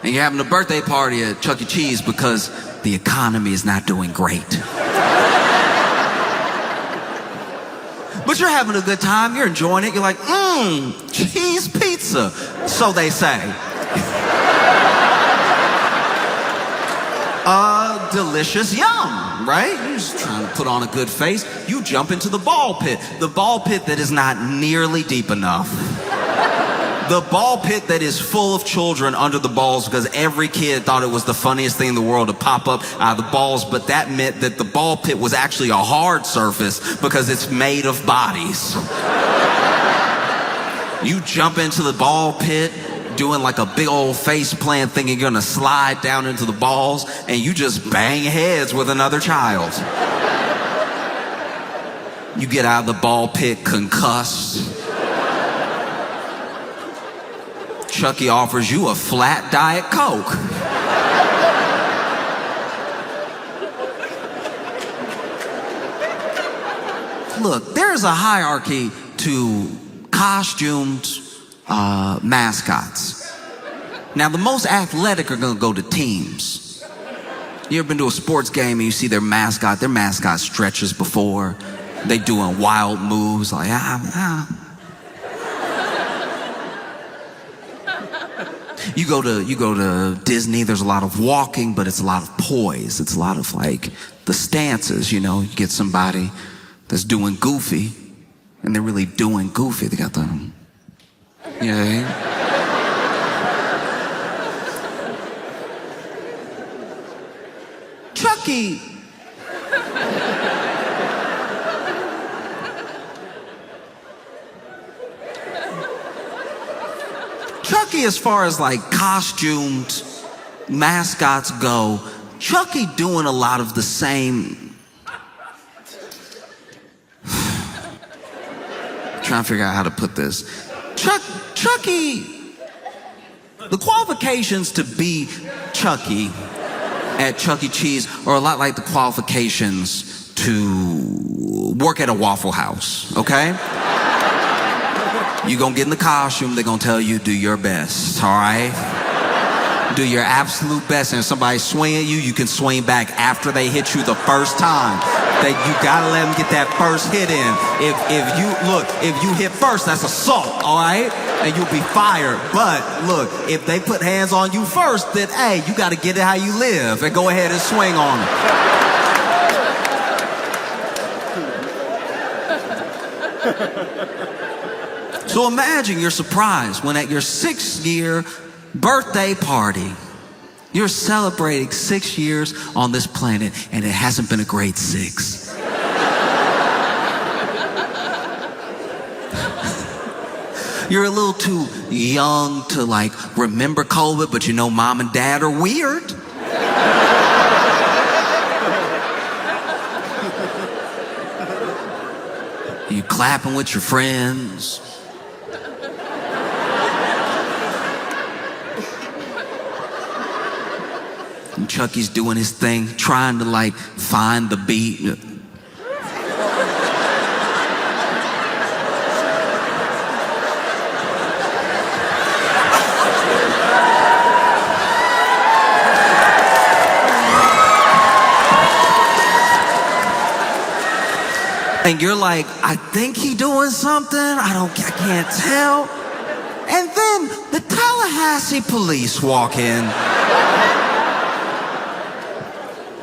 and you're having a birthday party at Chuck E. Cheese because the economy is not doing great. But you're having a good time, you're enjoying it, you're like, cheese pizza, so they say. Delicious yum, right? You're just trying to put on a good face. You jump into the ball pit that is not nearly deep enough. The ball pit that is full of children under the balls because every kid thought it was the funniest thing in the world to pop up out of the balls, but that meant that the ball pit was actually a hard surface because it's made of bodies. You jump into the ball pit doing like a big old face plant thinking you're gonna slide down into the balls, and you just bang heads with another child. You get out of the ball pit concussed. Chucky offers you a flat Diet Coke. Look, there's a hierarchy to costumed mascots. Now, the most athletic are gonna go to teams. You ever been to a sports game and you see their mascot stretches before, they doing wild moves like You go to Disney, there's a lot of walking, but it's a lot of poise. It's a lot of like the stances, you know. You get somebody that's doing goofy, and they're really doing goofy. They got the, you know what I mean? Chucky. Chucky, as far as like costumed mascots go, Chucky doing a lot of the same. Trying to figure out how to put this. Chucky, the qualifications to be Chucky at Chuck E. Cheese are a lot like the qualifications to work at a Waffle House, okay? You're gonna get in the costume, they're gonna tell you do your best, all right? Do your absolute best, and if somebody swing at you, you can swing back after they hit you the first time. You gotta let them get that first hit in. If you hit first, that's assault, all right? And you'll be fired. But look, if they put hands on you first, then hey, you gotta get it how you live and go ahead and swing on them. So imagine you're surprised when at your 6th-year birthday party, you're celebrating 6 years on this planet, and it hasn't been a great 6. You're a little too young to like remember COVID, but you know mom and dad are weird. You clapping with your friends. And Chucky's doing his thing, trying to like find the beat. And you're like, I think he doing something. I can't tell. And then the Tallahassee police walk in.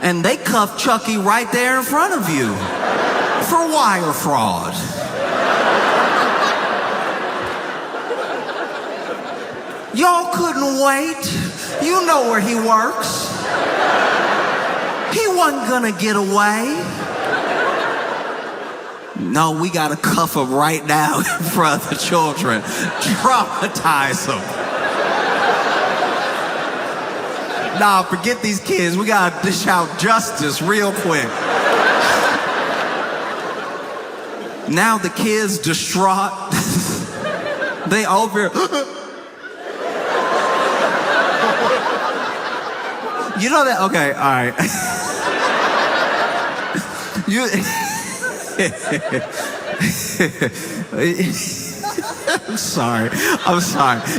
And they cuff Chucky right there in front of you for wire fraud. Y'all couldn't wait. You know where he works. He wasn't gonna get away. No, we gotta cuff him right now in front of the children. Traumatize them. Nah, forget these kids. We gotta dish out justice real quick. Now the kids distraught. They over. You know that? Okay, all right. I'm sorry.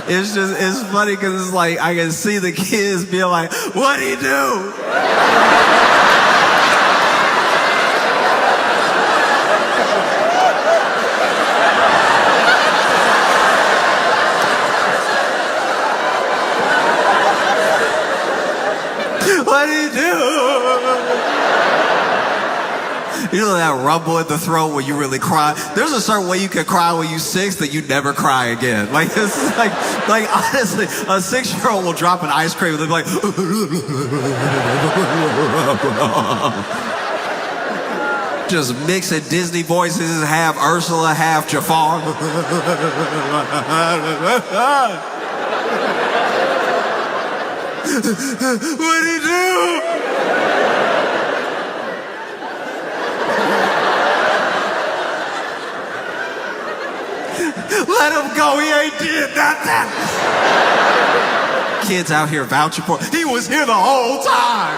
It's funny because it's like I can see the kids being like, what'd he do? What'd he do? You know that rumble in the throat when you really cry? There's a certain way you can cry when you're 6 that you never cry again. Like, this is like honestly, a 6-year-old will drop an ice cream and they'll be like, just mixing Disney voices, half Ursula, half Jafar. What'd he do? Let him go, he ain't did nothing. Kids out here vouching for him. He was here the whole time.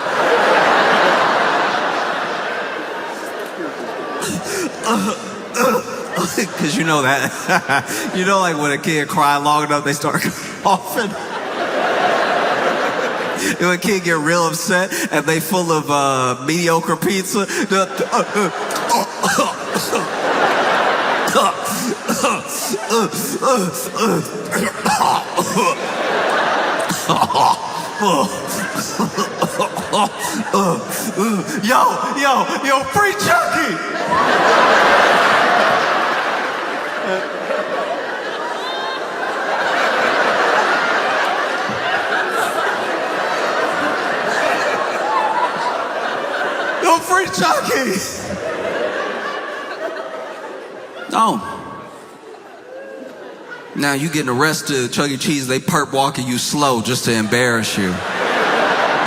Because you know that. You know, like when a kid cry long enough, they start coughing. When a kid get real upset and they full of mediocre pizza. Yo, free Chucky! Yo, free Chucky! Oh. Now you getting arrested at Chuck E. Cheese, they perp walking you slow just to embarrass you.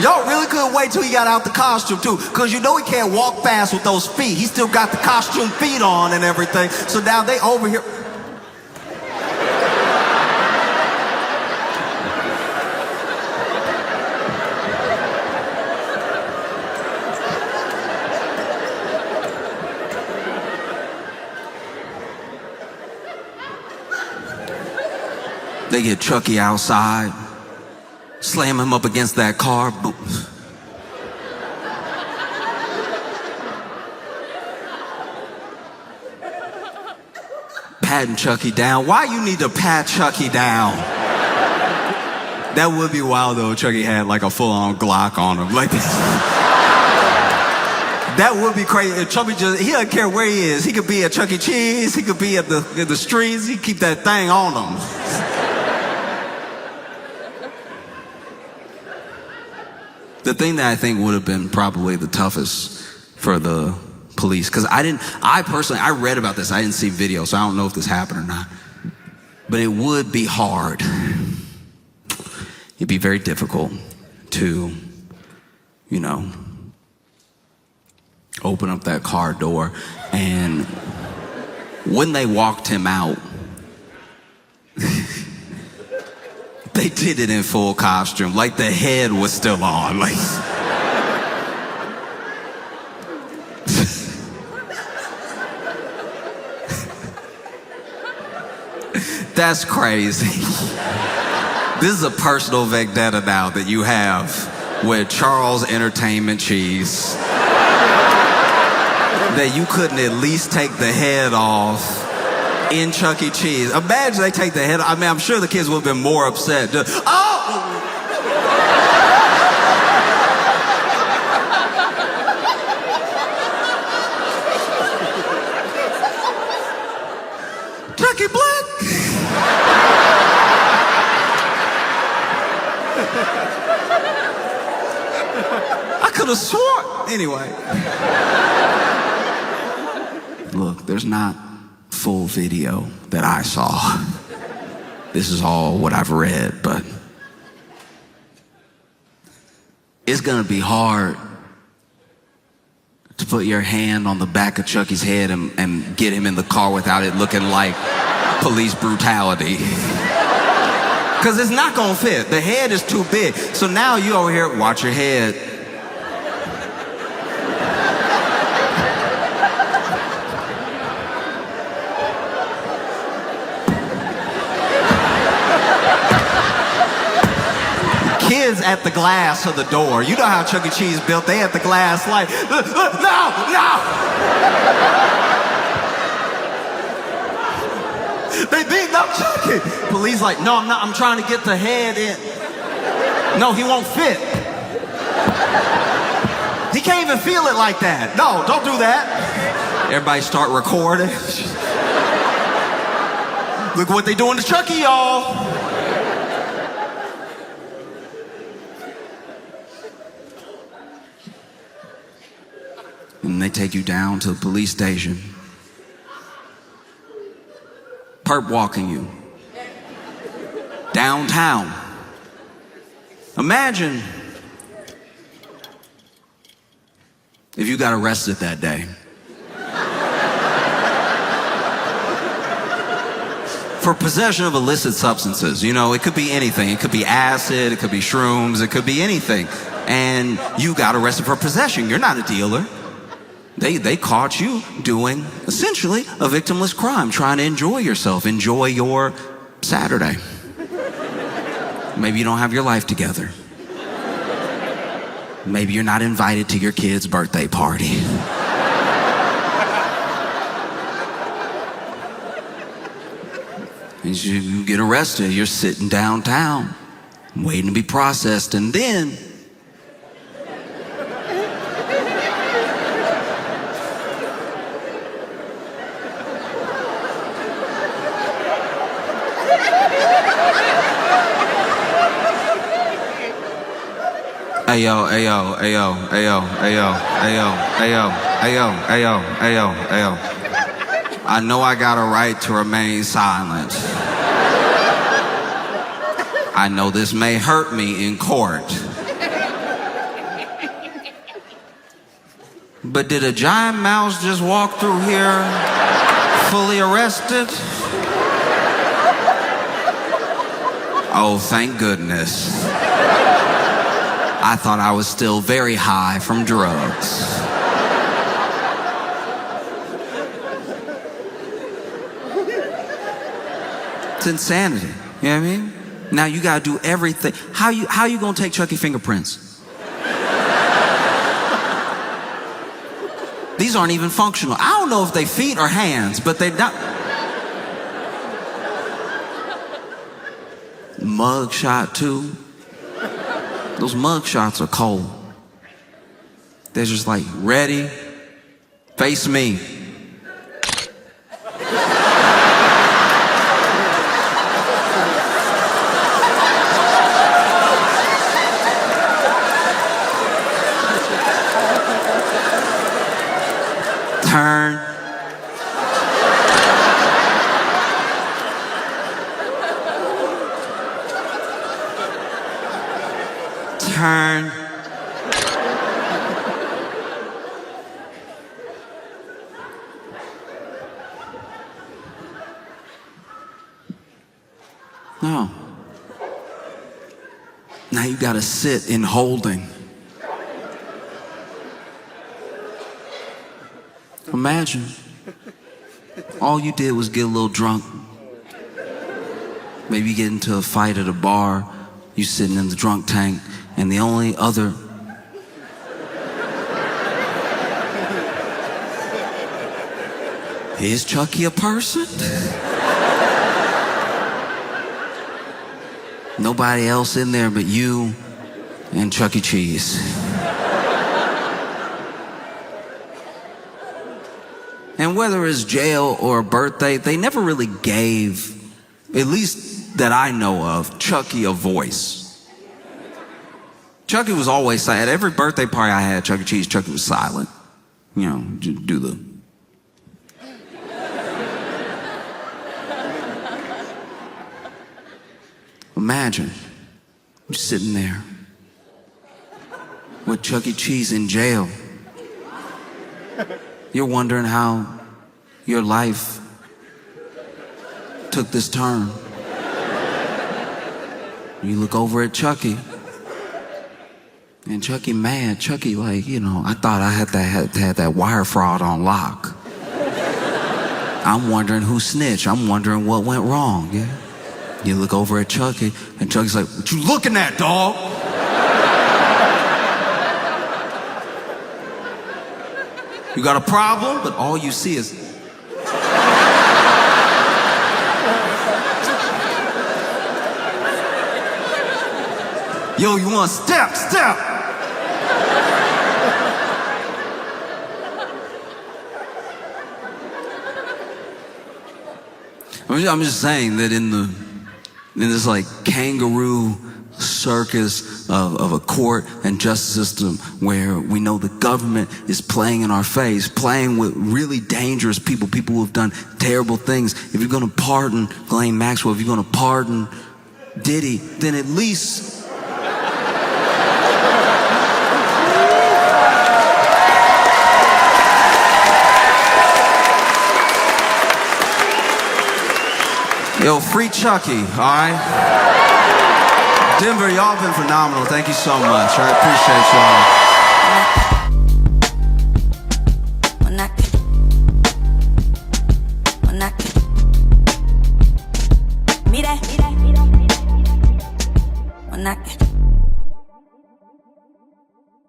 Y'all really couldn't wait till he got out the costume too, because you know he can't walk fast with those feet. He still got the costume feet on and everything. So now they over here. They get Chucky outside, slam him up against that car. Patting Chucky down. Why you need to pat Chucky down? That would be wild though. Chucky had like a full-on Glock on him, like this. That would be crazy. If Chucky he doesn't care where he is. He could be at Chuck E. Cheese. He could be in the streets. He keep that thing on him. The thing that I think would have been probably the toughest for the police, because I personally read about this. I didn't see video, so I don't know if this happened or not. But it would be hard. It'd be very difficult to, open up that car door. And when they walked him out, they did it in full costume, like the head was still on. Like, that's crazy. This is a personal vendetta now that you have with Charles Entertainment Cheese. That you couldn't at least take the head off in Chuck E. Cheese. Imagine they take the head. I mean, I'm sure the kids would have been more upset. Chucky Black. I could have sworn. Anyway. Look, there's not full video that I saw. This is all what I've read, but it's gonna be hard to put your hand on the back of Chucky's head and get him in the car without it looking like police brutality. Because it's not gonna fit. The head is too big. So now you over here, watch your head. at the glass of the door. You know how Chuck E. Cheese built. They had the glass like, no! They beating up Chucky. Police like, no, I'm not. I'm trying to get the head in. No, he won't fit. He can't even feel it like that. No, don't do that. Everybody start recording. Look what they doing to Chucky, y'all. And they take you down to the police station. Perp walking you. Downtown. Imagine if you got arrested that day. For possession of illicit substances. You know, it could be anything. It could be acid, it could be shrooms, it could be anything. And you got arrested for possession. You're not a dealer. They caught you doing, essentially, a victimless crime, trying to enjoy yourself, enjoy your Saturday. Maybe you don't have your life together. Maybe you're not invited to your kid's birthday party. And you get arrested, you're sitting downtown, waiting to be processed, and then Ayo. I know I got a right to remain silent. I know this may hurt me in court. But did a giant mouse just walk through here fully arrested? Oh, thank goodness. I thought I was still very high from drugs. It's insanity. You know what I mean? Now you gotta do everything. How you gonna take Chucky fingerprints? These aren't even functional. I don't know if they feet or hands, but they're not. Mug shot too. Those mug shots are cold. They're just like, ready, face me. Turn. Turn. No. Now you gotta sit in holding. Imagine, all you did was get a little drunk. Maybe you get into a fight at a bar, you sitting in the drunk tank, and the only other is Chucky a person? Nobody else in there but you and Chuck E. Cheese. And whether it's jail or a birthday, they never really gave, at least that I know of, Chucky a voice. Chucky was always silent. At every birthday party I had at Chuck E. Cheese, Chucky was silent. You know, do the... Imagine you're sitting there with Chuck E. Cheese in jail. You're wondering how your life took this turn. You look over at Chucky, and Chucky mad. Chucky like, you know, I thought I had that wire fraud on lock. I'm wondering who snitched. I'm wondering what went wrong, yeah? You look over at Chucky, and Chucky's like, what you looking at, dog? You got a problem, but all you see is... Yo, you want step, step. I'm just saying that in this like kangaroo circus of a court and justice system where we know the government is playing in our face, playing with really dangerous people who have done terrible things. If you're gonna pardon Ghislaine Maxwell, if you're gonna pardon Diddy, then at least yo, free Chucky, all right? Denver, y'all been phenomenal. Thank you so much. I appreciate y'all. Mira.